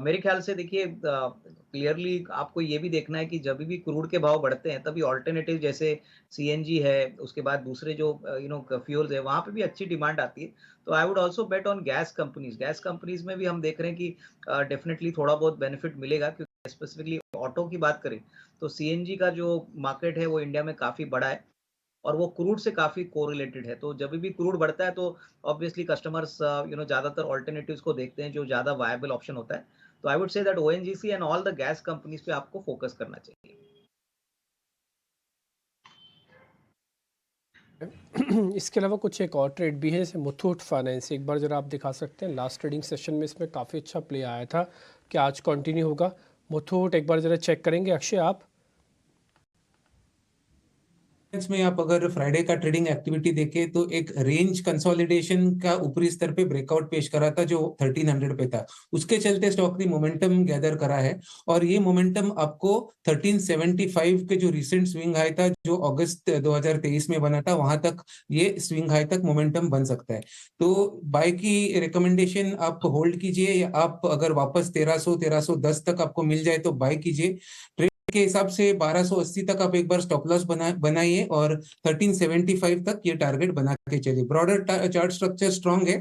मेरे ख्याल से देखिए क्लियरली आपको ये भी देखना है कि जब भी क्रूड के भाव बढ़ते हैं तभी ऑल्टरनेटिव जैसे सीएनजी है, उसके बाद दूसरे जो फ्यूल्स है वहां पे भी अच्छी डिमांड आती है। तो I would also bet on gas companies में भी हम देख रहे हैं कि डेफिनेटली थोड़ा बहुत बेनिफिट मिलेगा, क्योंकि स्पेसिफिकली ऑटो की बात करें तो सीएनजी का जो मार्केट है वो इंडिया में काफी बड़ा है और वो क्रूड से काफी कोरिलेटेड है। तो जब भी क्रूड बढ़ता है तो ऑब्वियसली कस्टमर्स ज्यादातर ऑल्टरनेटिव्स को देखते हैं जो ज्यादा वायबल ऑप्शन होता है। तो I would say that ONGC and all the gas companies पे आपको फोकस करना चाहिए। इसके अलावा कुछ एक और ट्रेड भी है, जैसे मुथूट फाइनेंस, एक बार जरा आप दिखा सकते हैं। लास्ट ट्रेडिंग सेशन में इसमें काफ़ी अच्छा प्ले आया था, क्या आज कंटिन्यू होगा? मुथूट एक बार जरा चेक करेंगे अक्षय आप? में आप अगर फ्राइडे का ट्रेडिंग एक्टिविटी देखें तो एक रेंज कंसोलिडेशन का ऊपरी स्तर पे ब्रेकआउट पेश करा था जो 1300 पे था, उसके चलते स्टॉक ने मोमेंटम गैदर करा है और ये मोमेंटम आपको 1375 के जो रिसेंट स्विंग हाई था जो अगस्त 2023 में बना था वहां तक ये स्विंग हाई तक मोमेंटम बन सकता है। तो बाय की रिकमेंडेशन आप होल्ड कीजिए, या आप अगर वापस 1300-1310 तक आपको मिल जाए तो बाय कीजिए। के हिसाब से 1280 तक आप एक बार स्टॉप लॉस बनाइए और 1375 तक ये टारगेट बना के चलिए। ब्रॉडर चार्ट स्ट्रक्चर स्ट्रांग है।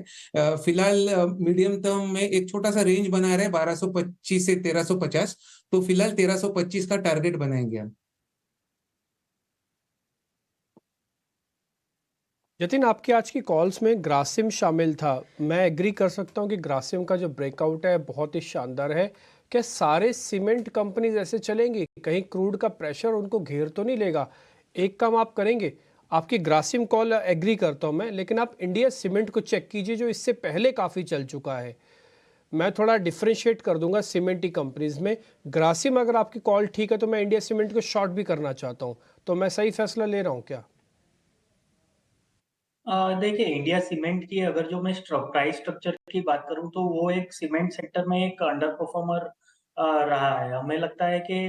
फिलहाल मीडियम टर्म में एक छोटा सा रेंज बना रहा है 1225 से 1350, तो फिलहाल 1325 का टारगेट बनाएंगे हम। जतिन, आपके आज की कॉल्स में ग्रासिम शामिल था, मैं एग्री कर सकता हूं कि ग्रासिम का जो ब्रेकआउट है बहुत ही शानदार है। क्या सारे सीमेंट कंपनीज ऐसे चलेंगी? कहीं क्रूड का प्रेशर उनको घेर तो नहीं लेगा? एक काम आप करेंगे, आपकी ग्रासिम कॉल एग्री करता हूं मैं, लेकिन आप इंडिया सीमेंट को चेक कीजिए जो इससे पहले काफ़ी चल चुका है। मैं थोड़ा डिफरेंशिएट कर दूंगा सीमेंट की कंपनीज में। ग्रासिम अगर आपकी कॉल ठीक है तो मैं इंडिया सीमेंट को शॉर्ट भी करना चाहता हूं, तो मैं सही फैसला ले रहा हूं क्या? देखिए, इंडिया सीमेंट की अगर जो मैं प्राइस स्ट्रक्चर की बात करूं तो वो एक सीमेंट सेक्टर में एक अंडर परफॉर्मर रहा है। हमें लगता है कि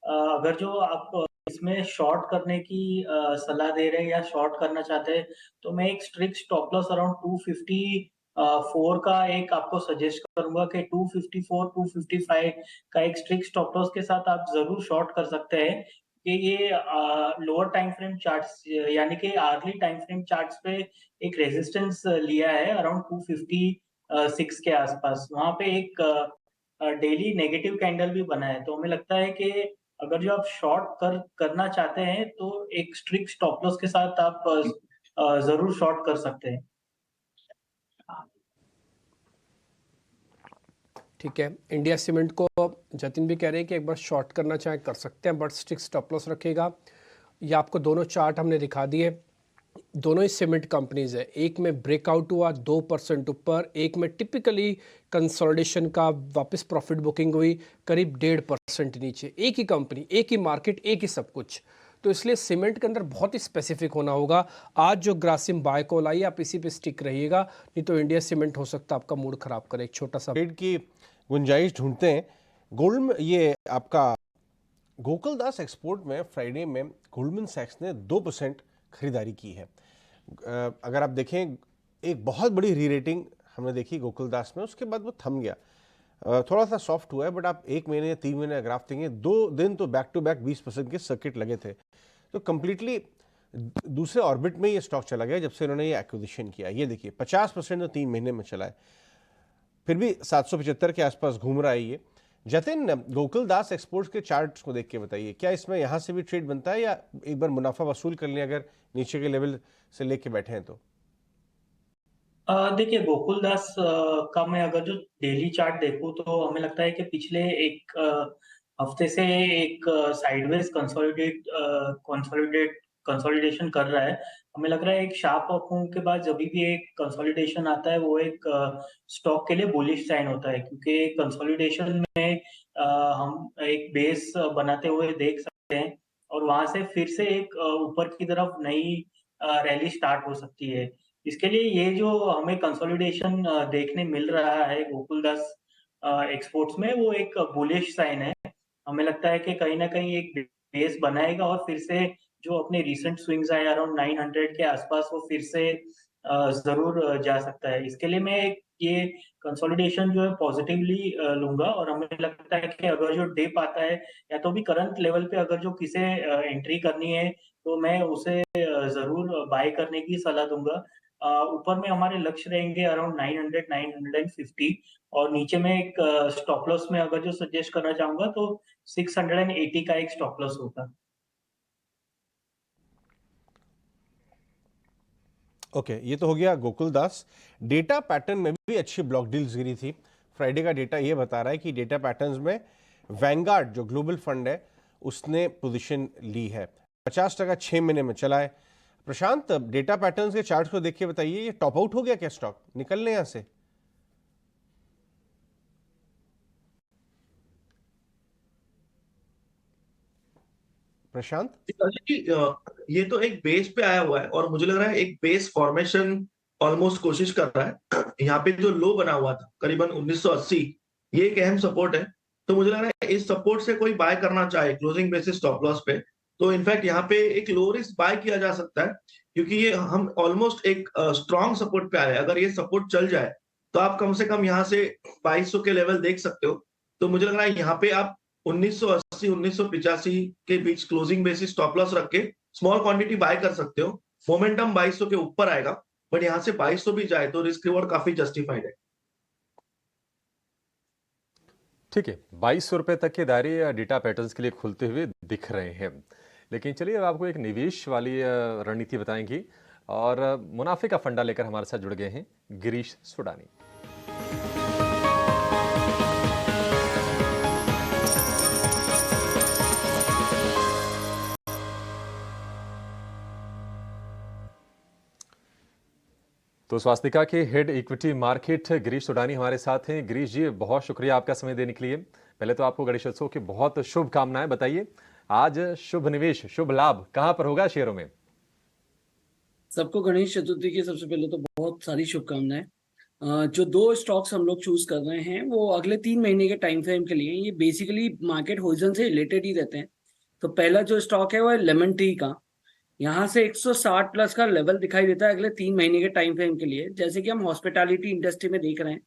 अगर जो आप इसमें शॉर्ट करने की सलाह दे रहे हैं या शॉर्ट करना चाहते हैं, तो मैं एक स्ट्रिक्ट स्टॉप लॉस अराउंड 254 का एक आपको सजेस्ट करूंगा कि 254 255 का एक स्ट्रिक्ट स्टॉप लॉस के साथ आप जरूर शॉर्ट कर सकते हैं कि ये लोअर टाइम फ्रेम चार्ट्स यानी कि आर्ली टाइम फ्रेम चार्ट्स पे एक रेजिस्टेंस लिया है अराउंड 256 के आसपास। वहां पे एक डेली नेगेटिव कैंडल भी बना है, तो हमें लगता है कि अगर जो आप करना चाहते हैं तो एक स्ट्रिक्ट स्टॉप लॉस के साथ आप जरूर शॉर्ट कर सकते हैं। ठीक है, इंडिया सीमेंट को जतिन भी कह रहे हैं कि एक बार शॉर्ट करना चाहे कर सकते हैं, बट स्ट्रिक्ट स्टॉप लॉस रखेगा। ये आपको दोनों चार्ट हमने दिखा दिए, दोनों ही सीमेंट कंपनीज है। एक में ब्रेकआउट हुआ 2% ऊपर, एक में टिपिकली कंसोलिडेशन का वापस प्रॉफिट बुकिंग हुई करीब 1.5% नीचे। एक ही कंपनी, एक ही मार्केट, एक ही सब कुछ, तो इसलिए सीमेंट के अंदर बहुत ही स्पेसिफिक होना होगा। आज जो ग्रासिम बाय कॉल आई, आप इसी पे स्टिक रहिएगा, नहीं तो इंडिया सीमेंट हो सकता है आपका मूड खराब करे। एक छोटा सा ट्रेड की गुंजाइश ढूंढते हैं। गोल्ड में ये आपका गोकुलदास एक्सपोर्ट में फ्राइडे में गोल्डमैन सैक्स ने 2% खरीदारी की है। अगर आप देखें, एक बहुत बड़ी री रेटिंग हमने देखी गोकुलदास में, उसके बाद वो थम गया, थोड़ा सा सॉफ्ट हुआ है, बट आप 1 महीने या 3 महीने का ग्राफ देंगे, 2 दिन तो बैक टू बैक 20% के सर्किट लगे थे। तो कंप्लीटली दूसरे ऑर्बिट में ये स्टॉक चला गया जब से इन्होंने ये एक्विजिशन किया। ये देखिए 50% तो 3 महीने में चला है, फिर भी 775 के आसपास घूम रहा है ये। जतिन, गोकुलदास एक्सपोर्ट्स के चार्ट्स को देख के बताइए, क्या इसमें यहाँ से भी ट्रेड बनता है या एक बार मुनाफा वसूल कर लिया अगर नीचे के लेवल से लेके बैठे हैं तो? देखिए, गोकुलदास का मैं अगर जो डेली चार्ट देखूं तो हमें लगता है कि पिछले एक हफ्ते से एक साइडवेज कंसोलिडेशन कर रहा है। हमें लग रहा है एक शार्प अप मूव के बाद जब भी एक कंसोलिडेशन आता है वो एक स्टॉक के लिए बुलिश साइन होता है, क्योंकि कंसोलिडेशन में हम एक बेस बनाते हुए देख सकते हैं और वहां से फिर से एक ऊपर की तरफ नई रैली स्टार्ट हो सकती है। इसके लिए ये जो हमें कंसोलिडेशन देखने मिल रहा है गोकुलदास एक्सपोर्ट्स में, वो एक बुलिश साइन है। हमें लगता है कि कहीं ना कहीं एक बेस बनाएगा और फिर से जो अपने रिसेंट स्विंग्स आए अराउंड 900 के आसपास, वो फिर से जरूर जा सकता है। इसके लिए मैं ये कंसोलिडेशन जो है पॉजिटिवली लूंगा और हमें लगता है कि अगर जो डिप आता है या तो भी करंट लेवल पे अगर जो किसे एंट्री करनी है तो मैं उसे जरूर बाय करने की सलाह दूंगा। ऊपर में हमारे लक्ष्य रहेंगे अराउंड 900 950 और नीचे में एक स्टॉप लॉस में अगर जो सजेस्ट करना चाहूंगा तो 680 का एक स्टॉप लॉस होगा। ओके, ये तो हो गया गोकुलदास। डेटा पैटर्न में भी अच्छी ब्लॉक डील्स गिरी थी। फ्राइडे का डेटा ये बता रहा है कि डेटा पैटर्न्स में वैंगार्ड जो ग्लोबल फंड है उसने पोजीशन ली है। 50% 6 महीने में चला है। प्रशांत, डेटा पैटर्न्स के चार्ट को देख के बताइए, ये टॉप आउट हो गया क्या स्टॉक? निकल लें यहां से? प्रशांत ये तो एक बेस पे आया हुआ है और मुझे लग रहा है एक बेस फॉर्मेशन ऑलमोस्ट कोशिश कर रहा है। यहाँ पे जो लो बना हुआ था करीबन 1980, ये एक अहम सपोर्ट है। तो मुझे लग रहा है इस सपोर्ट से कोई बाय करना चाहे क्लोजिंग बेसिस स्टॉप लॉस पे, तो इनफैक्ट यहाँ पे एक लो रिस्क बाय किया जा सकता है, क्योंकि ये हम ऑलमोस्ट एक स्ट्रॉन्ग सपोर्ट पे आए। अगर ये सपोर्ट चल जाए तो आप कम से कम यहाँ से 2200 के लेवल देख सकते हो। तो मुझे लग रहा है यहाँ पे आप 1980 1985 के बीच क्लोजिंग बेसिस स्टॉप लॉस रख के स्मॉल क्वांटिटी बाय कर सकते हो। मोमेंटम 2200 के ऊपर आएगा, बट यहाँ से 2200 भी जाए तो रिस्क रिवॉर्ड काफी जस्टिफाइड है। ठीक है, 2200 रुपए तक के दायरे डेटा पैटर्न्स के लिए खुलते हुए दिख रहे हैं। लेकिन चलिए अब आपको एक निवेश वाली रणनीति बताएंगी और मुनाफे का फंडा लेकर हमारे साथ जुड़ गए हैं गिरीश सुडानी। तो स्वास्तिका के head equity market Girish Sodani हमारे साथ हैं। गिरीश जी, बहुत शुक्रिया आपका समय देने के लिए। पहले तो आपको गणेशोत्सव की बहुत शुभकामनाएं। बताइए, आज शुभ निवेश, शुभ लाभ कहां पर होगा शेयरों में? सबको गणेश चतुर्थी की सबसे पहले तो बहुत सारी शुभकामनाएं। जो दो स्टॉक्स हम लोग चूज कर रहे हैं वो अगले 3 महीने के टाइम फ्रेम के लिए, ये बेसिकली मार्केट होरिजन से रिलेटेड ही रहते हैं। तो पहला जो स्टॉक है वो है लेमन ट्री का। यहाँ से 160 प्लस का लेवल दिखाई देता है अगले 3 महीने के टाइम फ्रेम के लिए। जैसे कि हम हॉस्पिटैलिटी इंडस्ट्री में देख रहे हैं,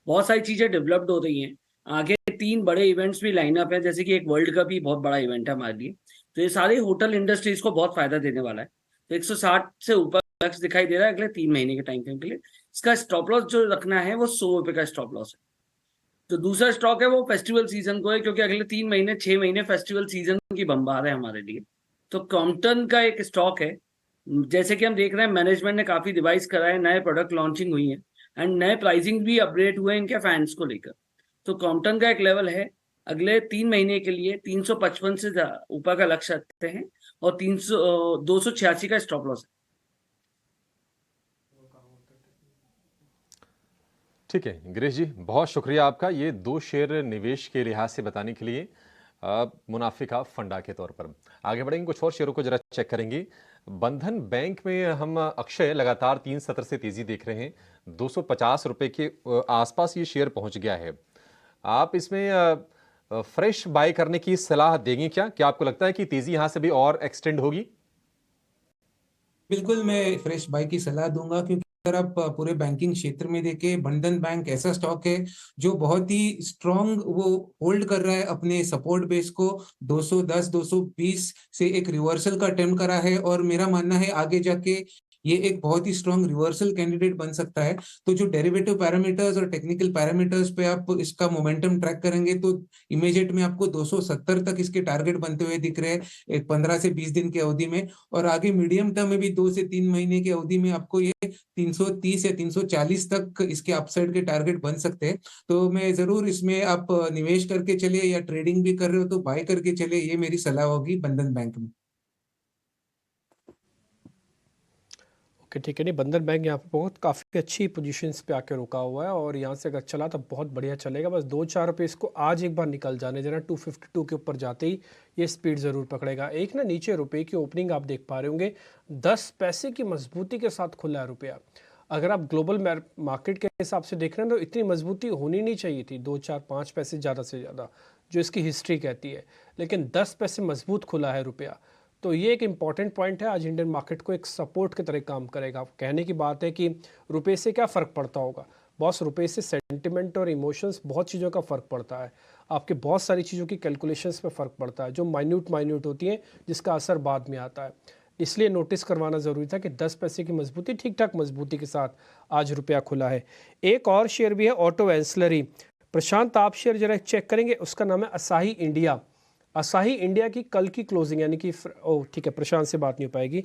बहुत सारी चीजें डेवलप्ड हो रही हैं। आगे 3 बड़े इवेंट्स भी लाइन अप है, जैसे कि एक वर्ल्ड कप ही बहुत बड़ा इवेंट है हमारे लिए। तो ये सारे होटल इंडस्ट्रीज को बहुत फायदा देने वाला है। तो 160 से ऊपर लक्ष्य दिखाई दे रहा है अगले 3 महीने के टाइम फ्रेम के लिए। इसका स्टॉप लॉस जो रखना है वो 100 रुपए का स्टॉप लॉस है। जो दूसरा स्टॉक है वो फेस्टिवल सीजन को है, क्योंकि अगले 3 महीने 6 महीने फेस्टिवल सीजन की बम्बार है हमारे लिए। तो क्रॉम्पटन का एक स्टॉक है। जैसे कि हम देख रहे हैं मैनेजमेंट ने काफी डिवाइस कराए, नए प्रोडक्ट लॉन्चिंग हुई है एंड नए प्राइसिंग भी अपडेट हुए इनके फैंस को लेकर। तो क्रॉम्पटन का एक लेवल है अगले 3 महीने के लिए 355 से ऊपर का लक्ष्य रखते हैं और 286 का स्टॉप लॉस है। ठीक है गिरीश जी, बहुत शुक्रिया आपका ये 2 शेयर निवेश के लिहाज से बताने के लिए, मुनाफे का फंडा के तौर पर। आगे बढ़ेंगे, कुछ और शेयरों को जरा चेक करेंगे। बंधन बैंक में हम अक्षय लगातार 3 सत्र से तेजी देख रहे हैं। 250 रुपए के आसपास ये शेयर पहुंच गया है। आप इसमें फ्रेश बाय करने की सलाह देंगे क्या आपको लगता है कि तेजी यहां से भी और एक्सटेंड होगी? बिल्कुल, मैं फ्रेश बाय की सलाह दूंगा, क्योंकि अगर आप पूरे बैंकिंग क्षेत्र में देखें, बंधन बैंक ऐसा स्टॉक है जो बहुत ही स्ट्रॉन्ग वो होल्ड कर रहा है अपने सपोर्ट बेस को। 210 220 से एक रिवर्सल का अटेम्प्ट करा है और मेरा मानना है आगे जाके ये एक बहुत ही स्ट्रॉन्ग रिवर्सल कैंडिडेट बन सकता है। तो जो डेरिवेटिव पैरामीटर्स और टेक्निकल पैरामीटर्स पे आप इसका मोमेंटम ट्रैक करेंगे तो इमीडिएट में आपको 270 तक इसके टारगेट बनते हुए दिख रहे हैं एक 15 से 20 दिन की अवधि में। और आगे मीडियम टर्म में भी 2 से 3 महीने की अवधि में आपको ये 330 या 340 तक इसके अपसाइड के टारगेट बन सकते हैं। तो मैं जरूर इसमें आप निवेश करके चले या ट्रेडिंग भी कर रहे हो तो बाय करके चले, ये मेरी सलाह होगी बंधन बैंक में। ओके, ठीक है। नहीं, बंधन बैंक यहाँ पे बहुत काफ़ी अच्छी पोजीशंस पे आके रुका हुआ है और यहाँ से अगर चला तो बहुत बढ़िया चलेगा। बस 2-4 रुपये इसको आज एक बार निकल जाने देना। 252 के ऊपर जाते ही ये स्पीड ज़रूर पकड़ेगा। एक ना नीचे रुपये की ओपनिंग आप देख पा रहे होंगे, 10 पैसे की मजबूती के साथ खुला है रुपया। अगर आप ग्लोबल मार्केट के हिसाब से देख रहे हैं तो इतनी मजबूती होनी नहीं चाहिए थी, 2-4-5 पैसे ज़्यादा से ज़्यादा जो इसकी हिस्ट्री कहती है, लेकिन 10 पैसे मजबूत खुला है रुपया। तो ये एक इम्पॉर्टेंट पॉइंट है, आज इंडियन मार्केट को एक सपोर्ट की तरह काम करेगा। कहने की बात है कि रुपये से क्या फ़र्क पड़ता होगा बॉस, रुपये से सेंटिमेंट और इमोशंस बहुत चीज़ों का फ़र्क पड़ता है। आपके बहुत सारी चीज़ों की कैलकुलेशंस पे फ़र्क पड़ता है जो माइन्यूट होती हैं, जिसका असर बाद में आता है। इसलिए नोटिस करवाना ज़रूरी था कि 10 पैसे की मजबूती, ठीक ठाक मजबूती के साथ आज रुपया खुला है। एक और शेयर भी है ऑटो एंसलरी। प्रशांत, आप शेयर जरा चेक करेंगे, उसका नाम है असाही इंडिया। असाही इंडिया की कल की क्लोजिंग यानी कि ठीक है, प्रशांत से बात नहीं हो पाएगी।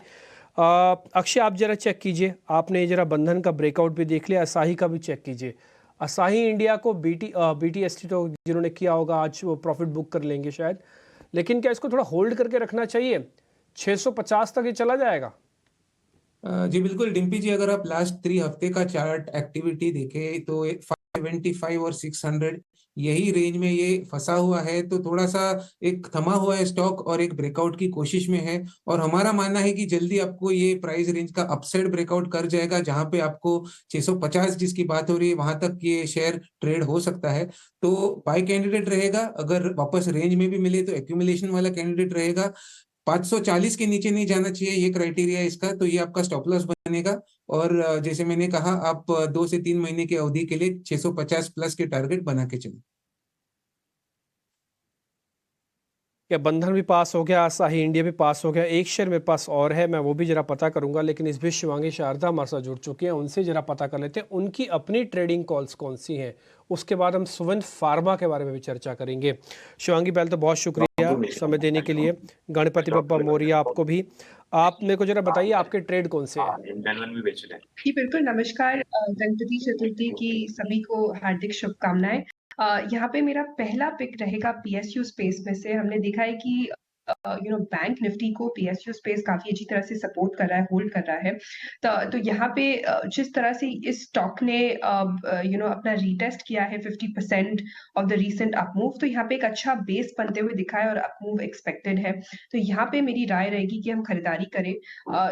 अक्षय, आप जरा चेक कीजिए, आपने जरा बंधन का ब्रेकआउट भी देख लिया, असाही का भी चेक कीजिए। असाही इंडिया को BTST तो जिन्होंने किया होगा आज वो प्रॉफिट बुक कर लेंगे शायद, लेकिन क्या इसको थोड़ा होल्ड करके रखना चाहिए? 650 तक ये चला जाएगा? जी बिल्कुल डिम्पी जी, अगर आप लास्ट 3 हफ्ते का चार्ट एक्टिविटी देखें तो 575 और 600 यही रेंज में ये फंसा हुआ है। तो थोड़ा सा एक थमा हुआ है स्टॉक और एक ब्रेकआउट की कोशिश में है। और हमारा मानना है कि जल्दी आपको ये प्राइस रेंज का अपसाइड ब्रेकआउट कर जाएगा, जहां पे आपको 650 जिसकी बात हो रही है वहां तक ये शेयर ट्रेड हो सकता है। तो बाय कैंडिडेट रहेगा, अगर वापस रेंज में भी मिले तो एक्यूमुलेशन वाला कैंडिडेट रहेगा। 540 के नीचे नहीं जाना चाहिए, ये क्राइटेरिया इसका, तो ये आपका स्टॉप लॉस बनेगा। और जैसे मैंने कहा, आप 2 से 3 महीने की अवधि के लिए 650 प्लस के टारगेट बना के चलें। क्या बंधन भी पास हो गया, असाही इंडिया भी पास हो गया। एक शेयर मेरे पास और है, मैं वो भी जरा पता करूंगा, लेकिन इस बीच शिवांगी शारदा हमारे साथ जुड़ चुके हैं, उनसे जरा पता कर लेते हैं उनकी अपनी ट्रेडिंग कॉल्स कौन सी हैं। उसके बाद हम सुवन फार्मा के बारे में भी चर्चा करेंगे। शिवांगी, पहले तो बहुत शुक्रिया समय देने के लिए। गणपति बप्पा मोरिया आपको भी। आप मेरे को जरा बताइए आपके ट्रेड कौन से हैं? जी बिल्कुल, नमस्कार। गणपति चतुर्थी की सभी को हार्दिक शुभकामनाएं। यहाँ पे मेरा पहला पिक रहेगा PSU स्पेस में से। हमने देखा है कि बैंक निफ्टी को पीएसयू स्पेस काफी अच्छी तरह से सपोर्ट कर रहा है, होल्ड कर रहा है। तो यहाँ पे जिस तरह से इस स्टॉक ने अपना रीटेस्ट किया है 50% ऑफ द रीसेंट अपमूव, तो यहाँ पे एक अच्छा बेस बनते हुए दिखा है और अपमूव एक्सपेक्टेड है। तो यहाँ पे मेरी राय रहेगी कि हम खरीदारी करें।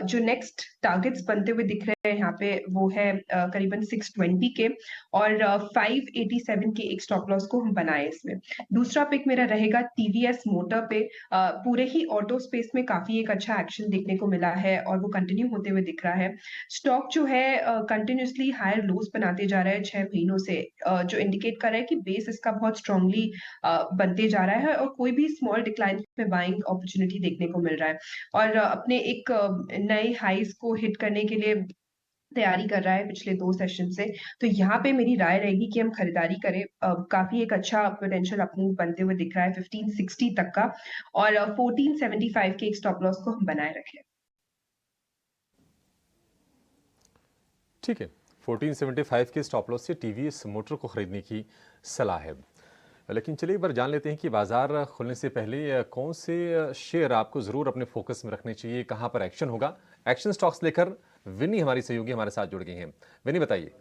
जो नेक्स्ट टारगेट्स बनते हुए दिख रहे हैं यहाँ पे वो है करीबन 620 के और 587 के एक स्टॉप लॉस को हम बनाए इसमें। दूसरा पिक मेरा रहेगा टीवीएस मोटर पे। पूरे ही ऑटो स्पेस में काफी एक अच्छा एक्शन देखने को मिला है और वो कंटिन्यू होते हुए दिख रहा है। स्टॉक जो है कंटिन्यूसली हायर लोस बनाते जा रहा है 6 महीनों से, जो इंडिकेट कर रहा है कि बेस इसका बहुत स्ट्रांगली बनते जा रहा है और कोई भी स्मॉल डिक्लाइन में बाइंग अपॉर्चुनिटी देखने को मिल रहा है और अपने एक नए हाइज को हिट करने के लिए तैयारी कर रहा है पिछले 2 सेशन से। तो यहाँ पे मेरी राय रहेगी कि हम खरीदारी करें। काफी एक अच्छा पोटेंशियल अपमूव बनते हुए दिख रहा है 1560 तक का और 1475 के एक स्टॉप लॉस को हम बनाए रखें। ठीक है, 1475 के स्टॉप लॉस से टीवीएस मोटर को खरीदने की सलाह है। लेकिन चलिए एक बार जान लेते हैं कि बाजार खुलने से पहले कौन से शेयर आपको जरूर अपने फोकस में रखने चाहिए, कहां पर एक्शन होगा। एक्शन स्टॉक्स लेकर विनी हमारी सहयोगी हमारे साथ जुड़ गई हैं। विनी बताइए।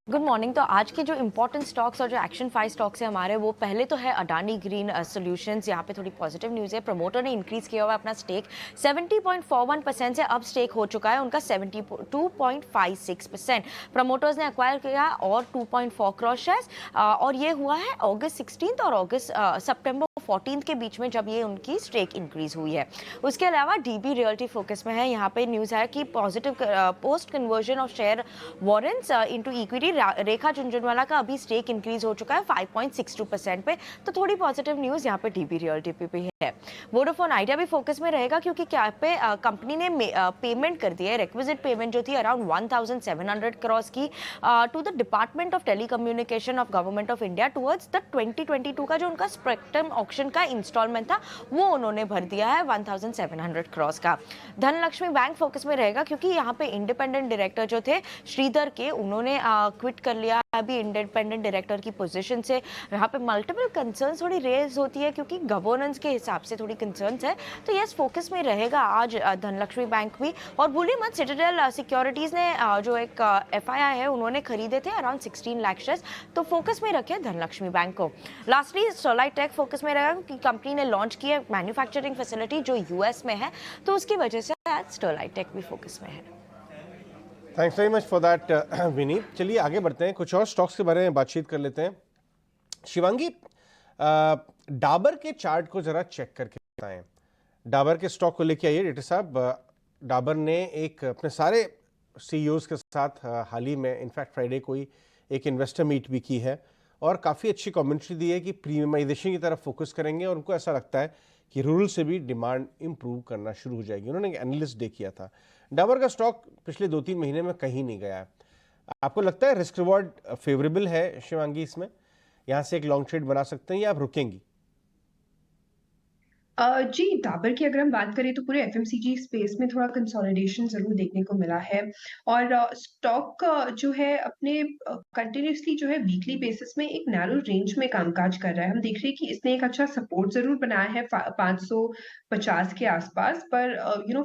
Good morning. तो आज के जो इंपॉर्टेंट स्टॉक्स और जो एक्शन 5 स्टॉक्स है हमारे, वो पहले तो है अडानी ग्रीन सॉल्यूशंस। यहाँ पे थोड़ी पॉजिटिव न्यूज़ है। प्रमोटर ने इंक्रीज किया हुआ अपना स्टेक 70.41% से अब स्टेक हो चुका है उनका 72.56%। प्रमोटर्स ने एक्वायर किया और 2.4 करोड़ शेयर्स और ये हुआ है अगस्त 16 और सितंबर 14 के बीच में जब ये उनकी स्टेक इंक्रीज हुई है। उसके अलावा डीबी रियल्टी फोकस में है। यहाँ पे न्यूज़ है कि positive post conversion of share warrants into equity Rekha Jhunjhunwala का अभी स्टेक इंक्रीज हो चुका है 5.62% पे। तो थोड़ी पॉजिटिव न्यूज़ यहाँ पे डीबी रियल्टी पे भी है। वोडाफोन आइडिया भी फोकस में रहेगा क्योंकि क्या पे कंपनी ने पेमेंट कर दी है, रिक्विजिट पेमेंट जो थी अराउंड 1700 करोड़ की to the department of telecommunication of government of India towards the 2022 का जो उनका स्पेक्ट्रम ऑक्शन का इंस्टॉलमेंट था वो उन्होंने भर दिया है 1700 करोड़ का। धनलक्ष्मी बैंक फोकस में रहेगा क्योंकि यहाँ पे इंडिपेंडेंट डायरेक्टर जो थे श्रीधर के, उन्होंने क्विट कर लिया अभी इंडिपेंडेंट डायरेक्टर की पोजीशन से। यहाँ पे मल्टीपल कंसर्न्स थोड़ी रेज होती है क्योंकि गवर्नेंस के हिसाब से थोड़ी कंसर्न्स है। तो यस, फोकस में रहेगा आज धनलक्ष्मी बैंक भी। और भूलिए मत, सिटाडेल सिक्योरिटीज ने जो एक FII है उन्होंने खरीदे थे अराउंड 16 लाख शेयर्स। तो फोकस में रखे धनलक्ष्मी बैंक को। लास्टली स्टरलाइट टेक फोकस में रहेगा क्योंकि कंपनी ने लॉन्च की है मैन्युफैक्चरिंग फैसिलिटी जो US में है, तो उसकी वजह से आज स्टरलाइट टेक भी फोकस में है। Thanks very much for that Vini. चलिए आगे बढ़ते हैं, कुछ और स्टॉक्स के बारे में बातचीत कर लेते हैं। शिवांगी, डाबर के चार्ट को जरा चेक करके बताएं। डाबर के स्टॉक को लेके आइए डेटा साहब। डाबर ने एक अपने सारे CEOs के साथ हाल ही में इनफैक्ट फ्राइडे को ही एक इन्वेस्टर मीट भी की है और काफ़ी अच्छी कमेंट्री दी है कि प्रीमियमाइजेशन की तरफ फोकस करेंगे और उनको ऐसा लगता है कि रूरल से भी डिमांड इंप्रूव करना शुरू हो जाएगी। उन्होंने एक एनालिस्ट डे किया था। डाबर का स्टॉक पिछले 2-3 महीने में कहीं नहीं गया है। आपको लगता है रिस्क रिवॉर्ड फेवरेबल है शिवांगी, इसमें यहाँ से एक लॉन्ग ट्रेड बना सकते हैं या आप रुकेंगी? जी, डाबर की अगर हम बात करें तो पूरे FMCG स्पेस में थोड़ा कंसोलिडेशन जरूर देखने को मिला है और स्टॉक जो है अपने कंटिन्यूसली जो है वीकली बेसिस में एक नैरो रेंज में कामकाज कर रहा है। हम देख रहे हैं कि इसने एक अच्छा सपोर्ट जरूर बनाया है 550 के आसपास, पर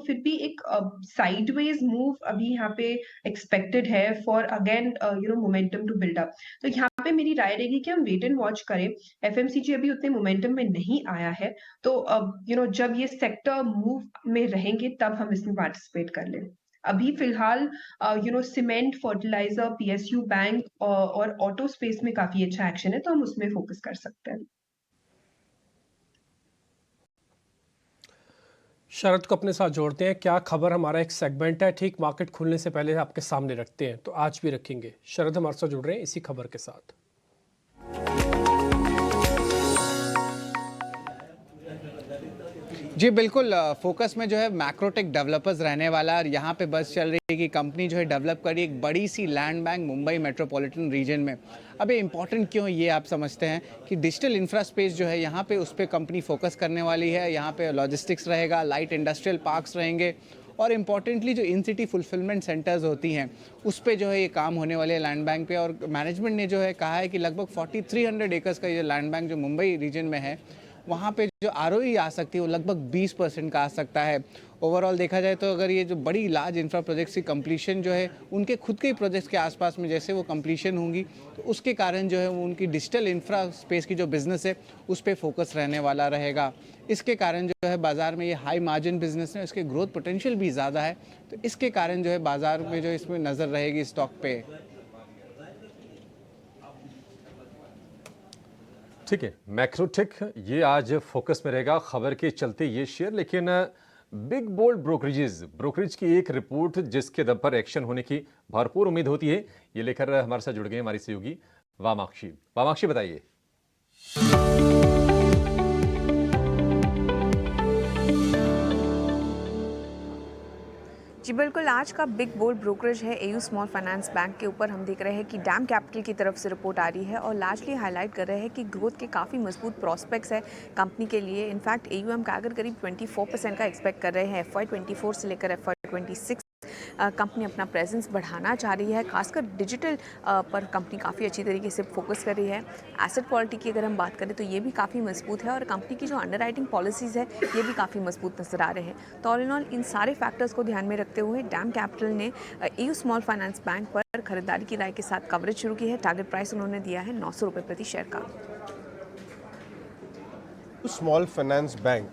फिर भी एक साइडवेज मूव अभी यहाँ पे एक्सपेक्टेड है for again momentum to build up. तो यहाँ पे मेरी राय रहेगी कि हम वेट एंड वॉच करें। FMCG अभी उतने मोमेंटम में नहीं आया है, तो जब ये सेक्टर मूव में रहेंगे तब हम इसमें पार्टिसिपेट कर लें। अभी फिलहाल सीमेंट, फर्टिलाइजर, PSU बैंक और ऑटो स्पेस में काफी अच्छा एक्शन है, तो हम उसमें फोकस कर सकते हैं। शरद को अपने साथ जोड़ते हैं। क्या खबर हमारा एक सेगमेंट है, ठीक मार्केट खुलने से पहले आपके सामने रखते हैं, तो आज भी रखेंगे। शरद हमारे साथ जुड़ रहे हैं इसी खबर के साथ। जी बिल्कुल, फोकस में जो है मैक्रोटेक डेवलपर्स रहने वाला और यहाँ पे बस चल रही है कि कंपनी जो है डेवलप करी एक बड़ी सी land bank Mumbai metropolitan region में। अब ये इंपॉर्टेंट क्यों ये आप समझते हैं कि डिजिटल इंफ्रा स्पेस जो है यहाँ पे उस पर कंपनी फोकस करने वाली है। यहाँ पे लॉजिस्टिक्स रहेगा, लाइट इंडस्ट्रियल पार्क्स रहेंगे और इम्पॉर्टेंटली जो इन सिटी फुलफिलमेंट सेंटर्स होती हैं उस पे जो है ये काम होने वाले लैंड बैंक पे। और मैनेजमेंट ने जो है कहा है कि लगभग 4300 एकर्स का ये लैंड बैंक जो मुंबई रीजन में है वहाँ पे जो ROE आ सकती है वो लगभग 20% का आ सकता है। ओवरऑल देखा जाए तो अगर ये जो बड़ी लार्ज इंफ्रा प्रोजेक्ट्स की कंप्लीशन जो है उनके खुद के ही प्रोजेक्ट्स के आसपास में जैसे वो कंप्लीशन होंगी तो उसके कारण जो है वो उनकी डिजिटल इंफ्रा स्पेस की जो बिज़नेस है उस पर फोकस रहने वाला रहेगा। इसके कारण जो है बाज़ार में ये हाई मार्जिन बिजनेस है, इसके ग्रोथ पोटेंशियल भी ज़्यादा है, तो इसके कारण जो है बाज़ार में जो इसमें नज़र रहेगी स्टॉक पे। ठीक है, मैक्रोटेक ये आज फोकस में रहेगा खबर के चलते ये शेयर। लेकिन बिग बोल्ड ब्रोकरेज की एक रिपोर्ट जिसके दम पर एक्शन होने की भरपूर उम्मीद होती है, ये लेकर हमारे साथ जुड़ गए हमारी सहयोगी वामाक्षी बताइए। जी बिल्कुल, आज का बिग बोल्ड ब्रोकरेज है एयू स्मॉल फाइनेंस बैंक के ऊपर। हम देख रहे हैं कि डैम कैपिटल की तरफ से रिपोर्ट आ रही है और लार्जली हाईलाइट कर रहे हैं कि ग्रोथ के काफ़ी मजबूत प्रॉस्पेक्ट्स है कंपनी के लिए। इनफैक्ट AUM का अगर करीब 24% का एक्सपेक्ट कर रहे हैं। FY24 से लेकर FY26 कंपनी अपना प्रेजेंस बढ़ाना चाह रही है, खासकर डिजिटल पर कंपनी काफ़ी अच्छी तरीके से फोकस कर रही है। एसेट क्वालिटी की अगर हम बात करें तो ये भी काफ़ी मजबूत है और कंपनी की जो अंडरराइटिंग पॉलिसीज़ है ये भी काफ़ी मजबूत नजर आ रहे हैं। तो ऑल इन ऑल इन सारे फैक्टर्स को ध्यान में रखते हुए डैम कैपिटल ने एयू स्मॉल फाइनेंस बैंक पर खरीदारी की राय के साथ कवरेज शुरू की है। टारगेट प्राइस उन्होंने दिया है 900 रुपये प्रति शेयर का। स्मॉल फाइनेंस बैंक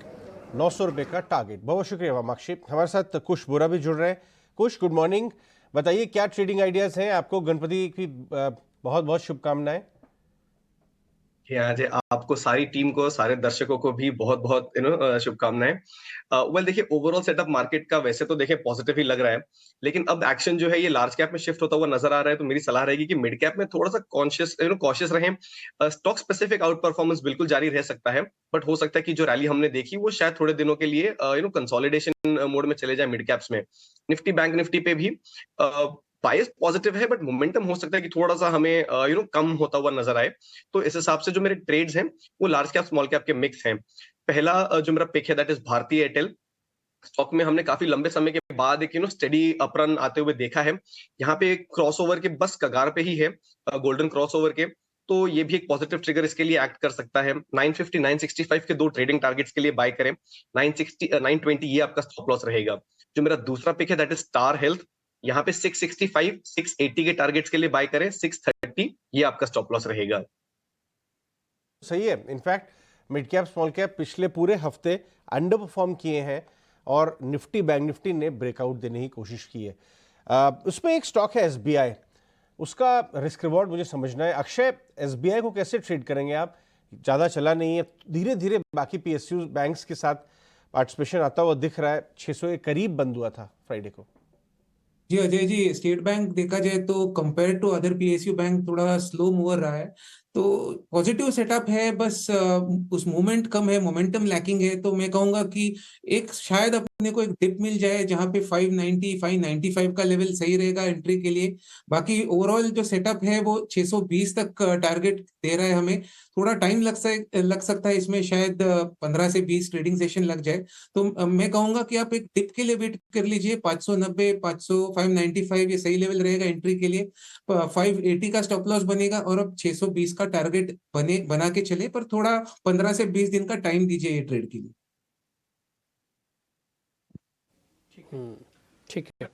900 रुपये का टारगेट। बहुत शुक्रिया वामाक्षी। हमारे साथ कुश बोरा भी जुड़ रहे हैं। कुश, गुड मॉर्निंग। बताइए क्या ट्रेडिंग आइडियाज हैं आपको? गणपति की बहुत बहुत शुभकामनाएं। आज आपको, सारी टीम को, सारे दर्शकों को भी बहुत बहुत शुभकामनाएं। वेल देखिए, ओवरऑल सेटअप मार्केट का वैसे तो देखिए पॉजिटिव ही लग रहा है, लेकिन अब एक्शन जो है ये लार्ज कैप में शिफ्ट होता हुआ नजर आ रहा है। तो मेरी सलाह रहेगी कि मिड कैप में थोड़ा सा कॉशियस रहें। स्टॉक स्पेसिफिक आउट परफॉर्मेंस बिल्कुल जारी रह सकता है, बट हो सकता है कि जो रैली हमने देखी वो शायद थोड़े दिनों के लिए कंसोलिडेशन मोड में चले जाए मिड कैप्स में। निफ्टी, बैंक निफ्टी पे भी बायस पॉजिटिव है, बट मोमेंटम हो सकता है कि थोड़ा सा हमें कम होता हुआ नजर आए। तो इस हिसाब से जो मेरे ट्रेड्स हैं वो लार्ज कैप स्मॉल कैप के मिक्स हैं। पहला जो मेरा पिक है that is Bharti Airtel. Stock में हमने काफी लंबे समय के बाद एक स्टडी अपरन आते हुए देखा है। यहाँ पे क्रॉसओवर के बस कगार पे ही है, गोल्डन क्रॉसओवर के, तो ये भी एक पॉजिटिव ट्रिगर इसके लिए एक्ट कर सकता है। 950 965 के दो ट्रेडिंग टारगेट्स के लिए बाय करें। 920 ये आपका स्टॉप लॉस रहेगा। जो मेरा दूसरा पिक है दैट इज स्टार हेल्थ। यहाँ पे 665 680 के टारगेट्स के लिए बाय करें। 630 ये आपका स्टॉप लॉस रहेगा। सही है। In fact mid cap small cap पिछले पूरे हफ्ते अंडर परफॉर्म किए हैं और निफ्टी, बैंक निफ्टी ने ब्रेकआउट देने की कोशिश की है। उसमें एक स्टॉक है SBI, उसका रिस्क रिवॉर्ड मुझे समझना है। अक्षय, SBI को कैसे ट्रेड करेंगे आप? ज़्यादा चला नहीं है, धीरे धीरे बाकी PSU बैंक्स के साथ पार्टिसिपेशन आता हुआ दिख रहा है। 600 के करीब बंद हुआ था फ्राइडे को। जी अजय जी, स्टेट बैंक देखा जाए तो compare to other PSU bank थोड़ा स्लो मूवर रहा है, तो पॉजिटिव सेटअप है, बस उस मोमेंट कम है, मोमेंटम लैकिंग है। तो मैं कहूंगा कि एक शायद अपने को एक डिप मिल जाए जहां पे 590 595 का लेवल सही रहेगा एंट्री के लिए। बाकी ओवरऑल जो सेटअप है वो 620 तक टारगेट दे रहा है हमें। थोड़ा टाइम लग सकता है इसमें, शायद 15 से 20 ट्रेडिंग सेशन लग जाए। तो मैं कहूंगा कि आप एक डिप के लिए वेट कर लीजिए। 590 500 595 ये सही लेवल रहेगा एंट्री के लिए। 580 का स्टॉप लॉस बनेगा और अब 620 का टारगेट बना के चले, पर थोड़ा 15 से 20 दिन का टाइम दीजिए ये ट्रेड के लिए। ठीक है।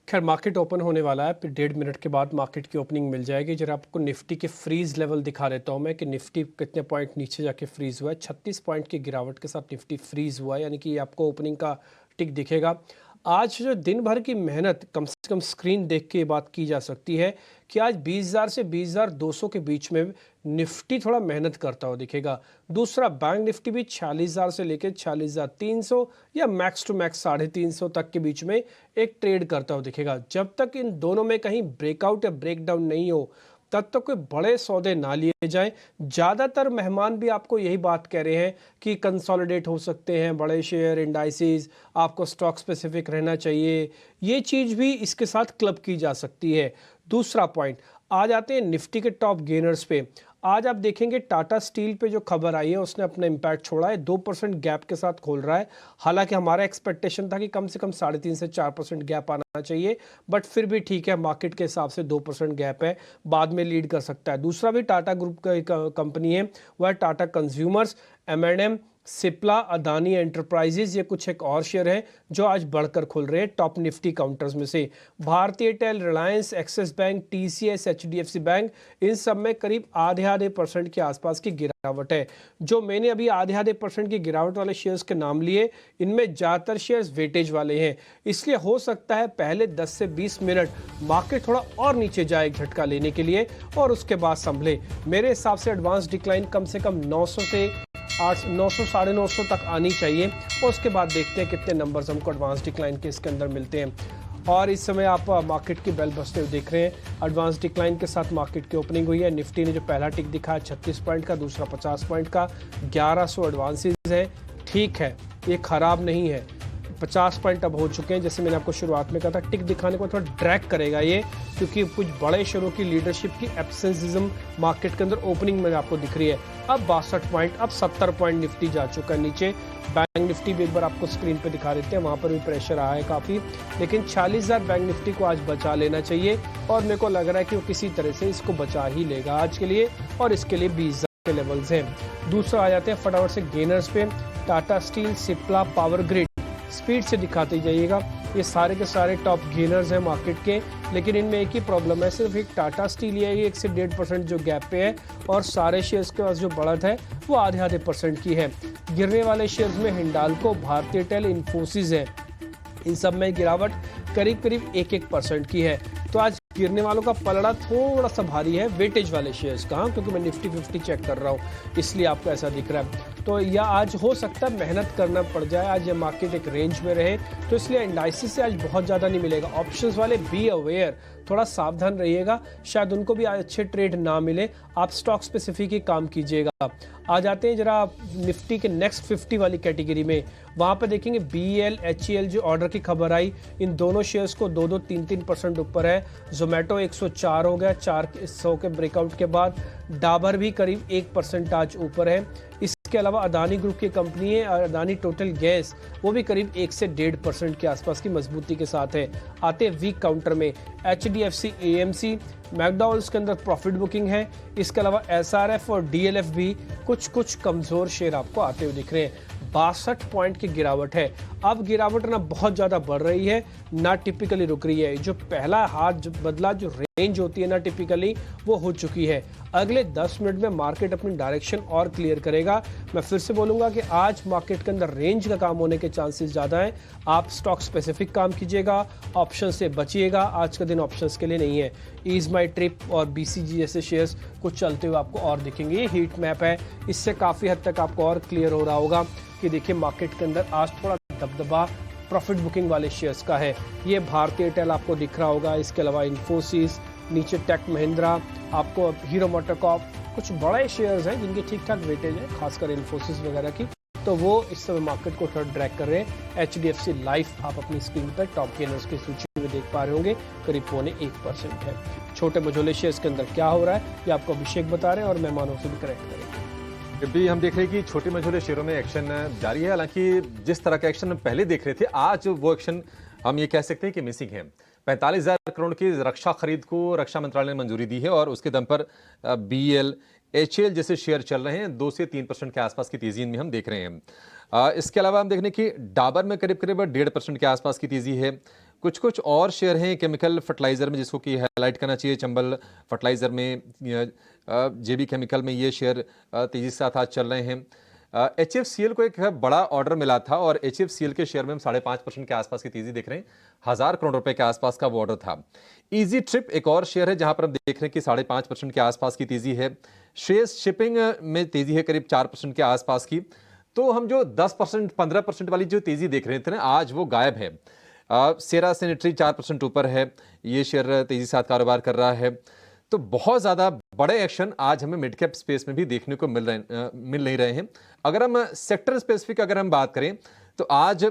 खैर, मार्केट ओपन होने वाला है, फिर 1.5 मिनट के बाद मार्केट की ओपनिंग मिल जाएगी। जरा आपको निफ्टी के फ्रीज लेवल दिखा देता हूं मैं कि निफ्टी कितने पॉइंट नीचे जाके फ्रीज हुआ है। 36 पॉइंट की गिरावट के साथ निफ्टी फ्रीज हुआ है, यानी कि आपको ओपनिंग का टिक दिखेगा। आज जो दिन भर की मेहनत, कम से कम स्क्रीन देख के बात की जा सकती है कि आज 20,000 से 20,200 के बीच में निफ्टी थोड़ा मेहनत करता हुआ दिखेगा। दूसरा, बैंक निफ्टी भी 46,000 से लेकर 46,300 या मैक्स टू मैक्स 350 तक के बीच में एक ट्रेड करता हुआ दिखेगा। जब तक इन दोनों में कहीं ब्रेकआउट या ब्रेकडाउन नहीं हो तब तक कोई बड़े सौदे ना लिए जाएं। ज़्यादातर मेहमान भी आपको यही बात कह रहे हैं कि कंसोलिडेट हो सकते हैं बड़े शेयर, इंडाइसेस, आपको स्टॉक स्पेसिफिक रहना चाहिए। ये चीज़ भी इसके साथ क्लब की जा सकती है। दूसरा पॉइंट, आ जाते हैं निफ्टी के टॉप गेनर्स पे। आज आप देखेंगे टाटा स्टील पे जो खबर आई है उसने अपना इम्पैक्ट छोड़ा है, 2% गैप के साथ खोल रहा है। हालांकि हमारा एक्सपेक्टेशन था कि कम से कम 3.5 से 4% गैप आना चाहिए, बट फिर भी ठीक है, मार्केट के हिसाब से 2% गैप है, बाद में लीड कर सकता है। दूसरा भी टाटा ग्रुप का कंपनी है, वह है Tata consumers, M&M, Cipla, Adani enterprises, ये कुछ एक और शेयर हैं जो आज बढ़कर खुल रहे हैं टॉप निफ्टी काउंटर्स में से। Bhartiya Airtel, Reliance, Axis bank, TCS, HDFC bank, इन सब में करीब आधे % के आसपास की गिरावट है। जो मैंने अभी आधे % की गिरावट वाले शेयर्स के नाम लिए, इनमें ज़्यादातर शेयर्स वेटेज वाले हैं, इसलिए हो सकता है पहले 10 से 20 मिनट मार्केट थोड़ा और नीचे जाए एक झटका लेने के लिए और उसके बाद संभले। मेरे हिसाब से एडवांस डिक्लाइन कम से कम 900 से 900 साढ़े 900 तक आनी चाहिए और उसके बाद देखते हैं कितने नंबर्स हमको एडवांस डिक्लाइन के इसके अंदर मिलते हैं। और इस समय आप मार्केट की बेल बजते हुए देख रहे हैं। एडवांस डिक्लाइन के साथ मार्केट की ओपनिंग हुई है। निफ्टी ने जो पहला टिक दिखाया 36 पॉइंट का, दूसरा 50 पॉइंट का, 1100 एडवांसेस है, ठीक है, ये खराब नहीं है। 50 पॉइंट अब हो चुके हैं, जैसे मैंने आपको शुरुआत में कहा था, टिक दिखाने को थोड़ा ड्रैग करेगा ये, क्योंकि कुछ बड़े शेयरों की लीडरशिप की एब्सेंसिज्म मार्केट के अंदर ओपनिंग में आपको दिख रही है। अब 62 पॉइंट, अब 70 पॉइंट निफ्टी जा चुका है नीचे। बैंक निफ्टी भी एक बार आपको स्क्रीन पे दिखा देते हैं, वहां पर भी प्रेशर आया है काफ़ी, लेकिन 40,000 बैंक निफ्टी को आज बचा लेना चाहिए और मेरे को लग रहा है कि वो किसी तरह से इसको बचा ही लेगा आज के लिए, और इसके लिए 20,000 के लेवल्स हैं। दूसरा आ जाते हैं फटाफट से गेनर्स पे, Tata steel, Cipla, power grid, speed से दिखाते जाइएगा। ये सारे के सारे टॉप गेनर्स हैं मार्केट के, लेकिन इनमें एक ही प्रॉब्लम है, सिर्फ एक टाटा स्टील ही है 1 से 1.5% जो गैप पे है, और सारे शेयर्स के पास जो बढ़त है वो आधे % की है। गिरने वाले शेयर्स में हिंडाल्को, भारतीय एयरटेल, इन्फोसिस है, इन सब में गिरावट करीब 1% की है। तो आज गिरने वालों का पलड़ा थोड़ा सा भारी है वेटेज वाले शेयर्स का, क्योंकि मैं निफ्टी 50 चेक कर रहा हूँ, इसलिए आपको ऐसा दिख रहा है। तो यह आज हो सकता है मेहनत करना पड़ जाए, आज ये मार्केट एक रेंज में रहे, तो इसलिए इंडाइसिस से आज बहुत ज़्यादा नहीं मिलेगा। ऑप्शंस वाले बी अवेयर, थोड़ा सावधान रहिएगा, शायद उनको भी आज अच्छे ट्रेड ना मिले, आप स्टॉक स्पेसिफिक ही काम कीजिएगा। आ जाते हैं जरा निफ्टी के नेक्स्ट 50 वाली कैटेगरी में, वहाँ पर देखेंगे BEL, HEL जो ऑर्डर की खबर आई, इन दोनों शेयर्स को 2-2, 3-3% ऊपर है। जोमेटो 104 हो गया 400 के ब्रेकआउट के बाद, डाबर भी करीब 1% आज ऊपर है। इसके अलावा अदानी ग्रुप की कंपनी है अदानी टोटल गैस, वो भी करीब 1 से 1.5% के आसपास की मजबूती के साथ है। आते वीक काउंटर में HDFC, AMC, मैकडॉनल्ड्स के अंदर प्रॉफिट बुकिंग है। इसके अलावा SRF और DLF भी कुछ कमजोर शेयर आपको आते हुए दिख रहे हैं। 62 पॉइंट की गिरावट है। अब गिरावट ना बहुत ज़्यादा बढ़ रही है, ना टिपिकली रुक रही है। जो पहला हाथ बदला, जो रेंज होती है ना टिपिकली, वो हो चुकी है। अगले 10 मिनट में मार्केट अपनी डायरेक्शन और क्लियर करेगा। मैं फिर से बोलूँगा कि आज मार्केट के अंदर रेंज का काम होने के चांसेस ज़्यादा हैं। आप स्टॉक स्पेसिफिक काम कीजिएगा, ऑप्शन से बचिएगा, आज का दिन ऑप्शंस के लिए नहीं है। ईज माई ट्रिप और BCG जैसे शेयर्स कुछ चलते हुए आपको और दिखेंगे। ये हीट मैप है, इससे काफ़ी हद तक आपको और क्लियर हो रहा होगा कि देखिए मार्केट के अंदर आज थोड़ा दबदबा प्रॉफिट बुकिंग वाले शेयर्स का है। ये भारतीय एयरटेल आपको दिख रहा होगा, इसके अलावा इन्फोसिस, नीचे टेक महिंद्रा, आपको हीरो मोटरकॉप, कुछ बड़े शेयर्स हैं जिनकी ठीक ठाक वेटेज है, खासकर इन्फोसिस वगैरह की, तो वो इस समय मार्केट को थोड़ा ड्रैग कर रहे हैं। HDFC लाइफ आप अपनी स्क्रीन पर टॉप गेनर्स की सूची में देख पा रहे होंगे, करीब 0.1% है। छोटे मझोले शेयर्स के अंदर क्या हो रहा है ये आपको अभिषेक बता रहे हैं और मेहमानों से भी करेक्ट करेंगे। भी हम देख रहे हैं कि छोटे मझोले शेयरों में एक्शन जारी है, हालांकि जिस तरह का एक्शन हम पहले देख रहे थे, आज वो एक्शन हम ये कह सकते हैं कि मिसिंग है। 45,000 करोड़ की रक्षा खरीद को रक्षा मंत्रालय ने मंजूरी दी है और उसके दम पर BEL, HEL जैसे शेयर चल रहे हैं, 2 से 3% के आसपास की तेजी इनमें हम देख रहे हैं। इसके अलावा हम देख रहे हैं कि डाबर में करीब 1.5% के आसपास की तेजी है। कुछ और शेयर हैं केमिकल फर्टिलाइजर में, जिसको कि हाईलाइट करना चाहिए। चंबल फर्टिलाइजर में, JB केमिकल में ये शेयर तेजी के साथ आज चल रहे हैं। HFCL को एक बड़ा ऑर्डर मिला था और HFCL के शेयर में हम 5.5% के आसपास की तेजी देख रहे हैं। 1,000 करोड़ रुपए के आसपास का वो ऑर्डर था। इजी ट्रिप एक और शेयर है जहां पर हम देख रहे हैं कि 5.5% के आसपास की तेजी है। श्रेयस शिपिंग में तेजी है करीब 4% के आसपास की। तो हम जो 10%, 15% वाली जो तेजी देख रहे थे ना, आज वो गायब है। सेरा सैनिटरी 4% ऊपर है, ये शेयर तेजी के साथ कारोबार कर रहा है। तो बहुत ज़्यादा बड़े एक्शन आज हमें मिड कैप स्पेस में भी देखने को मिल नहीं रहे हैं। अगर हम सेक्टर स्पेसिफिक अगर हम बात करें तो आज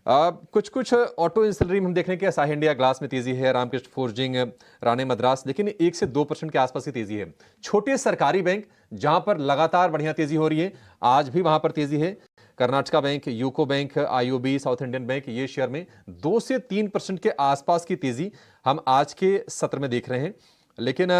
कुछ कुछ ऑटो इंसलरी में हम देख रहे हैं कि साही इंडिया ग्लास में तेजी है, रामकृष्ण फोर्जिंग, राणे मद्रास, लेकिन 1 से 2% के आसपास की तेजी है। छोटे सरकारी बैंक जहां पर लगातार बढ़िया तेजी हो रही है, आज भी वहां पर तेजी है। Karnataka bank, UCO bank, IOB, south Indian bank, ये शेयर में 2 से 3% के आसपास की तेजी हम आज के सत्र में देख रहे हैं। लेकिन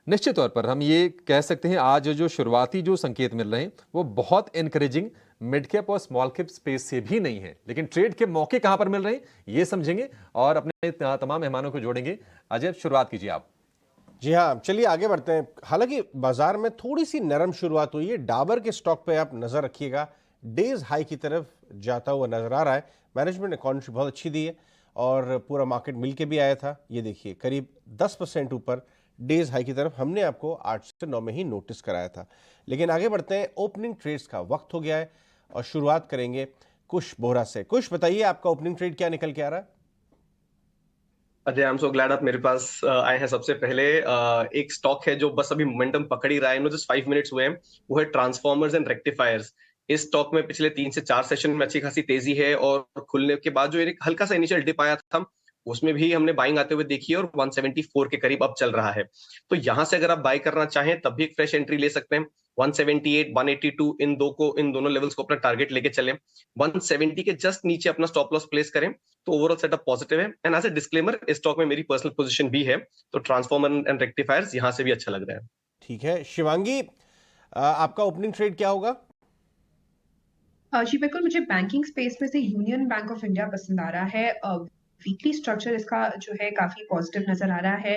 निश्चित तौर पर हम ये कह सकते हैं आज जो शुरुआती जो संकेत मिल रहे हैं वो बहुत एनकरेजिंग मिड कैप और स्मॉल कैप स्पेस से भी नहीं है, लेकिन ट्रेड के मौके कहां पर मिल रहे हैं ये समझेंगे और अपने तमाम मेहमानों को जोड़ेंगे। अजय, शुरुआत कीजिए आप। जी हाँ, चलिए आगे बढ़ते हैं। हालांकि बाजार में थोड़ी सी नरम शुरुआत हुई है। डाबर के स्टॉक पे आप नजर रखिएगा, डेज हाई की तरफ जाता हुआ नजर आ रहा है। मैनेजमेंट ने कॉन्ट्री बहुत अच्छी दी है और पूरा मार्केट मिलके भी आया था। ये देखिए करीब 10% ऊपर डेज हाई की तरफ हमने आपको 8 से 9 में ही नोटिस कराया था। लेकिन आगे बढ़ते हैं, ओपनिंग ट्रेड्स का वक्त हो गया है और शुरुआत करेंगे कुश बोहरा से। कुश, बताइए आपका ओपनिंग ट्रेड क्या निकल के आ रहा है? Ajay, I am so glad आप मेरे पास आए हैं। सबसे पहले एक स्टॉक है जो बस अभी मोमेंटम पकड़ ही रहा है, जस्ट 5 मिनट्स हुए हैं, वो है ट्रांसफॉर्मर्स एंड रेक्टिफायर्स। इस स्टॉक में पिछले 3 से 4 सेशन में अच्छी खासी तेजी है और खुलने के बाद जो एक हल्का सा इनिशियल डिप आया था उसमें भी हमने बाइंग आते हुए देखी है और 174 के करीब अब चल रहा है। तो यहां से अगर आप बाय करना चाहें तब भी एक फ्रेश एंट्री ले सकते हैं। 178, 182 इन दोनों लेवल्स को अपना टारगेट लेके चलें। 170 के जस्ट नीचे अपना स्टॉप लॉस प्लेस करें तो ओवरऑल सेटअप पॉजिटिव है। एंड एज ए डिस्क्लेमर, इस स्टॉक में मेरी पर्सनल पोजीशन भी है, तो ट्रांसफॉर्मर एंड रेक्टिफायर्स यहां से भी अच्छा लग रहा है। ठीक है शिवांगी, आपका ओपनिंग ट्रेड क्या होगा? जी बिल्कुल, मुझे बैंकिंग स्पेस में से यूनियन बैंक ऑफ इंडिया पसंद आ रहा है। वीकली स्ट्रक्चर इसका जो है काफी पॉजिटिव नजर आ रहा है।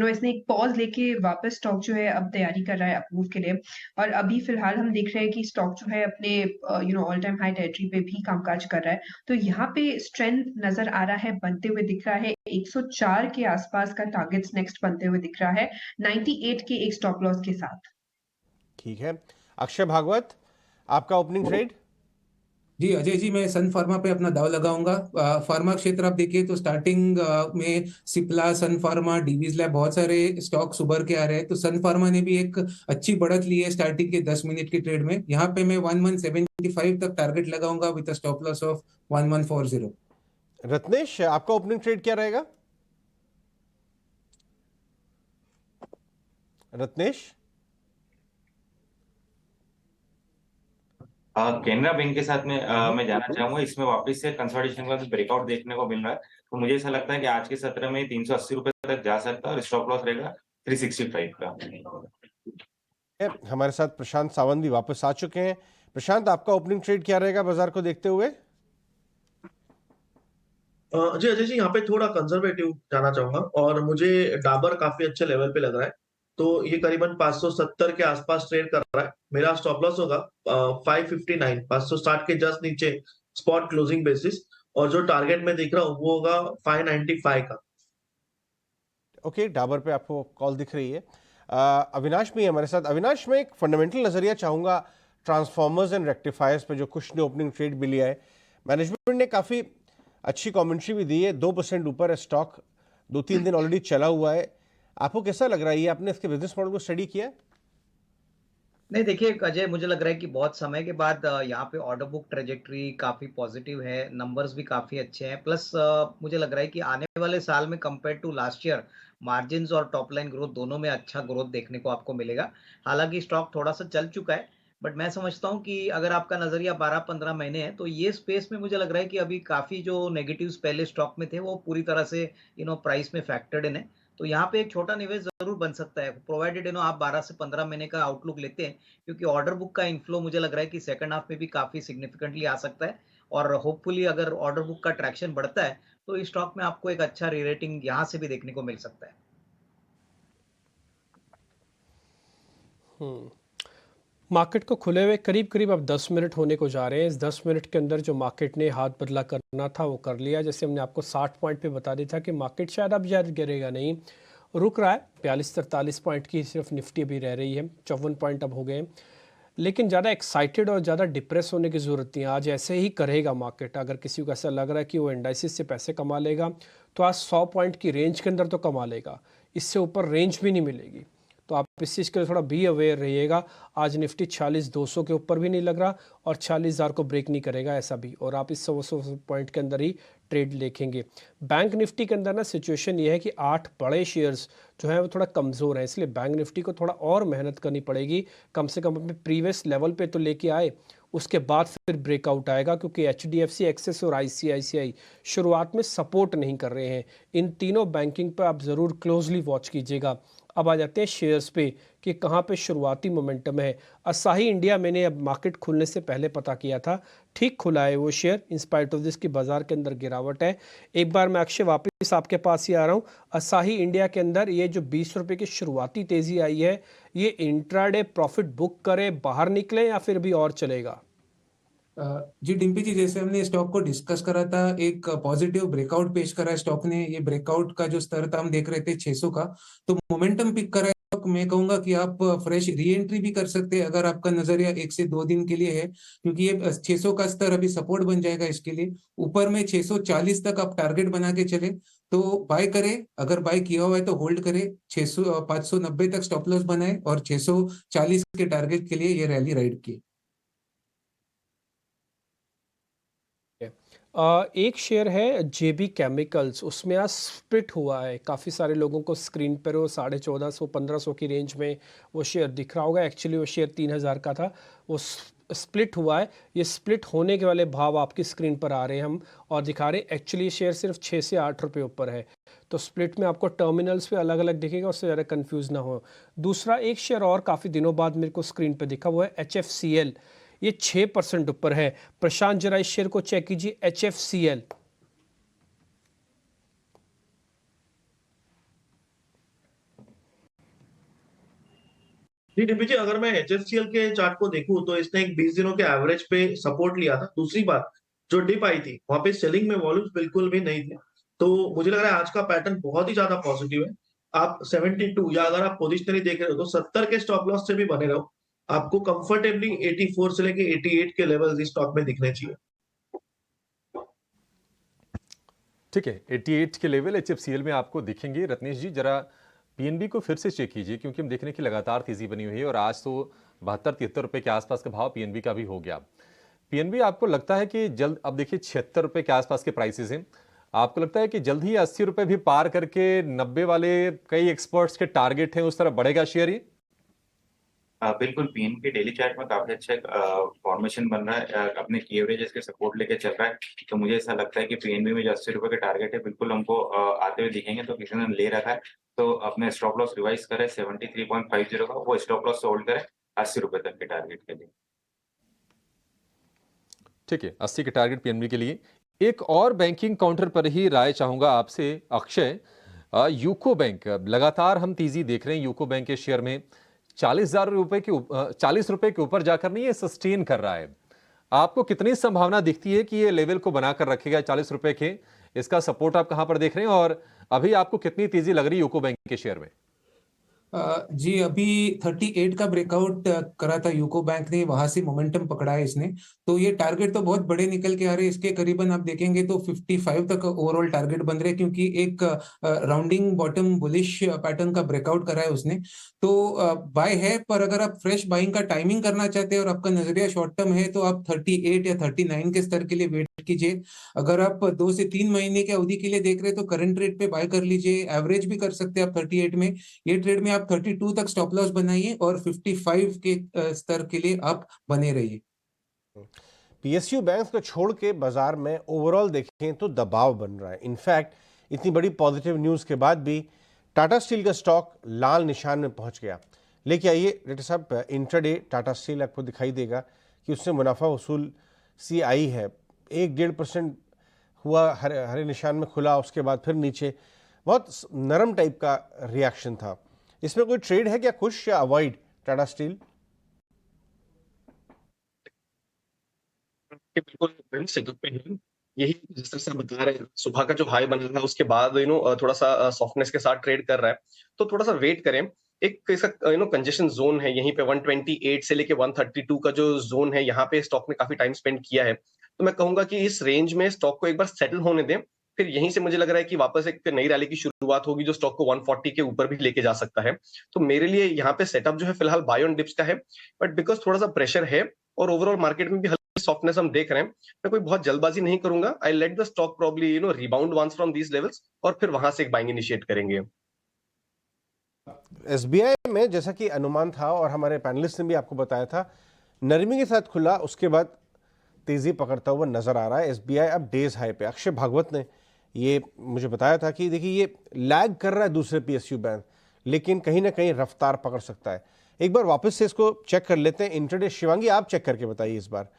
इसने एक पॉज लेके वापस स्टॉक जो है अब तैयारी कर रहा है अप्रूव के लिए, और अभी फिलहाल हम देख रहे हैं कि स्टॉक जो है अपने ऑल टाइम हाई टेरिटरी पे भी कामकाज कर रहा है। तो यहाँ पे स्ट्रेंथ नजर आ रहा है, बनते हुए दिख रहा है। 104 के आसपास का टारगेट्स नेक्स्ट बनते हुए दिख रहा है, 98 के एक स्टॉप लॉस के साथ। ठीक है, अक्षय भागवत, आपका ओपनिंग ट्रेड? जी अजय जी, मैं सन फार्मा पे अपना दाव लगाऊंगा। फार्मा क्षेत्र आप देखिए तो स्टार्टिंग में सिप्ला, सन फार्मा, डीवीज लैब, बहुत सारे स्टॉक्स उभर के आ रहे हैं। तो सन फार्मा ने भी एक अच्छी बढ़त ली है स्टार्टिंग के 10 मिनट के ट्रेड में। यहाँ पे मैं 1175 तक टारगेट लगाऊंगा with stop loss of 1140। Ratnesh, आपका ओपनिंग ट्रेड क्या रहेगा? रत्नेश? केनरा बैंक के साथ में मैं जाना चाहूंगा। इसमें वापस से कंसोलिडेशन का ब्रेकआउट देखने को मिल रहा है, तो मुझे ऐसा लगता है कि आज के सत्र में 380 रुपए तक जा सकता है और स्टॉप लॉस रहेगा 365 का। हमारे साथ प्रशांत सावंत भी वापस आ चुके हैं। प्रशांत, आपका ओपनिंग ट्रेड क्या रहेगा बाजार को देखते हुए? जी अजय जी, यहाँ पे थोड़ा कंजर्वेटिव जाना चाहूंगा और मुझे डाबर काफी अच्छे लेवल पे लग रहा है। तो ये करीबन 570 के आसपास ट्रेड कर रहा है। मेरा स्टॉप लॉस होगा 559, 560 के जस्ट नीचे स्पॉट क्लोजिंग बेसिस, और जो टारगेट में दिख रहा हूँ वो होगा 595 का। ओके, डाबर पे आपको कॉल दिख रही है। अविनाश भी हमारे साथ। अविनाश, मैं एक फंडामेंटल नजरिया चाहूंगा ट्रांसफॉर्मर्स एंड रेक्टिफायर्स पे, जो कुछ ने ओपनिंग ट्रेड भी लिया है। मैनेजमेंट ने काफी अच्छी कमेंट्री भी दी है, 2% ऊपर है स्टॉक, 2-3 दिन ऑलरेडी चला हुआ है। आपको कैसा लग रहा है? ये आपने इसके बिजनेस मॉडल को स्टडी किया? नहीं, देखिए अजय, मुझे लग रहा है कि बहुत समय के बाद यहाँ पे ऑर्डर बुक ट्रेजेक्ट्री काफी पॉजिटिव है, नंबर्स भी काफी अच्छे हैं। प्लस मुझे लग रहा है कि आने वाले साल में compare to last year margins और टॉप लाइन ग्रोथ दोनों में अच्छा ग्रोथ देखने को आपको मिलेगा। हालांकि स्टॉक थोड़ा सा चल चुका है, बट मैं समझता हूँ कि अगर आपका नजरिया 12-15 महीने है तो ये स्पेस में मुझे लग रहा है कि अभी काफी जो नेगेटिव्स पहले स्टॉक में थे वो पूरी तरह से प्राइस में फैक्टर्ड इन है। तो यहाँ पे एक छोटा निवेश जरूर बन सकता है, प्रोवाइडेड आप 12 से 15 महीने का आउटलुक लेते हैं, क्योंकि ऑर्डर बुक का इनफ्लो मुझे लग रहा है कि सेकंड हाफ में भी काफी सिग्निफिकेंटली आ सकता है। और होपफुली अगर ऑर्डर बुक का ट्रैक्शन बढ़ता है तो इस स्टॉक में आपको एक अच्छा रीरेटिंग यहाँ से भी देखने को मिल सकता है। मार्केट को खुले हुए करीब करीब अब 10 मिनट होने को जा रहे हैं। इस 10 मिनट के अंदर जो मार्केट ने हाथ बदला करना था वो कर लिया। जैसे हमने आपको 60 पॉइंट पे बता दिया था कि मार्केट शायद अब ज़्यादा गिरेगा नहीं, रुक रहा है। 42-43 पॉइंट की सिर्फ निफ्टी भी रह रही है, 54 पॉइंट अब हो गए। लेकिन ज़्यादा एक्साइटेड और ज़्यादा डिप्रेस होने की ज़रूरत नहीं है। आज ऐसे ही करेगा मार्केट। अगर किसी को ऐसा लग रहा है कि वो इंडाइसिस से पैसे कमा लेगा तो आज 100 पॉइंट की रेंज के अंदर तो कमा लेगा, इससे ऊपर रेंज भी नहीं मिलेगी। तो आप इस चीज़ के लिए थोड़ा बी अवेयर रहिएगा। आज निफ्टी 46,200 के ऊपर भी नहीं लग रहा और 40,000 को ब्रेक नहीं करेगा ऐसा भी, और आप इस 100 पॉइंट के अंदर ही ट्रेड देखेंगे। बैंक निफ्टी के अंदर ना सिचुएशन ये है कि 8 बड़े शेयर्स जो है वो थोड़ा कमज़ोर हैं, इसलिए बैंक निफ्टी को थोड़ा और मेहनत करनी पड़ेगी। कम से कम अपने प्रीवियस लेवल पे तो लेके आए, उसके बाद फिर ब्रेकआउट आएगा, क्योंकि HDFC, एक्सिस और ICICI शुरुआत में सपोर्ट नहीं कर रहे हैं। इन तीनों बैंकिंग पर आप ज़रूर क्लोजली वॉच कीजिएगा। अब आ जाते हैं शेयर्स पे कि कहाँ पे शुरुआती मोमेंटम है। असाही इंडिया मैंने अब मार्केट खुलने से पहले पता किया था, ठीक खुला है वो शेयर, इंस्पाइट ऑफ दिस की बाजार के अंदर गिरावट है। एक बार मैं अक्षय वापस आपके पास ही आ रहा हूँ। असाही इंडिया के अंदर ये जो 20 रुपये की शुरुआती तेज़ी आई है, ये इंट्राडे प्रॉफिट बुक करे बाहर निकले या फिर भी और चलेगा? जी डिम्पी जी, जैसे हमने स्टॉक को डिस्कस करा था, एक पॉजिटिव ब्रेकआउट पेश करा है स्टॉक ने। ये ब्रेकआउट का जो स्तर था हम देख रहे थे 600 का, तो मोमेंटम पिक करा है। मैं कहूंगा कि आप फ्रेश री एंट्री भी कर सकते हैं अगर आपका नजरिया 1 से 2 दिन के लिए है, क्योंकि ये 600 का स्तर अभी सपोर्ट बन जाएगा इसके लिए। ऊपर में 640 तक आप टारगेट बना के चले तो बाय करें, अगर बाय किया हुआ है तो होल्ड करें। 590 तक स्टॉप लॉस बनाए और 640 के टारगेट के लिए ये रैली राइड की। एक शेयर है JB केमिकल्स, उसमें आज स्प्लिट हुआ है। काफ़ी सारे लोगों को स्क्रीन पर वो 1450-1500 की रेंज में वो शेयर दिख रहा होगा। एक्चुअली वो शेयर 3000 का था, वो स्प्लिट हुआ है। ये स्प्लिट होने के वाले भाव आपकी स्क्रीन पर आ रहे हैं हम और दिखा रहे हैं। एक्चुअली शेयर सिर्फ 6 से 8 रुपये ऊपर है, तो स्प्लिट में आपको टर्मिनल्स पे अलग अलग दिखेगा, उससे ज़्यादा कंफ्यूज ना हो। दूसरा एक शेयर और काफ़ी दिनों बाद मेरे को स्क्रीन पर दिखा, वो है HFCL। ये 6% ऊपर है। प्रशांत जरा इस शेयर को चेक कीजिए, HFCL। जी डिम्पी जी, अगर मैं HFCL के चार्ट को देखूं तो इसने एक 20 दिनों के एवरेज पे सपोर्ट लिया था। दूसरी बात, जो डिप आई थी वहां पे सेलिंग में वॉल्यूम्स बिल्कुल भी नहीं थे, तो मुझे लग रहा है आज का पैटर्न बहुत ही ज्यादा पॉजिटिव है। आप 72 या अगर आप पोजिशनरी देख रहे हो तो 70 के स्टॉप लॉस से भी बने रहो। आपको कंफर्टेबली 84 से लेके 88 के लेवल्स इस स्टॉक में दिखने चाहिए। ठीक है, 88 के लेवल HFCL में आपको दिखेंगे। रत्नेश जी जरा PNB को फिर से चेक कीजिए, क्योंकि हम देख रहे हैं कि लगातार तेजी बनी हुई है और आज तो 72-73 रुपए के आसपास का भाव PNB का भी हो गया। PNB आपको लगता है कि जल्द, अब देखिए 76 रुपए के आसपास के प्राइसेस हैं, आपको लगता है कि जल्द ही 80 रुपए भी पार करके 90 वाले कई एक्सपर्ट्स के टारगेट हैं, उस तरफ बढ़ेगा शेयर ये? बिल्कुल, PNB डेली चार्ट में काफी अच्छा फॉर्मेशन बन रहा है, अपने की एवरेजेस के सपोर्ट लेके चल रहा है। तो मुझे ऐसा लगता है कि PNB में जो 80 रुपए के टारगेट है बिल्कुल हमको आते हुए दिखेंगे। तो किसी ने ले रखा है तो अपने स्टॉप लॉस रिवाइज करें 73.50 का, वो स्टॉप लॉस होल्ड करें 80 रुपए तक के टारगेट के लिए। ठीक है, 80 के टारगेट PNB के लिए। एक और बैंकिंग काउंटर पर ही राय चाहूंगा आपसे अक्षय। यूको बैंक, लगातार हम तेजी देख रहे हैं यूको बैंक के शेयर में। 40 रुपए के ऊपर जाकर नहीं ये सस्टेन कर रहा है। आपको कितनी संभावना दिखती है कि ये लेवल को बनाकर रखेगा 40 रुपए के? इसका सपोर्ट आप कहां पर देख रहे हैं और अभी आपको कितनी तेजी लग रही है यूको बैंक के शेयर में? जी अभी 38 का ब्रेकआउट करा था यूको बैंक ने, वहां से मोमेंटम पकड़ा है इसने। तो ये टारगेट तो बहुत बड़े निकल के आ रहे हैं इसके, करीबन आप देखेंगे तो 55 तक ओवरऑल टारगेट बन रहे हैं, क्योंकि एक राउंडिंग बॉटम बुलिश पैटर्न का ब्रेकआउट करा है उसने। तो बाय है, पर अगर आप फ्रेश बाइंग का टाइमिंग करना चाहते हैं और आपका नजरिया शॉर्ट टर्म है तो आप 38 या 39 के स्तर के लिए वेट कीजिए। अगर आप 2 से 3 महीने के अवधि के लिए देख रहे हैं तो करंट रेट पे बाय कर लीजिए। एवरेज भी कर सकते हैं आप 38 में। ये ट्रेड में आप 32 तक स्टॉप लॉस बनाइए और 55 के स्तर के लिए आप बने रहिए। PSU बैंक्स को छोड़ के बाजार में ओवरऑल देखें तो दबाव बन रहा है। इनफैक्ट इतनी बड़ी पॉजिटिव न्यूज़ के बाद भी टाटा स्टील का स्टॉक लाल निशान में पहुंच गया। लेके आइए डाक्टर साहब, इंट्राडे टाटा स्टील आपको दिखाई देगा कि उससे मुनाफा वसूल सी आई है। 1-1.5% हुआ, हरे निशान में खुला, उसके बाद फिर नीचे। बहुत नरम टाइप का रिएक्शन था। इसमें कोई ट्रेड है क्या, खुश या अवॉइड टाटा स्टील? बिल्कुल सेटअप पे है। यही जिस तरह से बता रहे हैं, सुबह का जो हाई बन रहा है उसके बाद थोड़ा सा सॉफ्टनेस के साथ ट्रेड कर रहा है, तो थोड़ा सा वेट करें। एक इसका कंजेशन जोन है यहीं पे 128 से लेके 132 का जो जोन है, यहाँ पे स्टॉक ने काफी टाइम स्पेंड किया है। तो मैं कहूंगा कि इस रेंज में स्टॉक को एक बार सेटल होने दें, फिर यहीं से मुझे लग रहा है कि वापस एक नई रैली की शुरुआत होगी जो स्टॉक को 140 के ऊपर भी लेके जा सकता है। तो मेरे लिए यहाँ पे सेटअप जो है फिलहाल बाय ऑन डिप्स का है, बट बिकॉज थोड़ा सा प्रेशर है और ओवरऑल मार्केट में भी हल्की सॉफ्टनेस हम देख रहे हैं, मैं कोई बहुत जल्दबाजी नहीं करूंगा। I let the stock probably rebound once from these levels और फिर वहां से एक बाइंग इनिशिएट करेंगे। एसबीआई में जैसा कि अनुमान था और हमारे पैनलिस्ट ने भी आपको बताया था, नरमी के साथ खुला, उसके बाद तेजी पकड़ता हुआ नजर आ रहा है। एसबीआई अब डेज हाई पे। अक्षय भागवत ने ये मुझे बताया था कि देखिए ये लैग कर रहा है दूसरे पीएसयू बैंक, लेकिन कहीं ना कहीं रफ्तार पकड़ सकता है। एक बार वापस से इसको चेक कर लेते हैं इंट्राडे। शिवांगी, आप चेक करके बताइए इस बार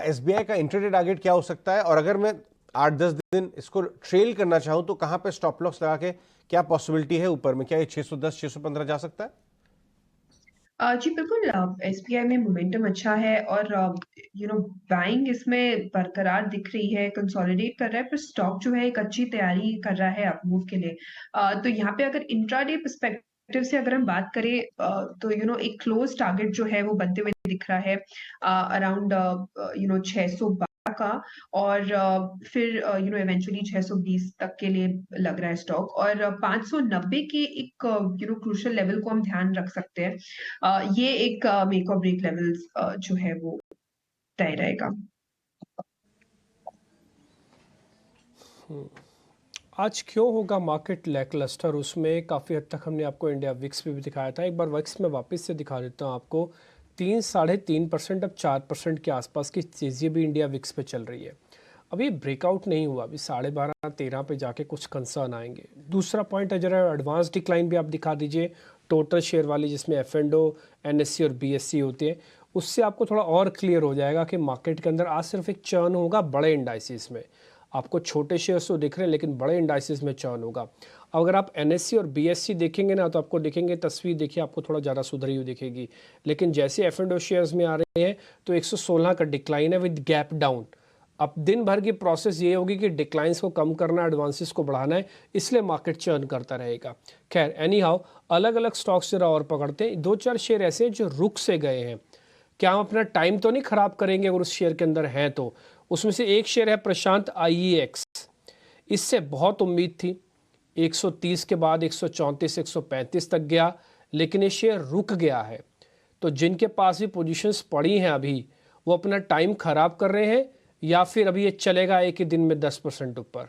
एसबीआई का इंट्राडे टारगेट क्या हो सकता है, और अगर मैं 8-10 दिन इसको ट्रेल करना चाहूं तो कहां पे स्टॉप लॉस लगा के क्या पॉसिबिलिटी है ऊपर में? क्या ये 610 615 जा सकता है? जी बिल्कुल, एसबीआई में मोमेंटम अच्छा है और बाइंग इसमें बरकरार दिख रही है, कंसोलिडेट कर रहा है, पर स्टॉक जो है एक अच्छी तैयारी कर रहा है अपमूव के लिए। तो यहाँ पे अगर इंट्राडे पर्सपेक्टिव से अगर हम बात करें तो एक क्लोज टारगेट जो है वो बनते हुए दिख रहा है अराउंड 612 का, और फिर इवेंचुअली 620 तक के लिए लग रहा है स्टॉक, और 590 के एक क्रूशियल लेवल को हम ध्यान रख सकते हैं। ये एक मेक और ब्रेक लेवल्स जो है वो तय रहेगा। आज क्यों होगा मार्केट लैकलस्टर? उसमें काफ़ी हद तक हमने आपको इंडिया विक्स पे भी दिखाया था। एक बार विक्स में वापस से दिखा देता हूँ आपको। 3-3.5%, अब 4% के आसपास की तेज़ी भी इंडिया विक्स पे चल रही है। अभी ब्रेकआउट नहीं हुआ, अभी 12.5-13 पे जाके कुछ कंसर्न आएंगे। दूसरा पॉइंट है, जरा एडवांस डिक्लाइन भी आप दिखा दीजिए टोटल शेयर वाली, जिसमें F&O, NSE और BSE होते हैं। उससे आपको थोड़ा और क्लियर हो जाएगा कि मार्केट के अंदर आज सिर्फ एक चर्न होगा बड़े इंडाइसिस में। आपको छोटे शेयर्स तो दिख रहे हैं लेकिन बड़े इंडाइसिस में चर्न होगा। अगर आप NSE और BSE देखेंगे ना तो आपको देखेंगे, तस्वीर देखिए, आपको थोड़ा ज़्यादा सुधरी हुई दिखेगी। लेकिन जैसे F&O शेयर्स में आ रहे हैं तो 116 का डिक्लाइन है विद गैप डाउन। अब दिन भर की प्रोसेस ये होगी कि डिक्लाइंस को कम करना, एडवांसेस को बढ़ाना है, इसलिए मार्केट चर्न करता रहेगा। खैर एनी हाउ, अलग अलग स्टॉक्स जरा और पकड़ते हैं। 2-4 शेयर ऐसे हैं जो रुक से गए हैं। क्या हम अपना टाइम तो नहीं खराब करेंगे अगर उस शेयर के अंदर हैं तो? उसमें से एक शेयर है प्रशांत IEX। इससे बहुत उम्मीद थी, 130 के बाद 134 135 तक गया, लेकिन ये शेयर रुक गया है। तो जिनके पास भी पोजीशंस पड़ी हैं अभी, वो अपना टाइम खराब कर रहे हैं, या फिर अभी ये चलेगा एक ही दिन में 10% ऊपर?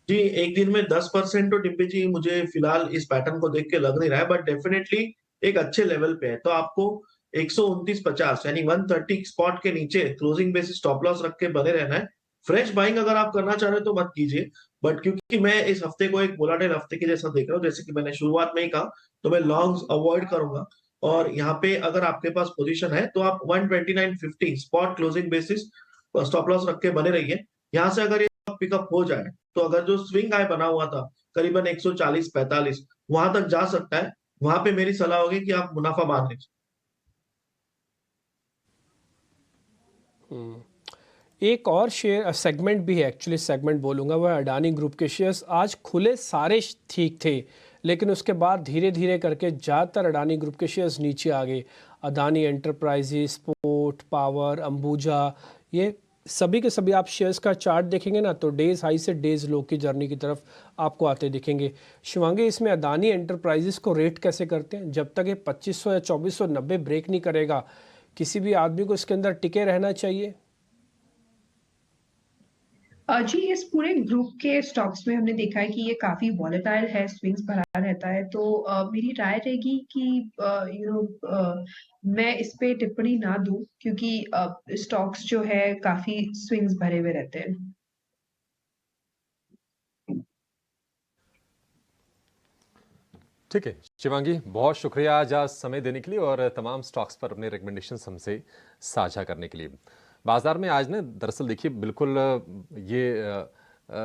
जी, एक दिन में 10% तो डिम्पी जी मुझे फिलहाल इस पैटर्न को देख के लग नहीं रहा है, बट डेफिनेटली एक अच्छे लेवल पे है। तो आपको 129.50 यानी 130 स्पॉट के नीचे क्लोजिंग बेसिस स्टॉप लॉस रख के बने रहना है। फ्रेश बाइंग अगर आप करना चाह रहे हो तो मत कीजिए, बट क्योंकि मैं इस हफ्ते को एक वोलाटाइल हफ्ते के जैसा देख रहा हूँ, जैसे कि मैंने शुरुआत में ही कहा, तो मैं लॉन्ग्स अवॉइड करूंगा। और यहाँ पे अगर आपके पास पोजीशन है तो आप 129.50 spot closing basis stop loss रख के बने रहिए। यहाँ से अगर ये पिकअप हो जाए तो अगर जो स्विंग हाई बना हुआ था करीबन 140-45 वहां तक जा सकता है। वहां पे मेरी सलाह होगी कि आप मुनाफा मान लीजिए। एक और शेयर सेगमेंट भी है, एक्चुअली सेगमेंट बोलूँगा, वह अडानी ग्रुप के शेयर्स। आज खुले सारे ठीक थे, लेकिन उसके बाद धीरे धीरे करके ज़्यादातर अडानी ग्रुप के शेयर्स नीचे आ गए। Adani enterprises, port, power, Ambuja, ये सभी के सभी आप शेयर्स का चार्ट देखेंगे ना तो डेज हाई से डेज लो की जर्नी की तरफ आपको आते दिखेंगे। शिवांगी, इसमें अडानी एंटरप्राइजेस को रेट कैसे करते हैं? जब तक ये 2500 या 2490 ब्रेक नहीं करेगा, किसी भी आदमी को इसके अंदर टिके रहना चाहिए। जी, इस पूरे ग्रुप के स्टॉक्स में हमने देखा है कि ये काफी वॉलेटाइल है, स्विंग्स भरा रहता है। तो मेरी राय रहेगी कि मैं इस पे टिप्पणी ना दूं, क्योंकि स्टॉक्स जो है काफी स्विंग्स भरे हुए रहते हैं। ठीक है शिवांगी, बहुत शुक्रिया आज समय देने के लिए और तमाम स्टॉक्स पर अपने रिकमेंडेशंस हमसे साझा करने के लिए। बाजार में आज ने दरअसल देखिए बिल्कुल ये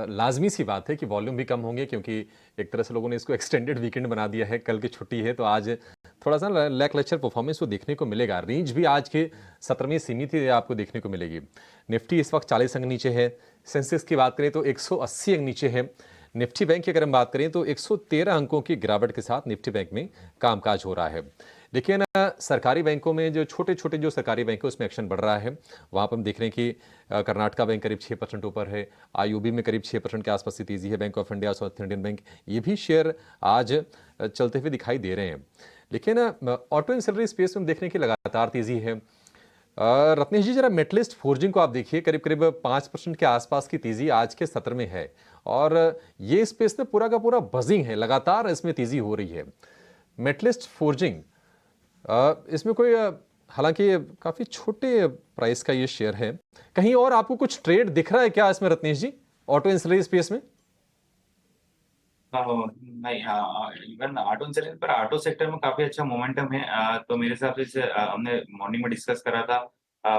लाजमी सी बात है कि वॉल्यूम भी कम होंगे, क्योंकि एक तरह से लोगों ने इसको एक्सटेंडेड वीकेंड बना दिया है, कल की छुट्टी है, तो आज थोड़ा सा लैकलस्टर परफॉर्मेंस को देखने को मिलेगा। रेंज भी आज के सत्र में सीमित ही आपको देखने को मिलेगी। निफ्टी इस वक्त 40 अंक नीचे है। सेंसेक्स की बात करें तो 180 अंक नीचे है। निफ्टी बैंक की अगर हम बात करें तो 113 अंकों की गिरावट के साथ निफ्टी बैंक में कामकाज हो रहा है। देखिए ना, सरकारी बैंकों में जो छोटे छोटे जो सरकारी बैंक है उसमें एक्शन बढ़ रहा है। वहाँ पर हम देख रहे हैं कि कर्नाटका बैंक करीब 6% ऊपर है, आईओबी में करीब 6% के आसपास की तेजी है, bank of India, south Indian bank, ये भी शेयर आज चलते हुए दिखाई दे रहे हैं। लेकिन ऑटो एंसिलरी स्पेस में हम देख रहे हैं कि लगातार तेजी है। रत्नेश जी, जरा मेटलिस्ट फोर्जिंग को आप देखिए, करीब करीब 5% के आसपास की तेजी आज के सत्र में है और ये स्पेस में पूरा का पूरा बजिंग है, लगातार इसमें तेजी हो रही है। मेटलिस्ट फोर्जिंग, इसमें कोई हालांकि काफी छोटे प्राइस का ये शेयर है, कहीं और आपको कुछ ट्रेड दिख रहा है क्या इसमें रत्नेश जी, ऑटो एंसिलरी स्पेस में? नहीं, हाँ, इवन ऑटो इंश्योरेंस पर ऑटो सेक्टर में काफी अच्छा मोमेंटम है। तो मेरे हिसाब से इसे हमने मॉर्निंग में डिस्कस करा था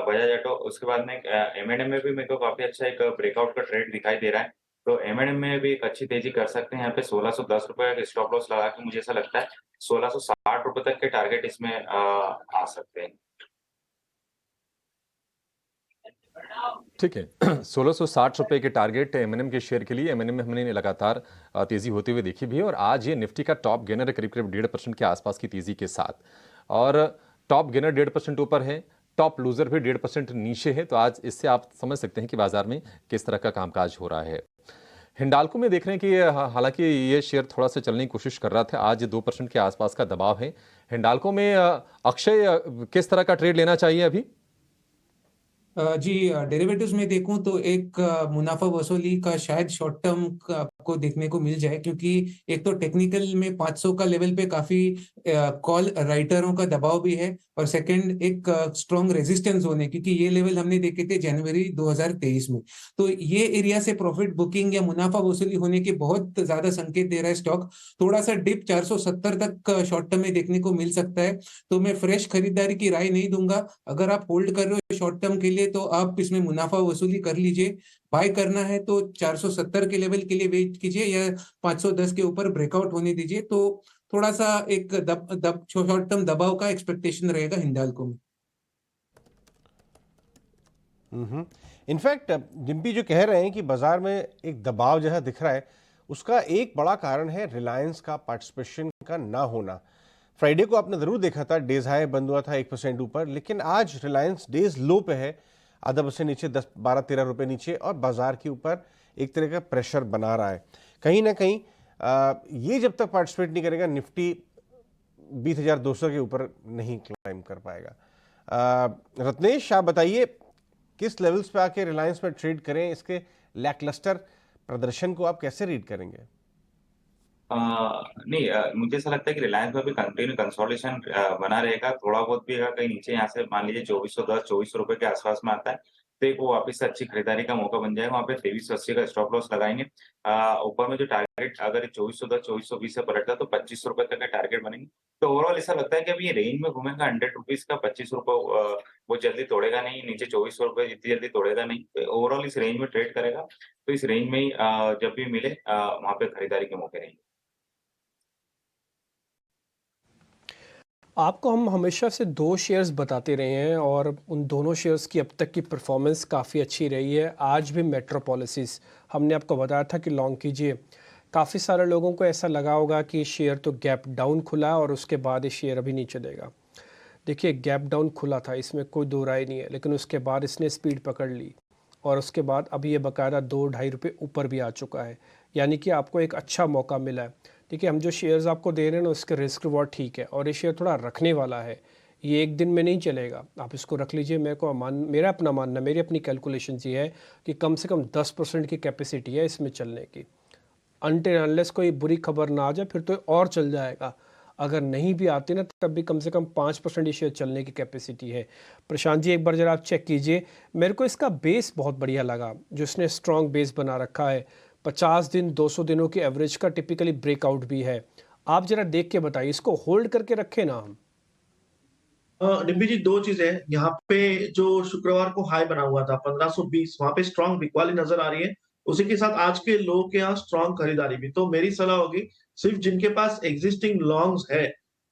बजाज ऑटो, उसके बाद में एमएनएम में भी मेरे को काफी अच्छा एक ब्रेकआउट का ट्रेड दिखाई दे रहा है। तो एमएनएम में भी एक अच्छी तेजी कर सकते हैं। यहाँ पे 1610 रुपए का स्टॉप लॉस लगा के मुझे ऐसा लगता है 1660 रुपए तक के टारगेट इसमें आ सकते हैं। ठीक है, 1660 रुपए के टारगेट एमएनएम के शेयर के लिए। एमएनएम में हमने लगातार तेजी होते हुए देखी भी है और आज ये निफ्टी का टॉप गेनर है करीब करीब 1.5% के आसपास की तेजी के साथ, और टॉप गेनर 1.5% ऊपर है, टॉप लूजर भी 1.5% नीचे है। तो आज इससे आप समझ सकते हैं कि बाजार में किस तरह का कामकाज हो रहा है। हिंडाल्को में देख रहे हैं कि हालांकि ये शेयर थोड़ा सा चलने की कोशिश कर रहा था, आज 2% के आसपास का दबाव है। हिंडाल्को में अक्षय, किस तरह का ट्रेड लेना चाहिए अभी? जी, डेरिवेटिव्स में देखूं तो एक मुनाफा वसूली का शायद शॉर्ट टर्म आपको देखने को मिल जाए, क्योंकि एक तो टेक्निकल में 500 का लेवल पे काफी कॉल राइटरों का दबाव भी है, और सेकंड एक स्ट्रॉन्ग रेजिस्टेंस होने, क्योंकि ये लेवल हमने देखे थे जनवरी 2023 में। तो ये एरिया से प्रॉफिट बुकिंग या मुनाफा वसूली होने के बहुत ज्यादा संकेत दे रहा है स्टॉक। थोड़ा सा डिप 470 तक शॉर्ट टर्म में देखने को मिल सकता है। तो मैं फ्रेश खरीदारी की राय नहीं दूंगा। अगर आप होल्ड कर रहे हो शॉर्ट टर्म के लिए तो आप इसमें मुनाफा वसूली कर लीजिए। बाय करना है तो 470 के लेवल के लिए वेट कीजिए या 510 के ऊपर ब्रेकआउट होने दीजिए। तो थोड़ा सा एक शॉर्ट टर्म दबाव का एक्सपेक्टेशन रहेगा हिंडाल्को में। इनफैक्ट डिम्पी जो कह रहे हैं कि बाजार में एक दबाव जैसा दिख रहा है, उसका एक बड़ा कारण है रिलायंस का पार्टिसिपेशन का ना होना। फ्राइडे को आपने जरूर देखा था, डेज हाई बंद हुआ था 1% ऊपर, लेकिन आज रिलायंस डेज लो पे है, 0.5% नीचे, 10-12-13 रुपए नीचे, और बाजार के ऊपर एक तरह का प्रेशर बना रहा है। कहीं ना कहीं ये जब तक पार्टिसिपेट नहीं करेगा, निफ्टी 20,200 के ऊपर नहीं क्लाइम कर पाएगा। रत्नेश, आप बताइए किस लेवल्स पे आके रिलायंस में ट्रेड करें? इसके लैकलस्टर प्रदर्शन को आप कैसे रीड करेंगे? नहीं, मुझे ऐसा लगता है कि रिलायंस में भी कंटिन्यू कंसोलिडेशन बना रहेगा। थोड़ा बहुत भी अगर कहीं नीचे यहाँ से मान लीजिए 2410-2400 रुपए के आसपास में आता है तो एक वो वापस से अच्छी खरीदारी का मौका बन जाएगा। वहाँ पे 2380 का स्टॉप लॉस लगाएंगे। ऊपर में जो टारगेट अगर 2410-2420 से पलटता है तो 25 रुपए तक का टारगेट बनेंगे। तो ओवरऑल ऐसा लगता है कि अभी ये रेंज में घूमेगा 100 रुपीज का, 25 रुपए वो जल्दी तोड़ेगा नहीं, नीचे 2400 रुपए जितनी जल्दी तोड़ेगा नहीं। तो ओवरऑल इस रेंज में ट्रेड करेगा। तो इस रेंज में ही जब भी मिले वहाँ पे खरीदारी के मौके रहेंगे। आपको हम हमेशा से 2 शेयर्स बताते रहे हैं और उन दोनों शेयर्स की अब तक की परफॉर्मेंस काफ़ी अच्छी रही है। आज भी मेट्रोपॉलिसिस हमने आपको बताया था कि लॉन्ग कीजिए। काफ़ी सारे लोगों को ऐसा लगा होगा कि शेयर तो गैप डाउन खुला और उसके बाद ये शेयर अभी नहीं चलेगा। देखिए, गैप डाउन खुला था, इसमें कोई दो राय नहीं है, लेकिन उसके बाद इसने स्पीड पकड़ ली और उसके बाद अभी ये बाकायदा 2-2.5 रुपये ऊपर भी आ चुका है, यानी कि आपको एक अच्छा मौका मिला है। देखिए, हम जो शेयर्स आपको दे रहे हैं ना, उसके रिस्क रिवॉर्ड ठीक है और ये शेयर थोड़ा रखने वाला है। ये एक दिन में नहीं चलेगा, आप इसको रख लीजिए। मेरा अपना मानना, मेरी अपनी कैलकुलेशन ये है कि कम से कम 10% की कैपेसिटी है इसमें चलने की। अनटिल अनलेस कोई बुरी खबर ना आ जाए फिर तो और चल जाएगा। अगर नहीं भी आती ना तब भी कम से कम 5% ये शेयर चलने की कैपेसिटी है। प्रशांत जी, एक बार जरा आप चेक कीजिए। मेरे को इसका बेस बहुत बढ़िया लगा, जो इसने स्ट्रॉन्ग बेस बना रखा है। 50 दिन 200 दिनों की एवरेज का टिपिकली ब्रेकआउट भी है। आप जरा देख के बताइए, इसको होल्ड करके रखें ना हम। डिम्पी जी, 2 चीजें यहाँ पे, जो शुक्रवार को हाई बना हुआ था 1520, वहां पे स्ट्रॉन्ग बिकवाली नजर आ रही है। उसी के साथ आज के लो के यहाँ स्ट्रॉन्ग खरीदारी भी। तो मेरी सलाह होगी, सिर्फ जिनके पास एग्जिस्टिंग लॉन्ग्स है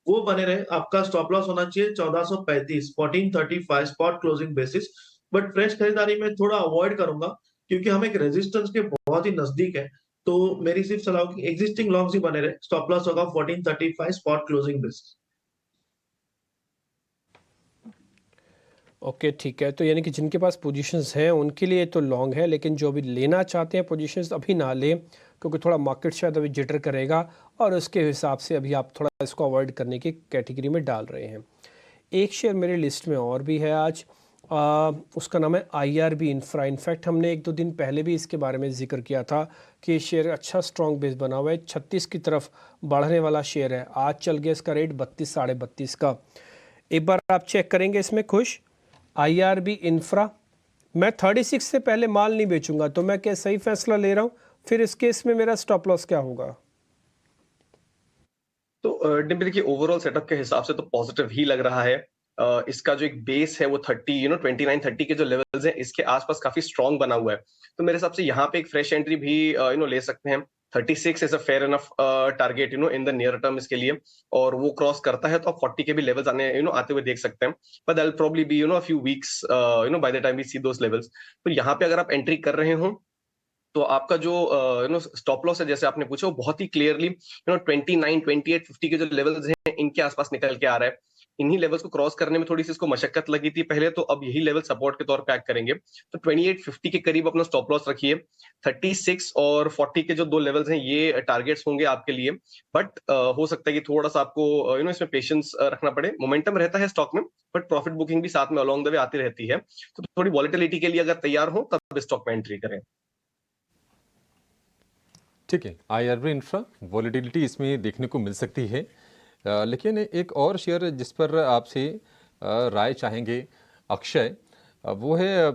वो बने रहे। आपका स्टॉप लॉस होना चाहिए 1435, 1435 spot closing basis. But fresh खरीदारी में थोड़ा अवॉइड करूंगा, क्योंकि हम एक रेजिस्टेंस के बहुत ही नजदीक है। तो मेरी सिर्फ सलाह होगी एग्जिस्टिंग लॉन्ग्स ही बने रहे। स्टॉप लॉस होगा 1435 स्पॉट क्लोजिंग बेसिस। ओके ठीक है, तो यानी कि जिनके पास पोजीशंस हैं उनके लिए तो लॉन्ग है, लेकिन जो अभी लेना चाहते हैं पोजीशंस अभी ना लें, क्योंकि थोड़ा मार्केट शायद अभी जिटर करेगा और उसके हिसाब से अभी आप थोड़ा इसको अवॉइड करने की कैटेगरी में डाल रहे हैं। एक शेयर मेरे लिस्ट में और भी है आज, उसका नाम है IRB इंफ्रा। इनफैक्ट हमने 1-2 दिन पहले भी इसके बारे में जिक्र किया था कि शेयर अच्छा स्ट्रॉन्ग बेस बना हुआ है, 36 की तरफ बढ़ने वाला शेयर है। आज चल गया इसका रेट 32 साढ़े 32 का। एक बार आप चेक करेंगे इसमें खुश IRB इंफ्रा। मैं 36 से पहले माल नहीं बेचूंगा, तो मैं क्या सही फैसला ले रहा हूँ? फिर इस केस में मेरा स्टॉप लॉस क्या होगा? तो देखिए ओवरऑल सेटअप के हिसाब से तो पॉजिटिव ही लग रहा है। इसका जो एक बेस है वो 29-30 के जो लेवल्स हैं इसके आसपास काफी स्ट्रॉन्ग बना हुआ है। तो मेरे हिसाब से यहाँ पे एक फ्रेश एंट्री भी ले सकते हैं। 36 is a fair enough target in the near term इसके लिए, और वो क्रॉस करता है तो आप 40 के भी लेवल्स आने आते हुए देख सकते हैं। But that will probably be a few weeks by the time we see those levels. तो यहाँ पे अगर आप एंट्री कर रहे हो तो आपका जो स्टॉप लॉस है, जैसे आपने पूछा, वो बहुत ही क्लियरली 29, 28, 50 के जो लेवल्स हैं इनके आसपास निकल के आ रहा है। इन्हीं लेवल्स को क्रॉस करने में थोड़ी सी इसको मशक्कत लगी थी पहले, तो अब यही लेवल सपोर्ट के तौर पे एक्ट करेंगे। तो 28, 50 के करीब अपना स्टॉप लॉस रखिए। 36 और 40 के जो 2 लेवल्स हैं ये टारगेट्स होंगे आपके लिए। बट हो सकता है कि थोड़ा सा आपको इसमें पेशेंस रखना पड़े। मोमेंटम रहता है स्टॉक में, बट प्रॉफिट बुकिंग भी साथ में अलोंग द वे आती रहती है। तो थोड़ी वॉलेटिलिटी के लिए अगर तैयार हो तब स्टॉक में एंट्री करें। ठीक है, IRB इंफ्रा वॉलेटिलिटी इसमें देखने को मिल सकती है। लेकिन एक और शेयर जिस पर आपसे राय चाहेंगे अक्षय, वो है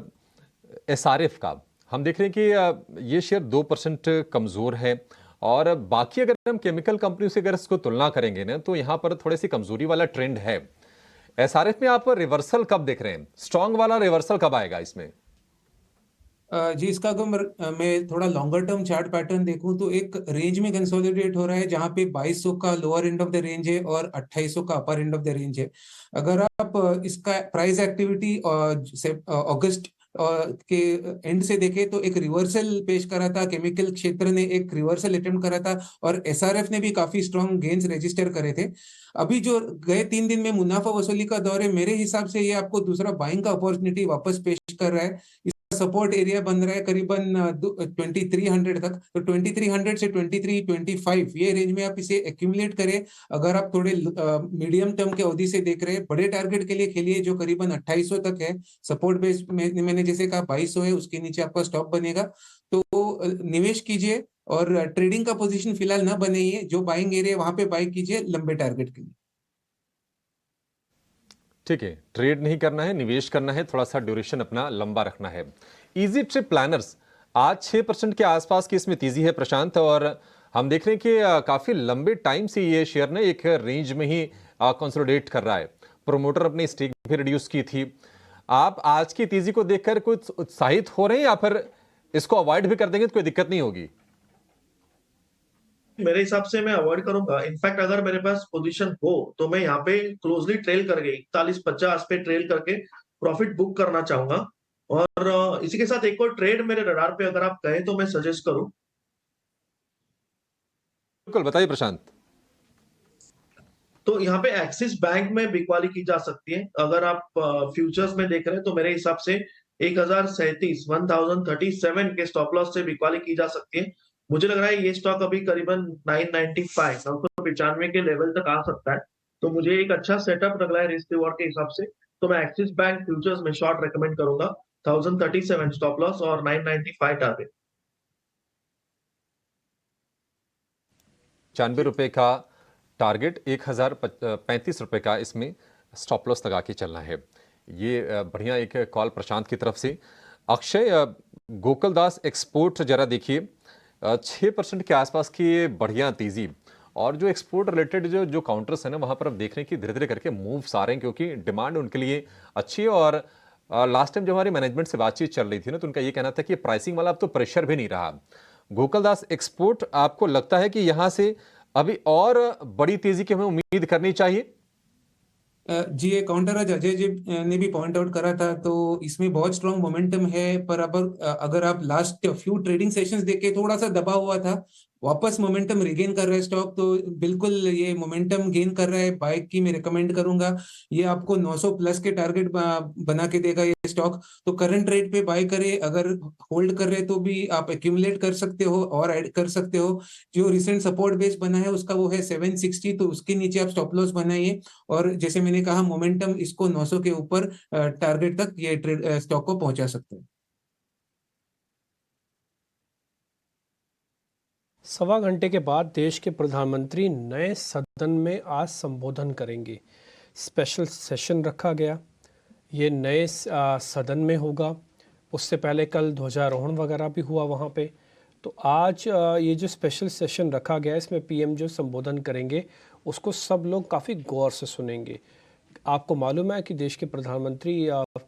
SRF का। हम देख रहे हैं कि ये शेयर 2% कमज़ोर है, और बाकी अगर हम केमिकल कंपनियों से अगर इसको तुलना करेंगे ना तो यहाँ पर थोड़ी सी कमजोरी वाला ट्रेंड है। SRF में आप रिवर्सल कब देख रहे हैं? स्ट्रॉन्ग वाला रिवर्सल कब आएगा इसमें? जी, इसका अगर मैं थोड़ा लॉन्गर टर्म चार्ट पैटर्न देखूं तो एक रेंज में कंसोलिडेट हो रहा है, जहां पे 2200 का lower end of the range है और 2800 का अपर एंड ऑफ द रेंज है। अगर आप इसका प्राइस एक्टिविटी अगस्त के एंड से देखें तो एक रिवर्सल पेश करा था, केमिकल क्षेत्र ने एक रिवर्सल अटेम्प्ट करा था और SRF ने भी काफी स्ट्रॉन्ग गेन्स रजिस्टर करे थे। अभी जो गए 3 दिन में मुनाफा वसूली का दौर है, मेरे हिसाब से ये आपको दूसरा बाइंग का अपॉर्चुनिटी वापस पेश कर रहा है। सपोर्ट एरिया बन रहा है करीबन 2300 तक, तो 2300 से 2325 ये रेंज में आप इसे एक्यूमुलेट करें। अगर आप थोड़े मीडियम टर्म के अवधि से देख रहे हैं, बड़े टारगेट के लिए खेलिए जो करीबन 2800 तक है। सपोर्ट बेस में मैंने जैसे कहा 2200 है, उसके नीचे आपका स्टॉप बनेगा, तो निवेश कीजिए और ट्रेडिंग का पोजीशन फिलहाल ना बनाइए। जो बाइंग एरिया वहां पे बाई कीजिए लंबे टारगेट के लिए। ठीक है, ट्रेड नहीं करना है, निवेश करना है, थोड़ा सा ड्यूरेशन अपना लंबा रखना है। इजी ट्रिप प्लानर्स आज 6% के आसपास की इसमें तेजी है प्रशांत, और हम देख रहे हैं कि काफी लंबे टाइम से ये शेयर ने एक रेंज में ही कंसोलिडेट कर रहा है। प्रोमोटर अपनी स्टेक भी रिड्यूस की थी। आप आज की तेजी को देखकर कुछ उत्साहित हो रहे हैं या फिर इसको अवॉइड भी कर देंगे तो कोई दिक्कत नहीं होगी? मेरे हिसाब से मैं अवॉइड करूंगा। इनफैक्ट अगर मेरे पास पोजीशन हो तो मैं यहाँ पे क्लोजली ट्रेल करके 41-50 पे ट्रेल करके प्रॉफिट बुक करना चाहूंगा। और इसी के साथ एक और ट्रेड मेरे रडार पे अगर आप कहें तो मैं सजेस्ट करूं। बिल्कुल, बताइए प्रशांत। तो यहाँ पे एक्सिस बैंक में बिकवाली की जा सकती है। अगर आप फ्यूचर्स में देख रहे हैं तो मेरे हिसाब से 1037 के स्टॉप लॉस से बिकवाली की जा सकती है। मुझे लग रहा है ये स्टॉक अभी करीबन 995 के लेवल तक आ सकता है। तो मुझे एक अच्छा सेटअप लग रहा है रिस्क रिवॉर्ड के हिसाब से। तो मैं एक्सिस बैंक फ्यूचर्स में शॉर्ट रेकमेंड करूंगा। 1037 स्टॉप लॉस और 995 टारगेट। 95 रुपए का टारगेट, 1035 रुपए का इसमें स्टॉप लॉस लगा के चलना है। ये बढ़िया एक कॉल प्रशांत की तरफ से। अक्षय, गोकुलदास एक्सपोर्ट जरा देखिए, 6% के आसपास की बढ़िया तेजी, और जो एक्सपोर्ट रिलेटेड जो काउंटर्स है ना वहां पर हम देख रहे हैं कि धीरे धीरे करके मूव्स आ रहे हैं, क्योंकि डिमांड उनके लिए अच्छी है। और लास्ट टाइम जब हमारी मैनेजमेंट से बातचीत चल रही थी ना तो उनका ये कहना था कि प्राइसिंग वाला अब तो प्रेशर भी नहीं रहा। गोकुलदास एक्सपोर्ट, आपको लगता है कि यहां से अभी और बड़ी तेजी की हमें उम्मीद करनी चाहिए? जी, ये काउंटर आज अजय जी ने भी पॉइंट आउट करा था, तो इसमें बहुत स्ट्रॉन्ग मोमेंटम है। पर अगर आप लास्ट फ्यू ट्रेडिंग सेशंस देखे थोड़ा सा दबा हुआ था, वापस मोमेंटम रिगेन कर रहा है स्टॉक, तो बिल्कुल ये मोमेंटम गेन कर रहा है, बाय की मैं रिकमेंड करूंगा। ये आपको 900 प्लस के टारगेट बना के देगा ये स्टॉक, तो करंट रेट पे बाय करें। अगर होल्ड कर रहे तो भी आप एक्यूमुलेट कर सकते हो और ऐड कर सकते हो। जो रिसेंट सपोर्ट बेस बना है उसका वो है 760, तो उसके नीचे आप स्टॉप लॉस बनाइए। और जैसे मैंने कहा मोमेंटम इसको 900 के ऊपर टारगेट तक ये ट्रेड स्टॉक को पहुंचा सकते हैं। सवा घंटे के बाद देश के प्रधानमंत्री नए सदन में आज संबोधन करेंगे। स्पेशल सेशन रखा गया, ये नए सदन में होगा। उससे पहले कल ध्वजारोहण वगैरह भी हुआ वहाँ पे। तो आज ये जो स्पेशल सेशन रखा गया, इसमें पीएम जो संबोधन करेंगे उसको सब लोग काफ़ी गौर से सुनेंगे। आपको मालूम है कि देश के प्रधानमंत्री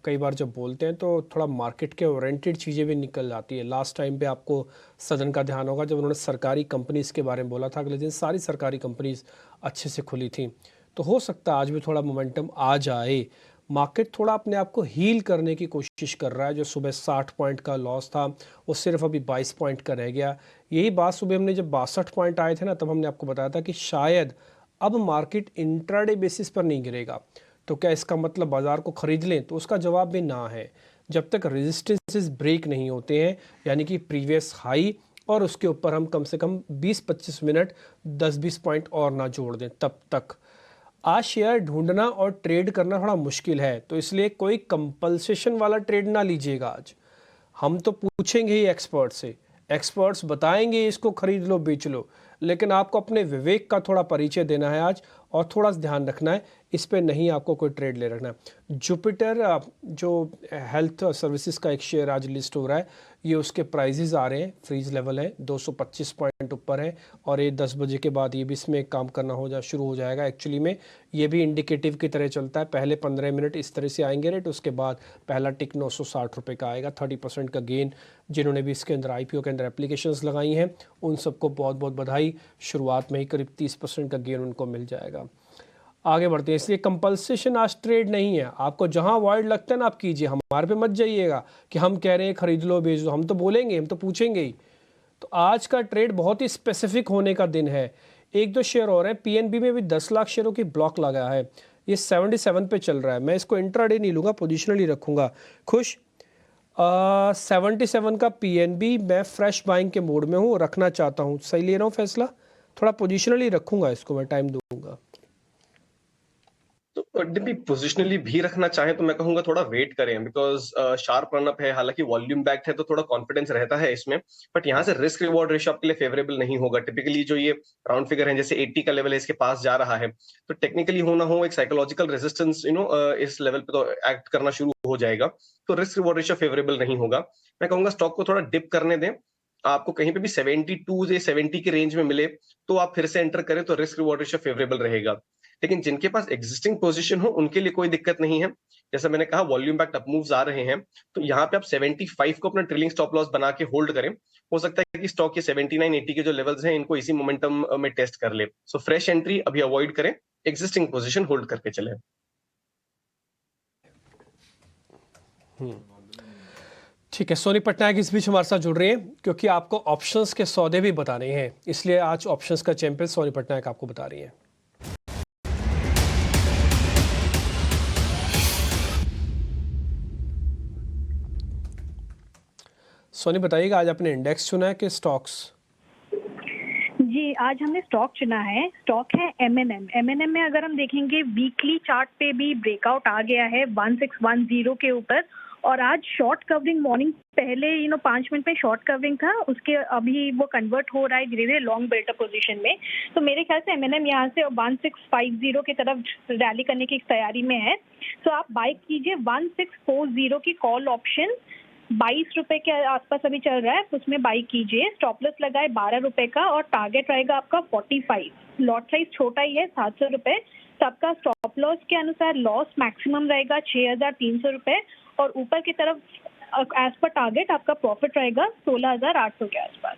कई बार जब बोलते हैं तो थोड़ा मार्केट के ओरिएंटेड चीज़ें भी निकल जाती है। लास्ट टाइम पे आपको सदन का ध्यान होगा जब उन्होंने सरकारी कंपनीज़ के बारे में बोला था, अगले दिन सारी सरकारी कंपनीज़ अच्छे से खुली थी। तो हो सकता है आज भी थोड़ा मोमेंटम आ जाए। मार्केट थोड़ा अपने आप को हील करने की कोशिश कर रहा है। जो सुबह 60 पॉइंट का लॉस था वो सिर्फ अभी 22 पॉइंट का रह गया। यही बात सुबह हमने जब 62 पॉइंट आए थे ना, तब हमने आपको बताया था कि शायद अब मार्केट इंट्राडे बेसिस पर नहीं गिरेगा। तो क्या इसका मतलब बाज़ार को ख़रीद लें? तो उसका जवाब भी ना है। जब तक रेजिस्टेंसेस ब्रेक नहीं होते हैं, यानी कि प्रीवियस हाई और उसके ऊपर हम कम से कम 20-25 मिनट 10-20 पॉइंट और ना जोड़ दें, तब तक आज शेयर ढूंढना और ट्रेड करना थोड़ा मुश्किल है। तो इसलिए कोई कंपल्सेशन वाला ट्रेड ना लीजिएगा आज। हम तो पूछेंगे ही एक्सपर्ट से, एक्सपर्ट्स बताएंगे इसको खरीद लो बेच लो, लेकिन आपको अपने विवेक का थोड़ा परिचय देना है आज और थोड़ा सा ध्यान रखना है, इस पे नहीं आपको कोई ट्रेड ले रखना है। जुपिटर जो हेल्थ सर्विसेज का एक शेयर आज लिस्ट हो रहा है, ये उसके प्राइजेज आ रहे हैं, फ्रीज लेवल है 225 पॉइंट ऊपर है और ये 10 बजे के बाद ये भी इसमें काम करना शुरू हो जाएगा। एक्चुअली में ये भी इंडिकेटिव की तरह चलता है, पहले 15 मिनट इस तरह से आएंगे रेट, उसके बाद पहला टिक 960 रुपये का आएगा। 30% का गेन जिन्होंने भी इसके अंदर IPO के अंदर एप्लीकेशंस लगाई हैं उन सबको बहुत बहुत बधाई। शुरुआत में ही करीब 30% का गेन उनको मिल जाएगा। आगे बढ़ते हैं। इसलिए कंपल्सेशन आज ट्रेड नहीं है। आपको जहां वाइड लगता है ना आप कीजिए, हमारे पे मत जाइएगा कि हम कह रहे हैं खरीद लो बेच दो। हम तो बोलेंगे, हम तो पूछेंगे ही। तो आज का ट्रेड बहुत ही स्पेसिफिक होने का दिन है। एक दो शेयर और हैं, PNB में भी 10 लाख शेयरों की ब्लॉक लगा है, ये 77 पे चल रहा है। मैं इसको इंट्राडे नहीं लूँगा, पोजिशनली रखूँगा। खुश 77 का PNB मैं फ्रेश बाइंग के मोड में हूँ, रखना चाहता हूँ। सही ले रहा हूँ फैसला? थोड़ा पोजिशनली रखूँगा इसको, मैं टाइम दूंगा। तो डिपी पोजिशनली भी रखना चाहे तो मैं कहूंगा थोड़ा वेट करें, बिकॉज शार्प रनअप है, हालांकि वॉल्यूम बैक है तो थोड़ा कॉन्फिडेंस रहता है इसमें, बट यहाँ से रिस्क रिवॉर्ड रेशियो आपके लिए फेवरेबल नहीं होगा। टिपिकली जो ये राउंड फिगर है जैसे 80 का लेवल है, इसके पास जा रहा है, तो टेक्निकली हो ना हो एक साइकोलॉजिकल रेजिस्टेंस इस लेवल पे तो एक्ट करना शुरू हो जाएगा, तो रिस्क रिवॉर्ड रेशियो फेवरेबल नहीं होगा। मैं कहूंगा स्टॉक को थोड़ा डिप करने दें, आपको कहीं पे भी 72 से 70 के रेंज में मिले तो आप फिर से एंटर करें, तो रिस्क रिवॉर्ड रेशियो फेवरेबल रहेगा। लेकिन जिनके पास एग्जिस्टिंग पोजीशन हो उनके लिए कोई दिक्कत नहीं है। जैसा मैंने कहा वॉल्यूम बैक अप मूव्स आ रहे हैं, तो यहाँ पे आप 75 को अपना ट्रेलिंग स्टॉप लॉस बना के होल्ड करें। हो सकता है कि स्टॉक के 79-80 के जो लेवल्स हैं इनको इसी मोमेंटम में टेस्ट कर ले। सो फ्रेश एंट्री अभी अवॉइड करें, एग्जिस्टिंग पोजीशन होल्ड करके चले। ठीक है, सोनी पटनायक इस बीच हमारे साथ जुड़ रहे हैं क्योंकि आपको ऑप्शंस के सौदे भी बताने हैं, इसलिए आज ऑप्शंस का चैंपियन सोनी पटनायक आपको बता रही हैं। सोनी बताइएगा, आज आपने इंडेक्स चुना है कि स्टॉक्स? जी, आज हमने स्टॉक चुना है। स्टॉक है M&M में अगर हम देखेंगे वीकली चार्ट पे भी ब्रेकआउट आ गया है 1610 के ऊपर, और आज शॉर्ट कवरिंग मॉर्निंग पहले 5 मिनट में शॉर्ट कवरिंग था, उसके अभी वो कन्वर्ट हो रहा है धीरे धीरे लॉन्ग बिल्टअप पोजीशन में। तो मेरे ख्याल से M&M यहाँ से 1650 की तरफ रैली करने की तैयारी में है, तो आप बाई कीजिए। 1640 की कॉल ऑप्शन 22 रुपए के आसपास अभी चल रहा है, उसमें बाई कीजिए। स्टॉप लॉस लगाए 12 रुपए का और टारगेट रहेगा आपका 45। लॉट साइज छोटा ही है 700 रुपए, सबका स्टॉप लॉस के अनुसार लॉस मैक्सिमम रहेगा 6300 रुपए और ऊपर की तरफ एज पर टारगेट आपका प्रॉफिट रहेगा 16800 के आसपास।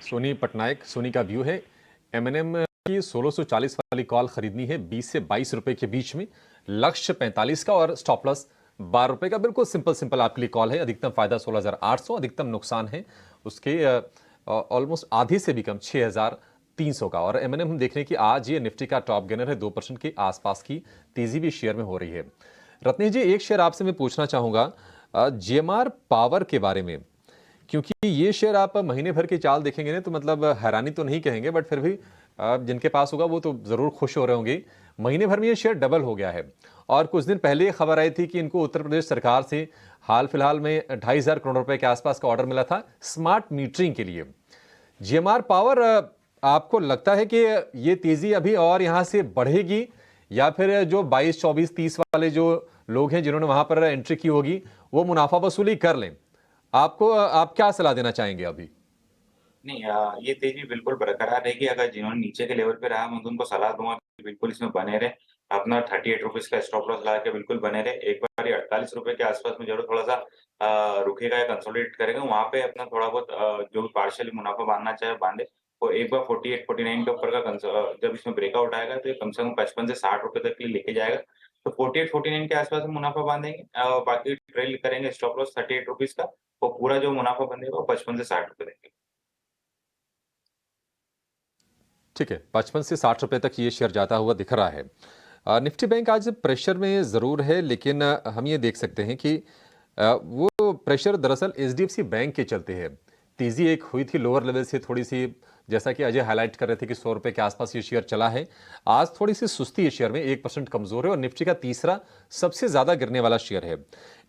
सोनी पटनायक, सोनी का व्यू है M&M की 1640 वाली कॉल खरीदनी है 20 से 22 रुपए के बीच में, लक्ष्य 45 का और स्टॉप लॉस ₹12 का। बिल्कुल सिंपल आपके लिए कॉल है। अधिकतम फायदा 16,800, अधिकतम नुकसान है उसके ऑलमोस्ट आधे से भी कम 6,300 का। और एमएनएम हम देख रहे हैं कि आज ये निफ्टी का टॉप गेनर है, 2% के आसपास की तेजी भी शेयर में हो रही है। रत्नेश जी, एक शेयर आपसे मैं पूछना चाहूंगा जीएमआर पावर के बारे में, क्योंकि ये शेयर आप महीने भर की चाल देखेंगे ना तो मतलब हैरानी तो नहीं कहेंगे, बट फिर भी जिनके पास होगा वो तो जरूर खुश हो रहे होंगे। महीने भर में ये शेयर डबल हो गया है। और कुछ दिन पहले ये खबर आई थी कि इनको उत्तर प्रदेश सरकार से हाल फिलहाल में 2,500 करोड़ रुपए के आसपास का ऑर्डर मिला था स्मार्ट मीटरिंग के लिए। जीएमआर पावर, आपको लगता है कि ये तेजी अभी और यहां से बढ़ेगी, या फिर जो 22, 24, 30 वाले जो लोग हैं जिन्होंने वहां पर एंट्री की होगी वो मुनाफा वसूली कर लें? आप क्या सलाह देना चाहेंगे अभी? नहीं, ये तेजी बिल्कुल बरकरार रहेगी। अगर जिन्होंने नीचे के लेवल पे रहा, मैं तो उनको सलाह दूंगा कि बिल्कुल इसमें बने रहे। अपना 38 रुपीज का स्टॉप लॉस लगा के बिल्कुल बने रहे। एक बार ये 48 रुपए के आसपास में जरूर थोड़ा सा रुकेगा या कंसोलिडेट करेगा, वहां पे अपना थोड़ा बहुत जो भी पार्शियली मुनाफा बांधना चाहे बांधे। और एक बार 48, 49 के ऊपर का जब इसमें ब्रेकआउट आएगा तो ये कम से कम 55 से 60 रुपए तक के लिए लेके जाएगा। तो 48, 49 के आसपास में मुनाफा बांधेंगे, बाकी ट्रेल करेंगे स्टॉप लॉस 38 रुपीज का। वो पूरा जो मुनाफा बंधेगा वो 55 से 60 रुपए देंगे। ठीक है, 55 से 60 रुपए तक ये शेयर जाता हुआ दिख रहा है। निफ्टी बैंक आज प्रेशर में ज़रूर है, लेकिन हम ये देख सकते हैं कि वो प्रेशर दरअसल एचडीएफसी बैंक के चलते है। तेजी एक हुई थी लोअर लेवल से थोड़ी सी, जैसा कि अजय हाईलाइट कर रहे थे कि 100 रुपए के आसपास ये शेयर चला है। आज थोड़ी सी सुस्ती है शेयर में, 1% कमजोर है और निफ्टी का तीसरा सबसे ज्यादा गिरने वाला शेयर है।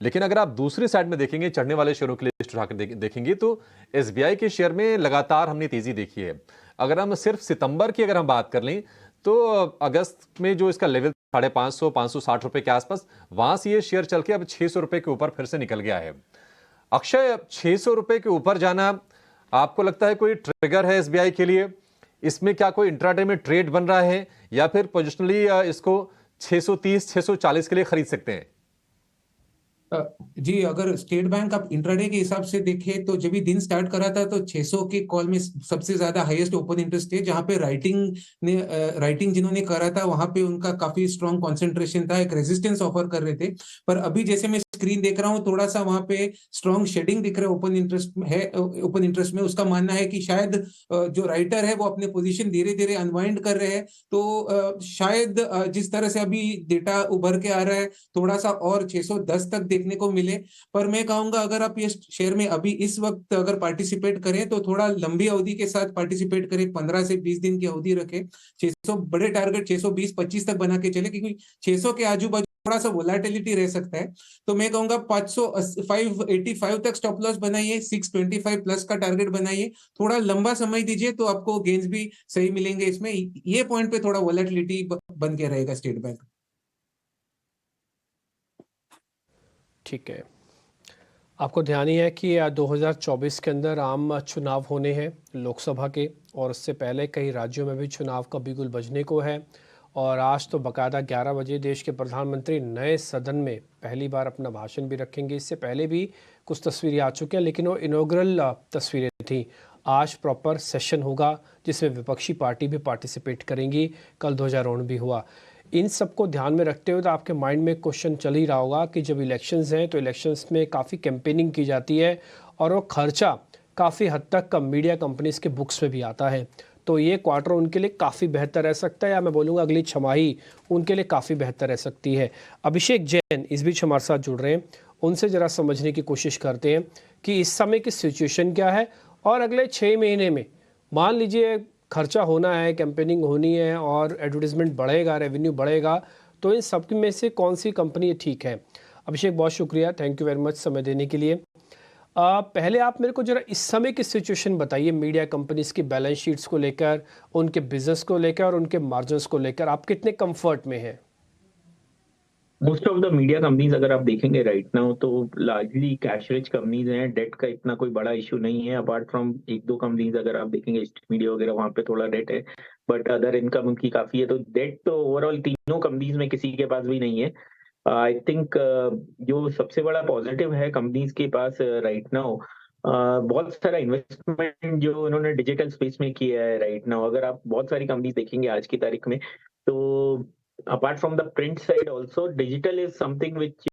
लेकिन अगर आप दूसरी साइड में देखेंगे, चढ़ने वाले शेयरों की लिस्ट उठाकर देखेंगे तो एसबीआई के शेयर में लगातार हमने तेजी देखी है। अगर हम सिर्फ सितंबर की अगर हम बात कर लें तो अगस्त में जो इसका लेवल 550, 560 रुपए के आसपास, वहां से ये शेयर चल के अब 600 रुपए के ऊपर फिर से निकल गया है। अक्षय, 600 रुपए के ऊपर जाना आपको लगता है कोई ट्रिगर है एसबीआई के लिए? इसमें क्या कोई इंट्राडे में ट्रेड बन रहा है, या फिर पोजिशनली इसको 630, 640 के लिए खरीद सकते हैं? जी, अगर स्टेट बैंक आप इंट्राडे के हिसाब से देखें तो जब भी दिन स्टार्ट करा था तो 600 के कॉल में सबसे ज्यादा हाईएस्ट ओपन इंटरेस्ट है, जहां पे राइटिंग जिन्होंने करा था वहां पे उनका काफी स्ट्रॉन्ग कंसंट्रेशन था, एक रेजिस्टेंस ऑफर कर रहे थे। पर अभी जैसे मैं स्क्रीन देख रहा हूँ थोड़ा सा वहां पे स्ट्रॉन्ग शेडिंग दिख रहा है ओपन इंटरेस्ट में। उसका मानना है कि शायद जो राइटर है वो अपने पोजीशन धीरे धीरे अनवाइंड कर रहे हैं। तो शायद जिस तरह से अभी डेटा उभर के आ रहा है थोड़ा सा और 610 तक देखने को मिले। पर मैं कहूंगा अगर आप ये शेयर में अभी इस वक्त अगर पार्टिसिपेट करें तो थोड़ा लंबी अवधि के साथ पार्टिसिपेट करें, 15 से 20 दिन की अवधि रखें। 600 बड़े टारगेट 620-25 तक बना के चले, क्योंकि 600 के आजू बाजू थोड़ा सा वोलाटिलिटी रह सकता है। तो मैं कहूंगा 585 तक स्टॉप लॉस बनाइए, 625 प्लस का टारगेट बनाइए, थोड़ा लंबा समय दीजिए तो आपको गेन्स भी सही मिलेंगे। इसमें ये पॉइंट पे थोड़ा वोलाटिलिटी बन के रहेगा स्टेट बैंक। ठीक है, आपको ध्यान ही है कि 2024 के अंदर आम चुनाव होने हैं लोकसभा के, और उससे पहले कई राज्यों में भी चुनाव का बिगुल बजने को है। और आज तो बाकायदा 11 बजे देश के प्रधानमंत्री नए सदन में पहली बार अपना भाषण भी रखेंगे। इससे पहले भी कुछ तस्वीरें आ चुकी हैं, लेकिन वो इनॉग्रल तस्वीरें थी। आज प्रॉपर सेशन होगा जिसमें विपक्षी पार्टी भी पार्टिसिपेट करेंगी। कल ध्वजारोहण भी हुआ। इन सबको ध्यान में रखते हुए तो आपके माइंड में क्वेश्चन चल ही रहा होगा कि जब इलेक्शंस हैं तो इलेक्शंस में काफ़ी कैंपेनिंग की जाती है और वो खर्चा काफ़ी हद तक मीडिया कंपनीज के बुक्स में भी आता है। तो ये क्वार्टर उनके लिए काफ़ी बेहतर रह सकता है, या मैं बोलूँगा अगली छमाही उनके लिए काफ़ी बेहतर रह सकती है। अभिषेक जैन इस बीच हमारे साथ जुड़ रहे हैं, उनसे ज़रा समझने की कोशिश करते हैं कि इस समय की सिचुएशन क्या है और अगले 6 महीने में मान लीजिए खर्चा होना है, कैंपेनिंग होनी है और एडवर्टीजमेंट बढ़ेगा, रेवेन्यू बढ़ेगा, तो इन सब में से कौन सी कंपनी ठीक है? अभिषेक, बहुत शुक्रिया, थैंक यू वेरी मच समय देने के लिए। पहले आप मेरे को जरा इस समय की सिचुएशन बताइए, मीडिया कंपनीज की बैलेंस शीट्स को लेकर, उनके बिजनेस को लेकर और उनके मार्जिन्स को लेकर आप कितने कंफर्ट में हैं? Most of the media companies अगर आप देखेंगे राइट नाउ तो लार्जली कैश रिच कंपनीज हैं। डेट का इतना कोई बड़ा इशू नहीं है, अपार्ट फ्रॉम 1-2 कंपनीज अगर आप देखेंगे मीडिया वगैरह वहाँ पे थोड़ा डेट है, बट अदर इनकम उनकी काफी है। तो डेट तो ओवरऑल तीनों कंपनीज में किसी के पास भी नहीं है। आई थिंक जो सबसे बड़ा पॉजिटिव है कंपनीज के पास राइट नाउ, बहुत सारा इन्वेस्टमेंट जो उन्होंने डिजिटल स्पेस में किया है राइट नाउ। अगर आप बहुत सारी कंपनीज देखेंगे आज की तारीख में तो apart from the print side also, digital is something which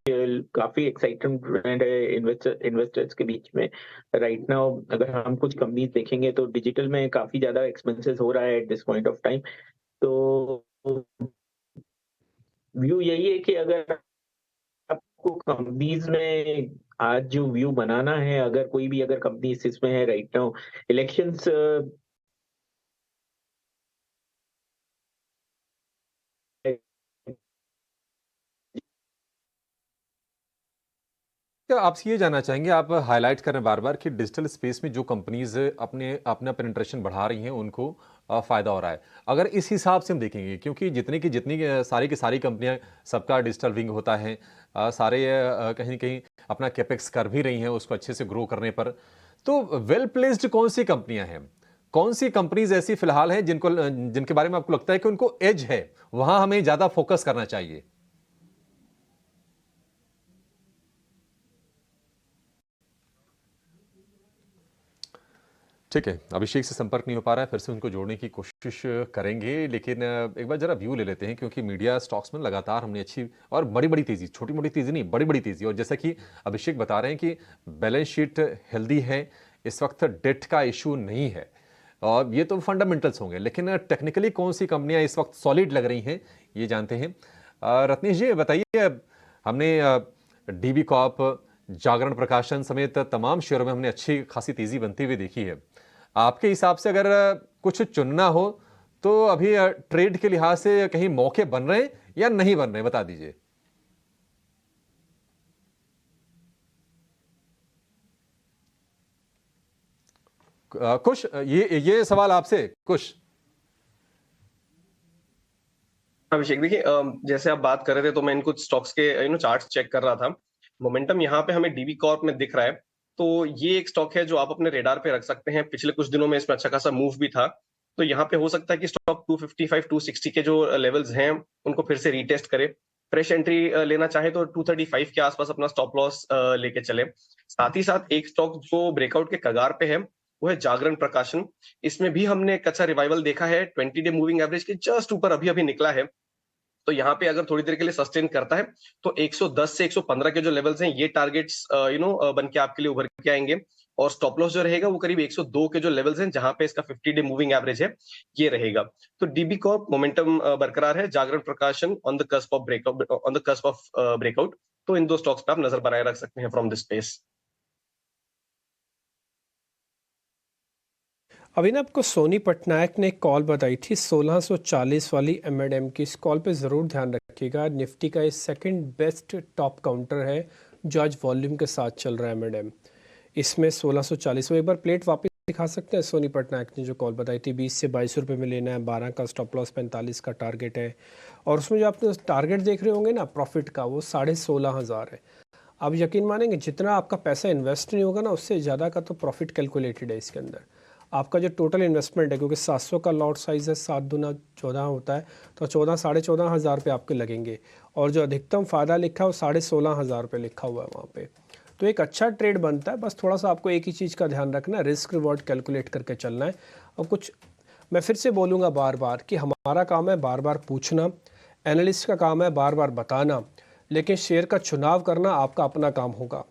काफी एक्साइटमेंट है इन्वेस्टर्स के बीच में राइट नाउ। अगर हम कुछ कंपनीज देखेंगे तो डिजिटल में काफी ज्यादा एक्सपेंसेस हो रहा है at this point of time. तो व्यू यही है कि अगर आपको कंपनीज में आज जो व्यू बनाना है, अगर कोई भी अगर कंपनी इसमें है राइट नाउ, इलेक्शंस क्या आपसे ये जानना चाहेंगे, आप हाईलाइट कर रहे हैं बार बार कि डिजिटल स्पेस में जो कंपनीज अपना पेनिट्रेशन बढ़ा रही हैं उनको फायदा हो रहा है। अगर इस हिसाब से हम देखेंगे, क्योंकि जितनी सारी की सारी कंपनियां, सबका डिजिटल विंग होता है, सारे कहीं न कहीं अपना कैपेक्स कर भी रही हैं उसको अच्छे से ग्रो करने पर, तो वेल प्लेस्ड कौन सी कंपनियां हैं, कौन सी कंपनीज ऐसी फिलहाल हैं जिनके बारे में आपको लगता है कि उनको एज है, वहां हमें ज्यादा फोकस करना चाहिए? ठीक है, अभिषेक से संपर्क नहीं हो पा रहा है, फिर से उनको जोड़ने की कोशिश करेंगे, लेकिन एक बार जरा व्यू ले लेते हैं, क्योंकि मीडिया स्टॉक्स में लगातार हमने अच्छी और बड़ी तेजी, छोटी मोटी तेजी नहीं, बड़ी तेजी, और जैसा कि अभिषेक बता रहे हैं कि बैलेंस शीट हेल्दी है, इस वक्त डेट का इशू नहीं है, और ये तो फंडामेंटल्स होंगे, लेकिन टेक्निकली कौन सी कंपनियां इस वक्त सॉलिड लग रही हैं, ये जानते हैं। रत्नेश जी बताइए, हमने डीबी कॉर्प, जागरण प्रकाशन समेत तमाम शेयरों में हमने अच्छी खासी तेजी बनती हुई देखी है। आपके हिसाब से अगर कुछ चुनना हो तो अभी ट्रेड के लिहाज से कहीं मौके बन रहे हैं या नहीं बन रहे, बता दीजिए। कुछ ये सवाल आपसे कुछ। अभिषेक देखिए, जैसे आप बात कर रहे थे तो मैं इन कुछ स्टॉक्स के चार्ट्स चेक कर रहा था। मोमेंटम यहाँ पे हमें डीबी कॉर्प में दिख रहा है, तो ये एक स्टॉक है जो आप अपने रेडार पे रख सकते हैं। पिछले कुछ दिनों में इसमें अच्छा खासा मूव भी था, तो यहाँ पे हो सकता है कि स्टॉक 255 260 के जो लेवल्स हैं उनको फिर से रीटेस्ट करे। फ्रेश एंट्री लेना चाहे तो 235 के आसपास अपना स्टॉप लॉस लेके चले। साथ ही साथ एक स्टॉक जो ब्रेकआउट के कगार पे है वो है जागरण प्रकाशन। इसमें भी हमने एक अच्छा रिवाइवल देखा है, 20 डे मूविंग एवरेज के जस्ट ऊपर अभी निकला है। तो यहाँ पे अगर थोड़ी देर के लिए सस्टेन करता है तो 110 से 115 के जो लेवल्स हैं ये टारगेट्स बन के आपके लिए उभर के आएंगे, और स्टॉप लॉस जो रहेगा वो करीब 102 के जो लेवल्स हैं जहां पे इसका 50 डे मूविंग एवरेज है ये रहेगा। तो डीबी कॉर्प मोमेंटम बरकरार है, जागरण प्रकाशन on the cusp of breakout, तो इन दो स्टॉक्स पे आप नजर बनाए रख सकते हैं फ्रॉम दिस स्पेस। अभी ना आपको सोनी पटनायक ने एक कॉल बताई थी 1640 वाली एमएडएम की, इस कॉल पे ज़रूर ध्यान रखिएगा। निफ्टी का ये सेकंड बेस्ट टॉप काउंटर है जो आज वॉल्यूम के साथ चल रहा है एमएडएम, इसमें 1640। वो एक बार प्लेट वापस दिखा सकते हैं? सोनी पटनायक ने जो कॉल बताई थी 20 से 22 रुपये में लेना है, 12 का स्टॉप लॉस, 45 का टारगेट है, और उसमें जो आपने टारगेट देख रहे होंगे ना प्रॉफिट का, वो 16,500 है। आप यकीन मानेंगे जितना आपका पैसा इन्वेस्ट नहीं होगा ना उससे ज़्यादा का तो प्रॉफिट कैलकुलेटेड है इसके अंदर। आपका जो टोटल इन्वेस्टमेंट है, क्योंकि 700 का लॉट साइज़ है, 7 दूना 14 होता है, तो 14 14,500 रुपये आपके लगेंगे, और जो अधिकतम फ़ायदा लिखा है वो 16,500 रुपये लिखा हुआ है वहाँ पे। तो एक अच्छा ट्रेड बनता है, बस थोड़ा सा आपको एक ही चीज़ का ध्यान रखना है, रिस्क रिवॉर्ड कैलकुलेट करके चलना है। और कुछ मैं फिर से बोलूँगा बार बार कि हमारा काम है बार बार पूछना, एनालिस्ट का काम है बार बार बताना, लेकिन शेयर का चुनाव करना आपका अपना काम होगा।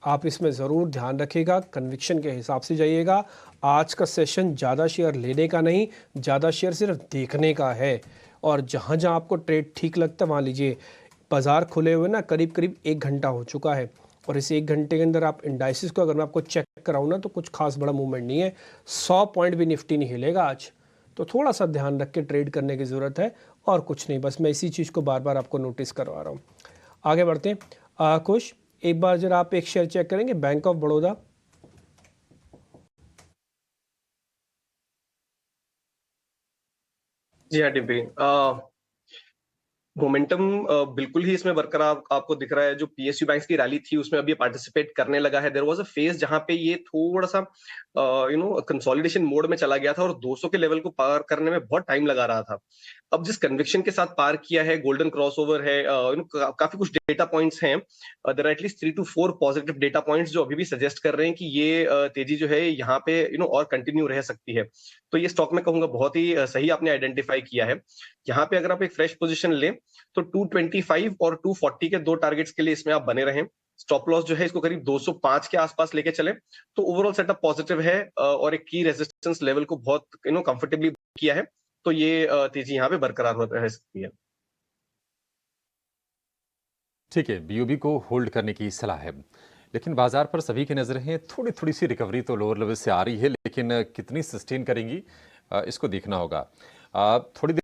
आप इसमें ज़रूर ध्यान रखिएगा, कन्विक्शन के हिसाब से जाइएगा। आज का सेशन ज़्यादा शेयर लेने का नहीं, ज़्यादा शेयर सिर्फ देखने का है, और जहाँ जहाँ आपको ट्रेड ठीक लगता है वहाँ लीजिए। बाज़ार खुले हुए ना करीब करीब 1 घंटा हो चुका है, और इस 1 घंटे के अंदर आप इंडाइसिस को अगर मैं आपको चेक कराऊँ ना तो कुछ खास बड़ा मूवमेंट नहीं है, 100 पॉइंट भी निफ्टी नहीं हिलेगा आज। तो थोड़ा सा ध्यान रख के ट्रेड करने की ज़रूरत है, और कुछ नहीं, बस मैं इसी चीज़ को बार बार आपको नोटिस करवा रहा हूँ। आगे बढ़ते हैं। कुछ एक बार जरा आप एक शेयर चेक करेंगे, बैंक ऑफ बड़ौदा। जी हाँ डिम्पी, मोमेंटम बिल्कुल ही इसमें बरकरार आपको दिख रहा है। जो पीएसयू बैंक्स की रैली थी उसमें अभी पार्टिसिपेट करने लगा है। देयर वाज अ फेज जहां पे ये थोड़ा सा कंसोलिडेशन मोड में चला गया था और 200 के लेवल को पार करने में बहुत टाइम लगा रहा था। अब जिस कन्विक्शन के साथ पार किया है, गोल्डन क्रॉसओवर है, काफी कुछ डेटा पॉइंट्स हैं, there are at least 3 to 4 positive data points जो अभी भी सजेस्ट कर रहे हैं कि ये तेजी जो है यहाँ पे और कंटिन्यू रह सकती है। तो ये स्टॉक में कहूंगा बहुत ही सही आपने आइडेंटिफाई किया है। यहाँ पे अगर आप एक फ्रेश पोजीशन लें तो 225 और 240 के 2 टारगेट्स के लिए इसमें आप बने रहें। स्टॉप लॉस जो है इसको करीब 205 के आसपास लेके चले तो ओवरऑल सेटअप पॉजिटिव है और एक की रेजिस्टेंस लेवल को बहुत कंफर्टेबली किया है। तो ये तेजी यहाँ पे बरकरार रह सकती है। ठीक है, बीओबी को होल्ड करने की सलाह है, लेकिन बाजार पर सभी की नजरें हैं। थोड़ी थोड़ी सी रिकवरी तो लोअर लेवल से आ रही है, लेकिन कितनी सस्टेन करेंगी इसको देखना होगा। थोड़ी